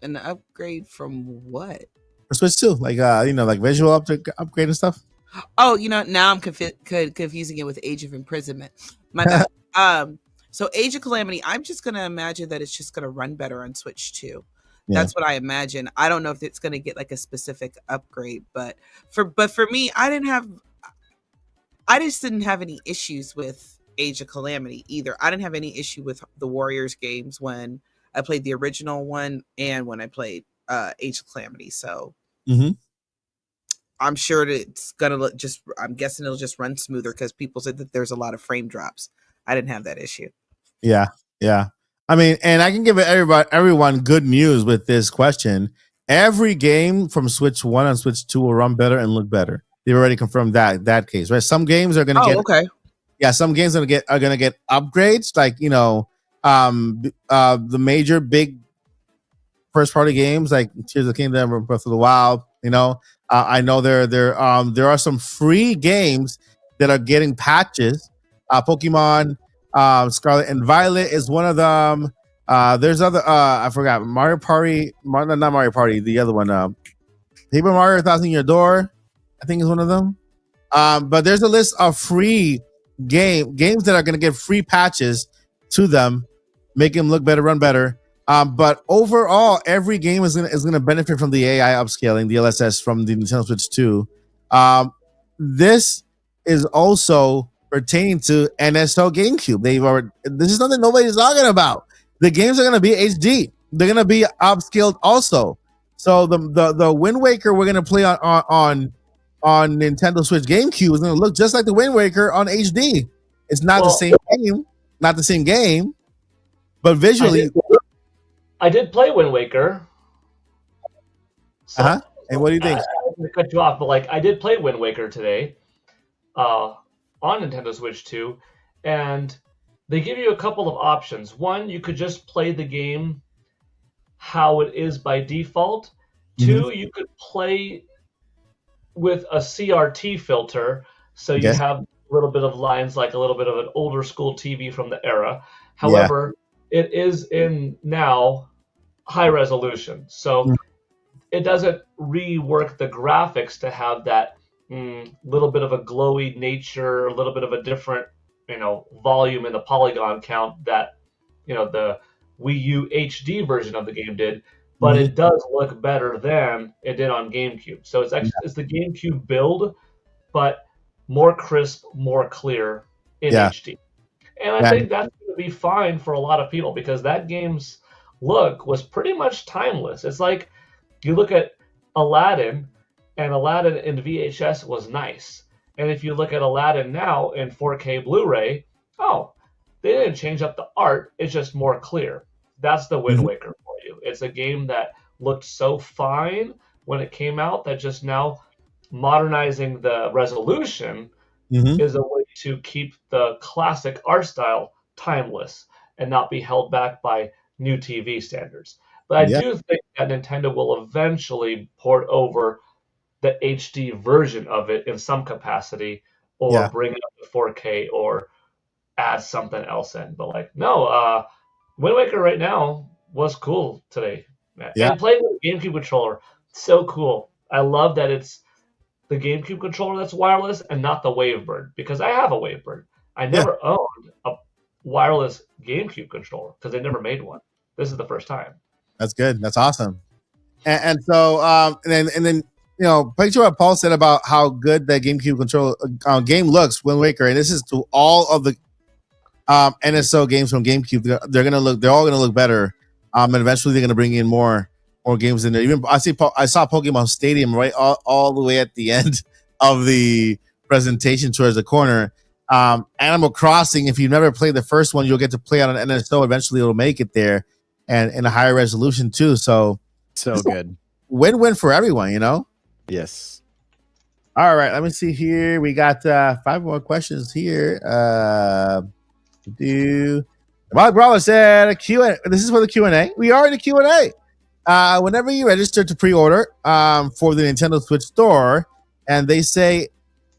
An upgrade from what? For Switch 2, like like visual upgrade and stuff. Oh, now I'm confusing it with Age of Imprisonment. My bad. So Age of Calamity, I'm just gonna imagine that it's just gonna run better on Switch 2. Yeah. That's what I imagine. I don't know if it's gonna get like a specific upgrade, but for me, I just didn't have any issues with Age of Calamity either. I didn't have any issue with the Warriors games when I played the original one and when I played Age of Calamity. So I'm sure that it's gonna I'm guessing it'll just run smoother because people said that there's a lot of frame drops. I didn't have that issue. Yeah. I mean, and I can give everyone good news with this question. Every game from Switch 1 and Switch 2 will run better and look better. They've already confirmed that case, right? Some games are going to get okay. Yeah, some games are going to get upgrades, like the major big first party games like Tears of the Kingdom or Breath of the Wild. I know there are some free games that are getting patches. Pokemon Scarlet and Violet is one of them. There's other I forgot Mario Party, not Mario Party, the other one. Paper Mario 1,000 Year Door, I think is one of them. But there's a list of free games that are going to get free patches to them, make them look better, run better. But overall, every game is going to benefit from the AI upscaling, the LSS from the Nintendo Switch 2. This is also pertaining to NSO GameCube. This is something nobody's talking about. The games are going to be HD. They're going to be upscaled also. So the Wind Waker we're going to play on Nintendo Switch GameCube is going to look just like the Wind Waker on HD. It's not the same game, but visually. I did play Wind Waker. So, And what do you think? I'm going to cut you off, but I did play Wind Waker today on Nintendo Switch 2, and they give you a couple of options. One, you could just play the game how it is by default. Two, you could play with a CRT filter, so you have a little bit of lines like a little bit of an older school TV from the era. However, it is in now high resolution, so it doesn't rework the graphics to have that little bit of a glowy nature, a little bit of a different volume in the polygon count that the Wii U HD version of the game did, but it does look better than it did on GameCube. So it's actually it's the GameCube build, but more crisp, more clear in HD. And I think that's going to be fine for a lot of people because that game's look was pretty much timeless. It's like you look at Aladdin, and Aladdin in VHS was nice. And if you look at Aladdin now in 4K Blu-ray, they didn't change up the art. It's just more clear. That's the Wind Waker for you. It's a game that looked so fine when it came out that just now modernizing the resolution is a way to keep the classic art style timeless and not be held back by new TV standards. But I do think that Nintendo will eventually port over the HD version of it in some capacity, or bring it up to 4K, or add something else in. But Wind Waker right now was cool today. And playing with a GameCube controller, so cool. I love that it's the GameCube controller that's wireless and not the Wavebird, because I have a Wavebird. I never owned a wireless GameCube controller because they never made one. This is the first time. That's good. That's awesome. And so and then picture what Paul said about how good the GameCube controller game looks, Wind Waker, and this is to all of the NSO games from GameCube, they're all gonna look better. And eventually they're gonna bring in more games in there. Even I saw Pokemon Stadium right all the way at the end of the presentation towards the corner. Animal Crossing, if you've never played the first one, you'll get to play on an NSO. Eventually it'll make it there, and in a higher resolution too. So good. Win-win for everyone, you know? Yes. All right, let me see here. We got 5 more questions here. Mark Brawler said Q&A. This is for the Q&A. We are in the Q&A. Whenever you register to pre-order for the Nintendo Switch store, and they say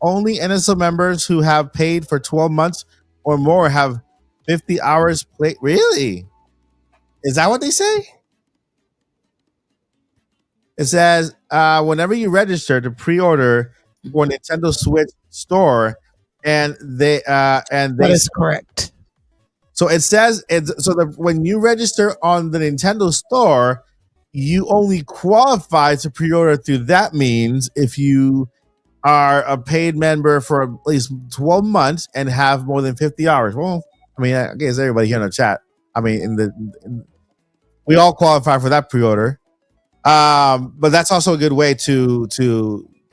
only NSO members who have paid for 12 months or more have 50 hours play. Really? Is that what they say? It says whenever you register to pre-order for Nintendo Switch store, and that is correct. So it says when you register on the Nintendo store, you only qualify to pre-order through that means if you are a paid member for at least 12 months and have more than 50 hours. Well, I mean, I guess everybody here in the chat. I mean, we all qualify for that pre-order. But that's also a good way to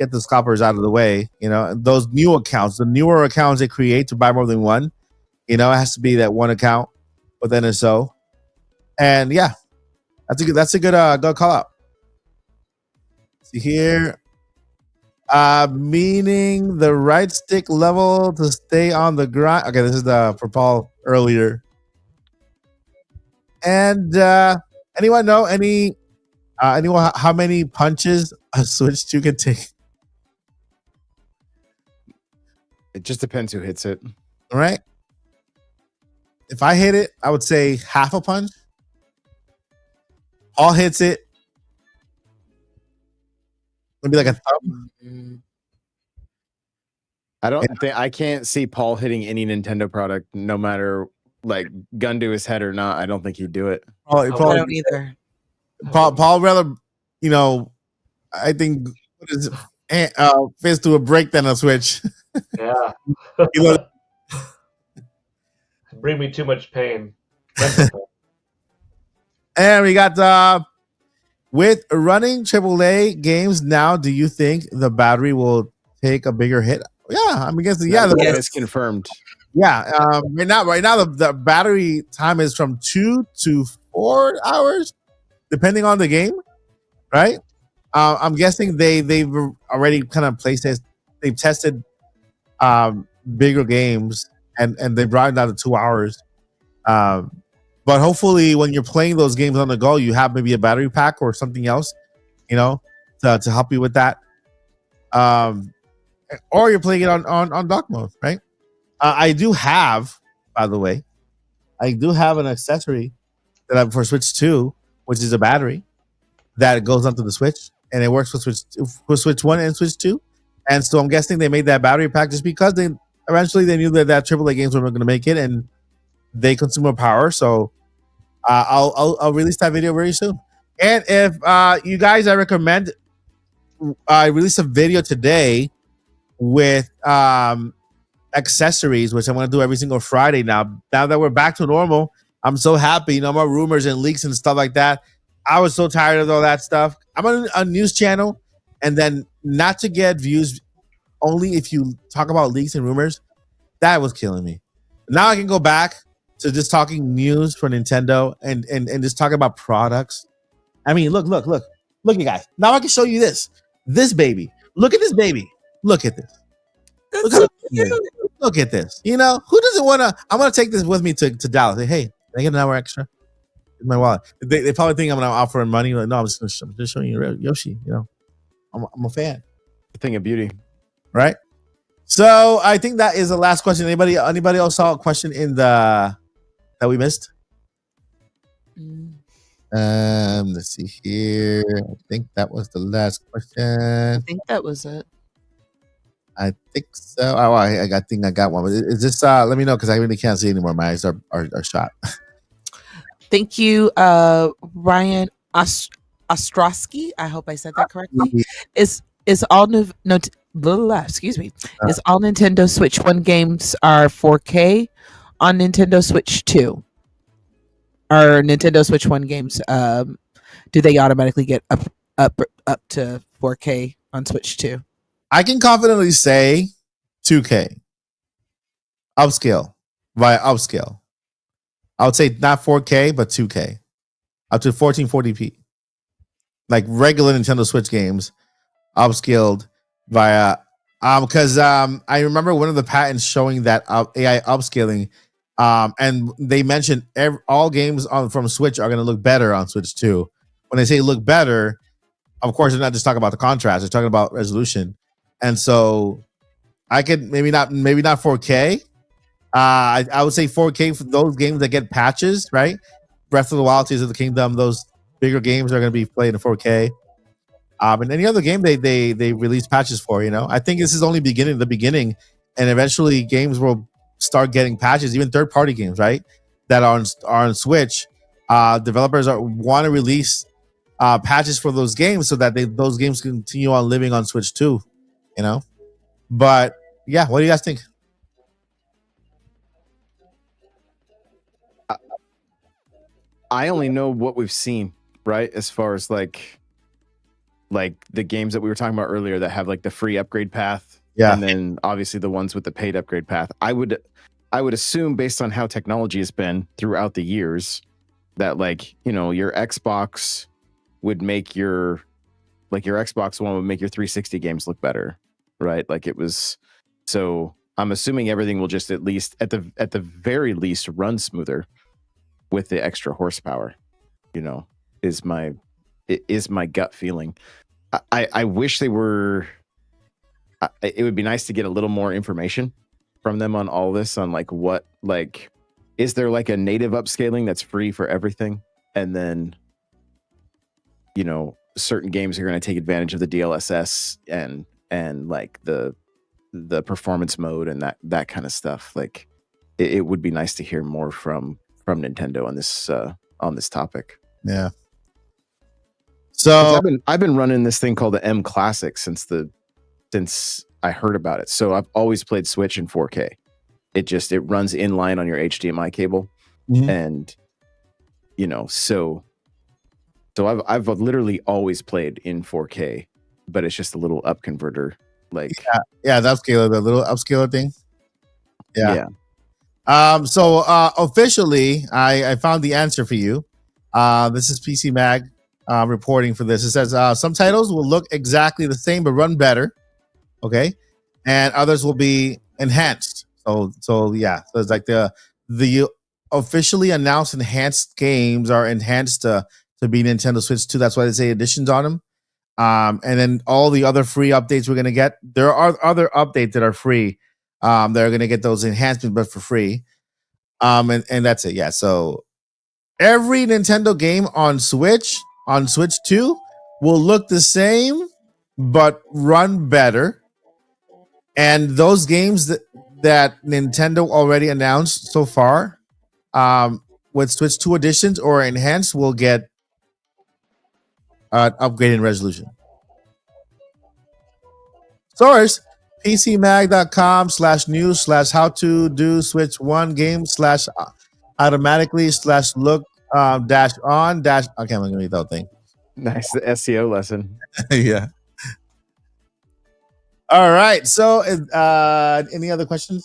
get the scalpers out of the way. You know, those new accounts, the newer accounts they create to buy more than one. You know, it has to be that one account with NSO. And yeah, that's a good call out. See here. Meaning the right stick level to stay on the grind. Okay, this is for Paul earlier. And anyone know anyone how many punches a Switch 2 can take? It just depends who hits it. All right. If I hit it, I would say half a punch. Paul hits it. Maybe like a thumb. I can't see Paul hitting any Nintendo product, no matter like gun to his head or not. I don't think he'd do it. I don't either. Paul rather, you know, I think his fist to a break than a Switch. Yeah. You know, bring me too much pain. And we got with running AAA games now, do you think the battery will take a bigger hit? Yeah, I'm guessing. Yeah, it's confirmed. Yeah, right now the battery time is from 2 to 4 hours, depending on the game. Right? I'm guessing they've already kind of placed this. They've tested bigger games and they brought it down to 2 hours. But hopefully, when you're playing those games on the go, you have maybe a battery pack or something else, you know, to help you with that. Or you're playing it on dock mode, right? I do have, by the way, an accessory that I have for Switch 2, which is a battery that goes onto the Switch, and it works for Switch 1 and Switch 2. And so I'm guessing they made that battery pack just because they knew that AAA games were going to make it, and they consume more power. So I'll release that video very soon. And if you guys, I recommend I release a video today with accessories, which I'm going to do every single Friday now. Now that we're back to normal, I'm so happy. No more rumors and leaks and stuff like that. I was so tired of all that stuff. I'm on a news channel, and then not to get views only if you talk about leaks and rumors. That was killing me. Now I can go back to just talking news for Nintendo and just talking about products. I mean, look, you guys. Now I can show you this baby. Look at this baby. Look at this. Look at this. You know, who doesn't want to? I'm going to take this with me to Dallas. Say, hey, can I get an hour extra in my wallet? They probably think I'm going to offer them money. Like, no, I'm just showing you Yoshi. You know, I'm a fan. A thing of beauty, right? So I think that is the last question. Anybody else saw a question in that we missed? Let's see here. I think that was the last question. I think that was it. I think so. Oh, I think I got one. Is this? Let me know because I really can't see anymore. My eyes are shot. Thank you, Ryan Ostrowski. I hope I said that correctly. Is all excuse me. Is all Nintendo Switch 1 games are 4K on Nintendo Switch 2 or Nintendo Switch 1 games, do they automatically get up to 4K on Switch 2? I can confidently say 2K. Upscale. Via upscale. I would say not 4K, but 2K. Up to 1440p. Like regular Nintendo Switch games, upscaled via because I remember one of the patents showing that AI upscaling, and they mentioned all games from Switch are going to look better on Switch 2. When they say look better, of course they're not just talking about the contrast; they're talking about resolution. And so I could maybe not 4K. I would say 4K for those games that get patches, right? Breath of the Wild, Tears of the Kingdom, those bigger games are going to be played in 4K. And any other game they release patches for, I think this is only the beginning, and eventually games will start getting patches, even third-party games, right? That are on Switch. Developers want to release patches for those games so that those games continue on living on Switch too, But yeah, what do you guys think? I only know what we've seen, right? As far as like the games that we were talking about earlier that have like the free upgrade path, and then obviously the ones with the paid upgrade path. I would assume, based on how technology has been throughout the years, that your Xbox would make your Xbox One would make your 360 games look better, right? Like it was. So I'm assuming everything will just at least at the very least run smoother with the extra horsepower, is my gut feeling. I wish they were. It would be nice to get a little more information from them on all this, on is there like a native upscaling that's free for everything, and then certain games are going to take advantage of the DLSS and like the performance mode and that kind of stuff. Like it would be nice to hear more from Nintendo on this topic. Yeah. So I've been running this thing called the M Classic since I heard about it. So I've always played Switch in 4K. It runs in line on your HDMI cable, and so I've literally always played in 4K, but it's just a little up converter. The upscaler, the little upscaler thing. Yeah. So officially, I found the answer for you. This is PC Mag reporting for this. It says some titles will look exactly the same but run better, okay, and others will be enhanced. So it's like the officially announced enhanced games are enhanced to be Nintendo Switch 2. That's why they say editions on them. And then all the other free updates we're gonna get. There are other updates that are free. They're gonna get those enhancements, but for free. And that's it. Yeah. So every Nintendo game on Switch 2 will look the same, but run better. And those games that Nintendo already announced so far, with Switch 2 editions or enhanced, will get upgraded resolution. Source: PCMag.com/news/how to do Switch 1 game /automatically/look -on -. Okay, I'm gonna read that thing. Nice, the SEO lesson. Yeah. All right. So, any other questions?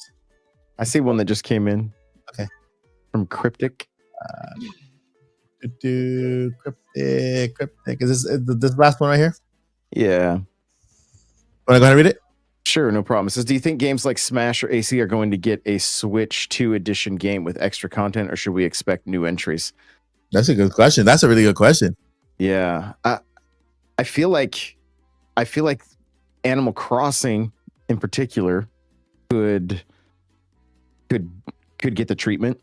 I see one that just came in. Okay. From Cryptic. Cryptic. Is this last one right here? Yeah. Want to go ahead and read it? Sure, no problem. It says, do you think games like Smash or AC are going to get a Switch 2 edition game with extra content, or should we expect new entries? That's a good question. That's a really good question. Yeah. I feel like Animal Crossing in particular could get the treatment.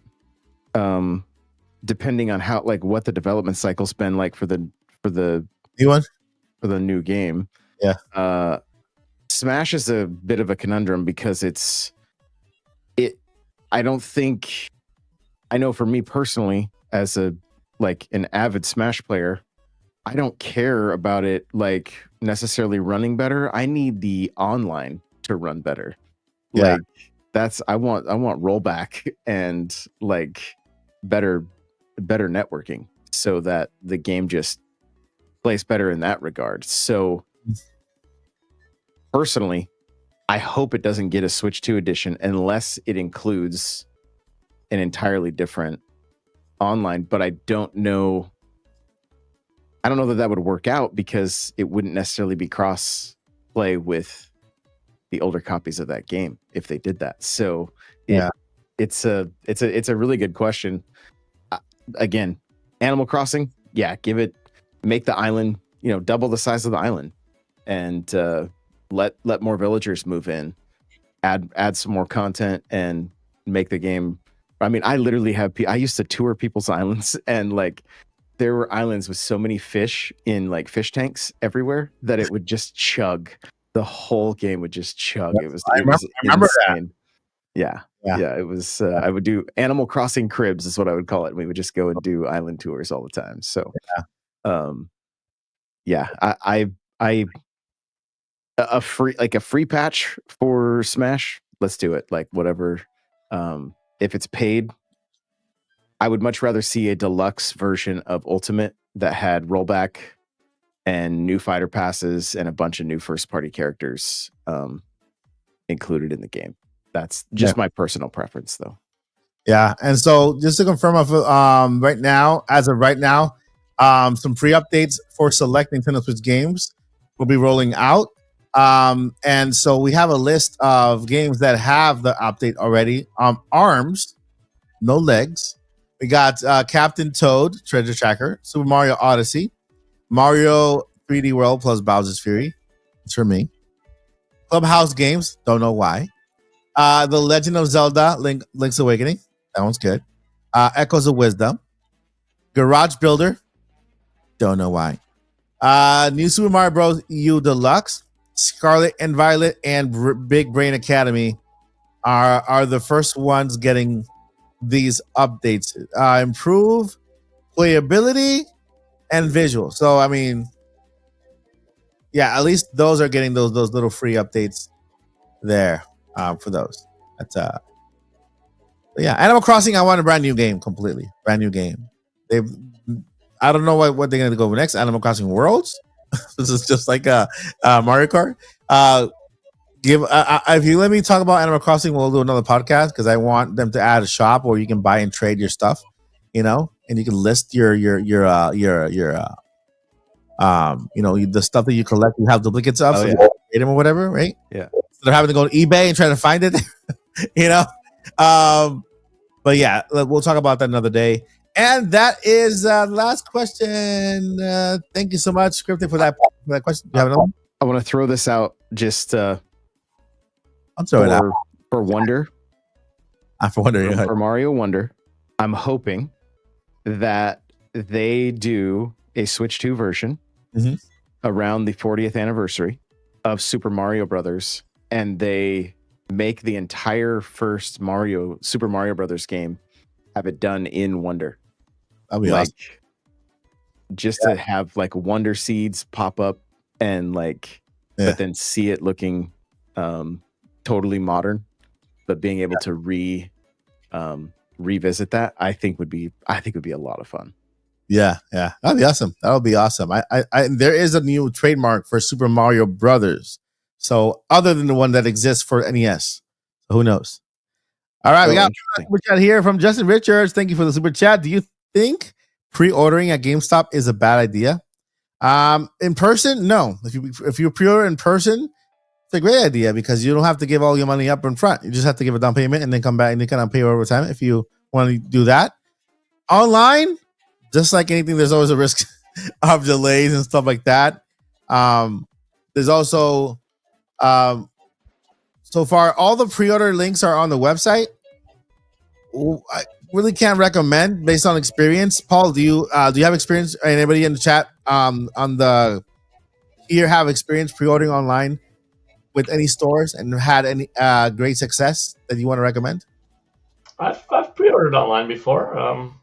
Depending on how, what the development cycle's been like for the new one, for the new game. Yeah. Smash is a bit of a conundrum because I don't think, I know for me personally, as an avid Smash player, I don't care about it necessarily running better. I need the online to run better. Yeah. I want rollback and like better networking so that the game just plays better in that regard. So personally, I hope it doesn't get a Switch 2 edition unless it includes an entirely different online, but I don't know that would work out because it wouldn't necessarily be cross play with the older copies of that game if they did that. So it's a really good question. Again, Animal Crossing, make the island, double the size of the island, and let more villagers move in, add some more content, and make the game. I mean, I literally I used to tour people's islands, and like there were islands with so many fish in like fish tanks everywhere that it would just chug. The whole game would just chug. It was remember insane. Yeah. It was. I would do Animal Crossing cribs, is what I would call it. We would just go and do island tours all the time. So, a free patch for Smash. Let's do it. Like whatever. If it's paid, I would much rather see a deluxe version of Ultimate that had rollback and new fighter passes and a bunch of new first party characters included in the game. That's just my personal preference, though. Yeah, and so just to confirm, some free updates for select Nintendo Switch games will be rolling out. And so we have a list of games that have the update already. Arms, no legs. We got Captain Toad Treasure Tracker, Super Mario Odyssey, Mario 3D World plus Bowser's Fury. It's for me. Clubhouse games, don't know why. The Legend of Zelda Link's Awakening, that one's good. Echoes of Wisdom. Garage Builder, don't know why. New Super Mario Bros. U Deluxe, Scarlet and Violet, and Big Brain Academy are the first ones getting these updates. Improve playability and visual. So I mean, at least those are getting those little free updates there for those. That's Animal Crossing, I want a brand new game, completely brand new game. I don't know what they're gonna go next. Animal Crossing Worlds. This is just like Mario Kart. If you let me talk about Animal Crossing, we'll do another podcast because I want them to add a shop where you can buy and trade your stuff, and you can list your the stuff that you collect. You have duplicates of, so you can trade them or whatever, right? Yeah. Instead of having to go to eBay and try to find it, But yeah, we'll talk about that another day. And that is the last question. Thank you so much, Scripted, for that question. Do you have another one? I want to throw this out just I'll throw it out for Wonder. For Wonder, for Mario Wonder. I'm hoping that they do a Switch 2 version around the 40th anniversary of Super Mario Brothers, and they make the entire first Super Mario Brothers game, have it done in Wonder. That'd be awesome. Just to have like Wonder seeds pop up and but then see it looking totally modern, but being able to revisit that, I think would be a lot of fun. Yeah, that'd be awesome. That'll be awesome. I there is a new trademark for Super Mario Brothers, so other than the one that exists for NES, so who knows? All right, we got a super chat here from Justin Richards. Thank you for the super chat. Do you think pre-ordering at GameStop is a bad idea? In person, no. If you pre-order in person, it's a great idea because you don't have to give all your money up in front. You just have to give a down payment and then come back and you can pay over time if you want to do that. Online, just like anything, there's always a risk of delays and stuff like that. There's also so far all the pre-order links are on the website. I really can't recommend based on experience. Paul, do you have experience? Anybody in the chat have experience pre-ordering online with any stores and had any great success that you want to recommend? I've pre-ordered online before.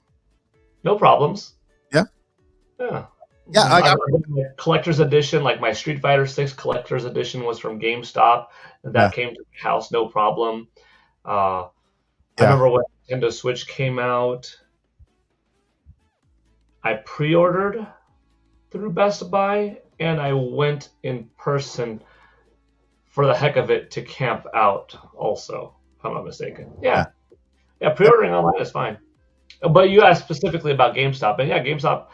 No problems. Yeah. I got my collector's edition, like my Street Fighter 6 collector's edition was from GameStop, and that came to the house no problem. I remember when Nintendo Switch came out, I pre-ordered through Best Buy, and I went in person for the heck of it to camp out also, if I'm not mistaken. Yeah, pre-ordering online is fine. But you asked specifically about GameStop, and GameStop,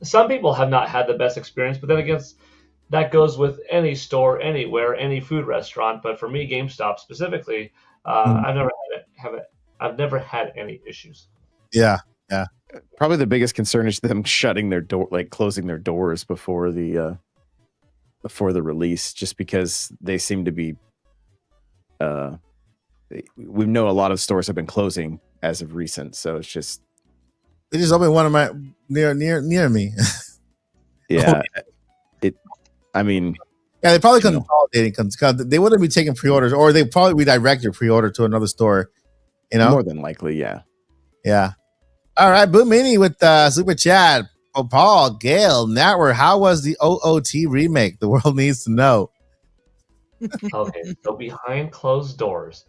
some people have not had the best experience, but then again, that goes with any store, anywhere, any food restaurant. But for me, GameStop specifically, I've never had any issues. Yeah. Probably the biggest concern is them shutting their door, like closing their doors before the release, just because they seem to be. We know a lot of stores have been closing as of recent, so it's just. They just opened one of my near me. Yeah, I mean. Yeah, they probably consolidating because they wouldn't be taking pre-orders, or they probably redirect your pre-order to another store. More than likely, yeah. Yeah. All right, Boom Mini with Super Chat. Oh, Paul, Gail, Natwer, how was the OOT remake? The world needs to know. Okay, so behind closed doors,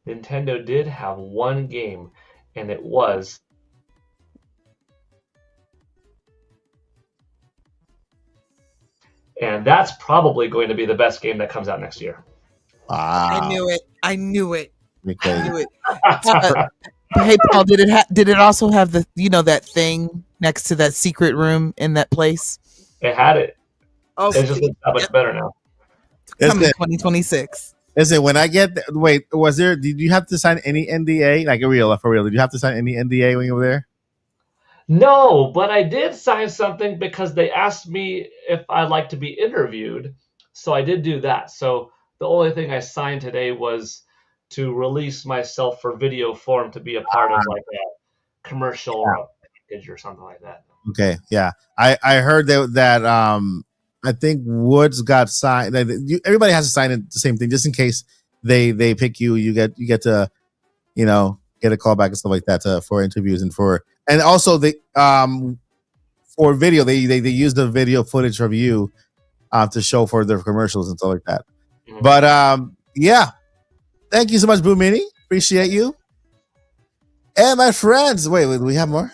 Nintendo did have one game, and it was and that's probably going to be the best game that comes out next year. Wow. I knew it. Okay. Hey Paul, did it also have the that thing next to that secret room in that place? It had it. Oh, it just looks that much better now. Coming 2026. Listen, when I get wait, did you have to sign any NDA? Like for real, did you have to sign any NDA when you were there? No, but I did sign something because they asked me if I'd like to be interviewed. So I did do that. So the only thing I signed today was to release myself for video form to be a part of like a commercial package or something like that. Okay, yeah. I heard that I think Woods got signed. Everybody has to sign it the same thing, just in case they pick you. You get to get a call back and stuff like that for interviews and also for video they use the video footage of you to show for their commercials and stuff like that. Mm-hmm. But yeah. Thank you so much, Boo Mini. Appreciate you. And my friends. Wait, do we have more?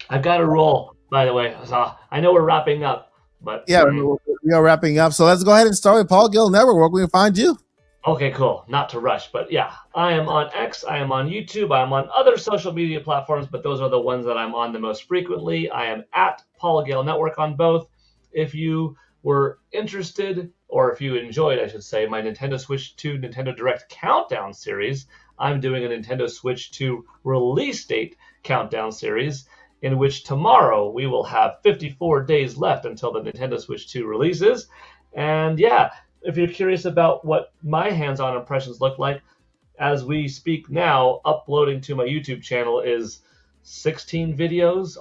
I've got a roll, by the way. So I know we're wrapping up, but yeah, we are wrapping up. So let's go ahead and start with Paul Gill Network. Where can we find you? Okay, cool. Not to rush, but yeah, I am on X, I am on YouTube, I am on other social media platforms, but those are the ones that I'm on the most frequently. I am at Paul Gill Network on both. If you were interested, or if you enjoyed, I should say, my Nintendo Switch 2 Nintendo Direct Countdown series, I'm doing a Nintendo Switch 2 release date countdown series, in which tomorrow we will have 54 days left until the Nintendo Switch 2 releases. And yeah, if you're curious about what my hands-on impressions look like, as we speak now, uploading to my YouTube channel is 16 videos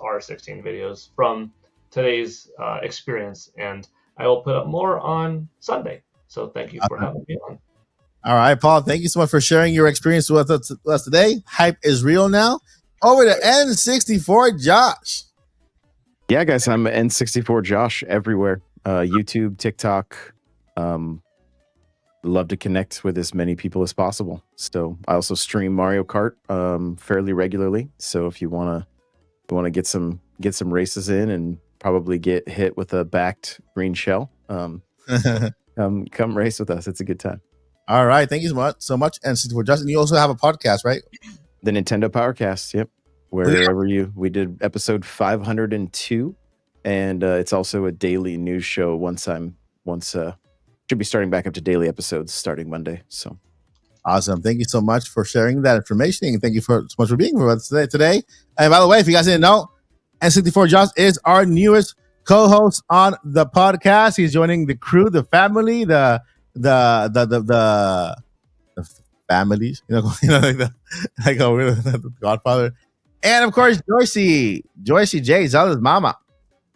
from today's experience, and I will put up more on Sunday. So thank you for having me on. All right, Paul, thank you so much for sharing your experience with us today. Hype is real now. Over to N64 Josh. Yeah, guys, I'm N64 Josh everywhere. YouTube, TikTok. Love to connect with as many people as possible. So I also stream Mario Kart fairly regularly. So if you want to get some races in and probably get hit with a backed green shell, come race with us. It's a good time. All right, thank you so much. N64 Josh, and you also have a podcast, right? The Nintendo Powercast. Yep. Wherever we did episode 502, and it's also a daily news show. Should be starting back up to daily episodes starting Monday. So awesome! Thank you so much for sharing that information, and thank you so much for being with us today. And by the way, if you guys didn't know, N64 Josh is our newest co-host on the podcast. He's joining the crew, the family, the families, like the Godfather, and of course Joycey J, Zelda's mama.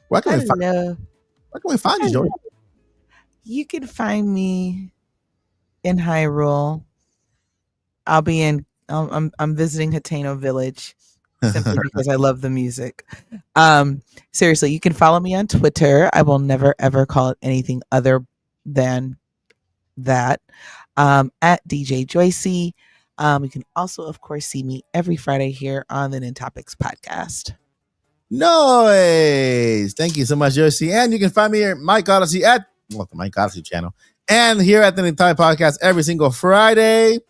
Where can we find you, Joyce? You can find me in Hyrule. I'll be I'm visiting Hateno Village simply because I love the music. Seriously, you can follow me on Twitter. I will never ever call it anything other than that. At DJ Joycey. You can also, of course, see me every Friday here on the Nintopics Podcast. Noise. Thank you so much, Josie. And you can find me at Mike Odyssey the Mike Odyssey channel. And here at the Nintopics Podcast every single Friday.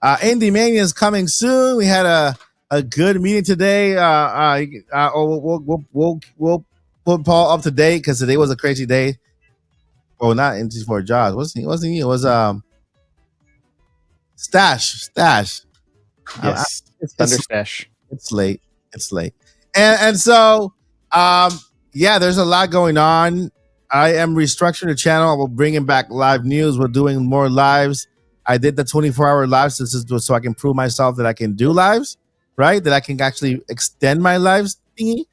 Indie Mania is coming soon. We had a good meeting today. We'll put Paul up to date because today was a crazy day. Oh, not NT4 Jaws. Wasn't he? It was Stash. Yes. Thunder Stash. It's late. And so there's a lot going on. I am restructuring the channel. We're bringing back live news. We're doing more lives. I did the 24-hour lives so I can prove myself that I can do lives, right? That I can actually extend my lives thingy.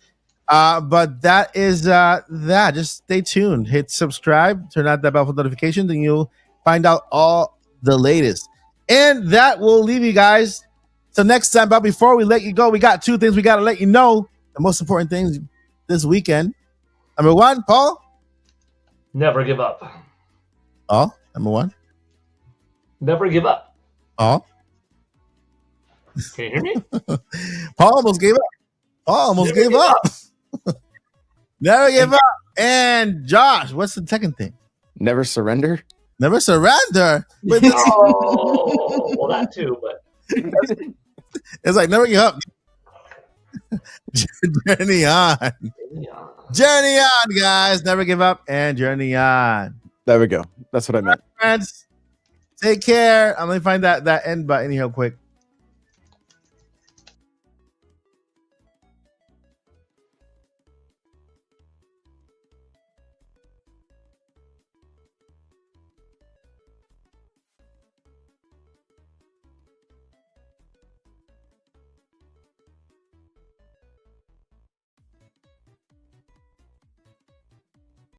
But that is that. Just stay tuned. Hit subscribe. Turn on that bell for notifications, and you'll find out all the latest. And that will leave you guys. So next time, but before we let you go, we got two things we got to let you know. The most important things this weekend. Number one, Paul. Never give up. Oh, number one. Never give up. Oh. Can you hear me? Paul almost gave up. Never give up. And Josh, what's the second thing? Never surrender. Never surrender. Well, that too, but it's like never give up. Journey on. Journey on, guys. Never give up and journey on. There we go. That's what I meant. Friends, take care. I'm gonna find that end button here real quick.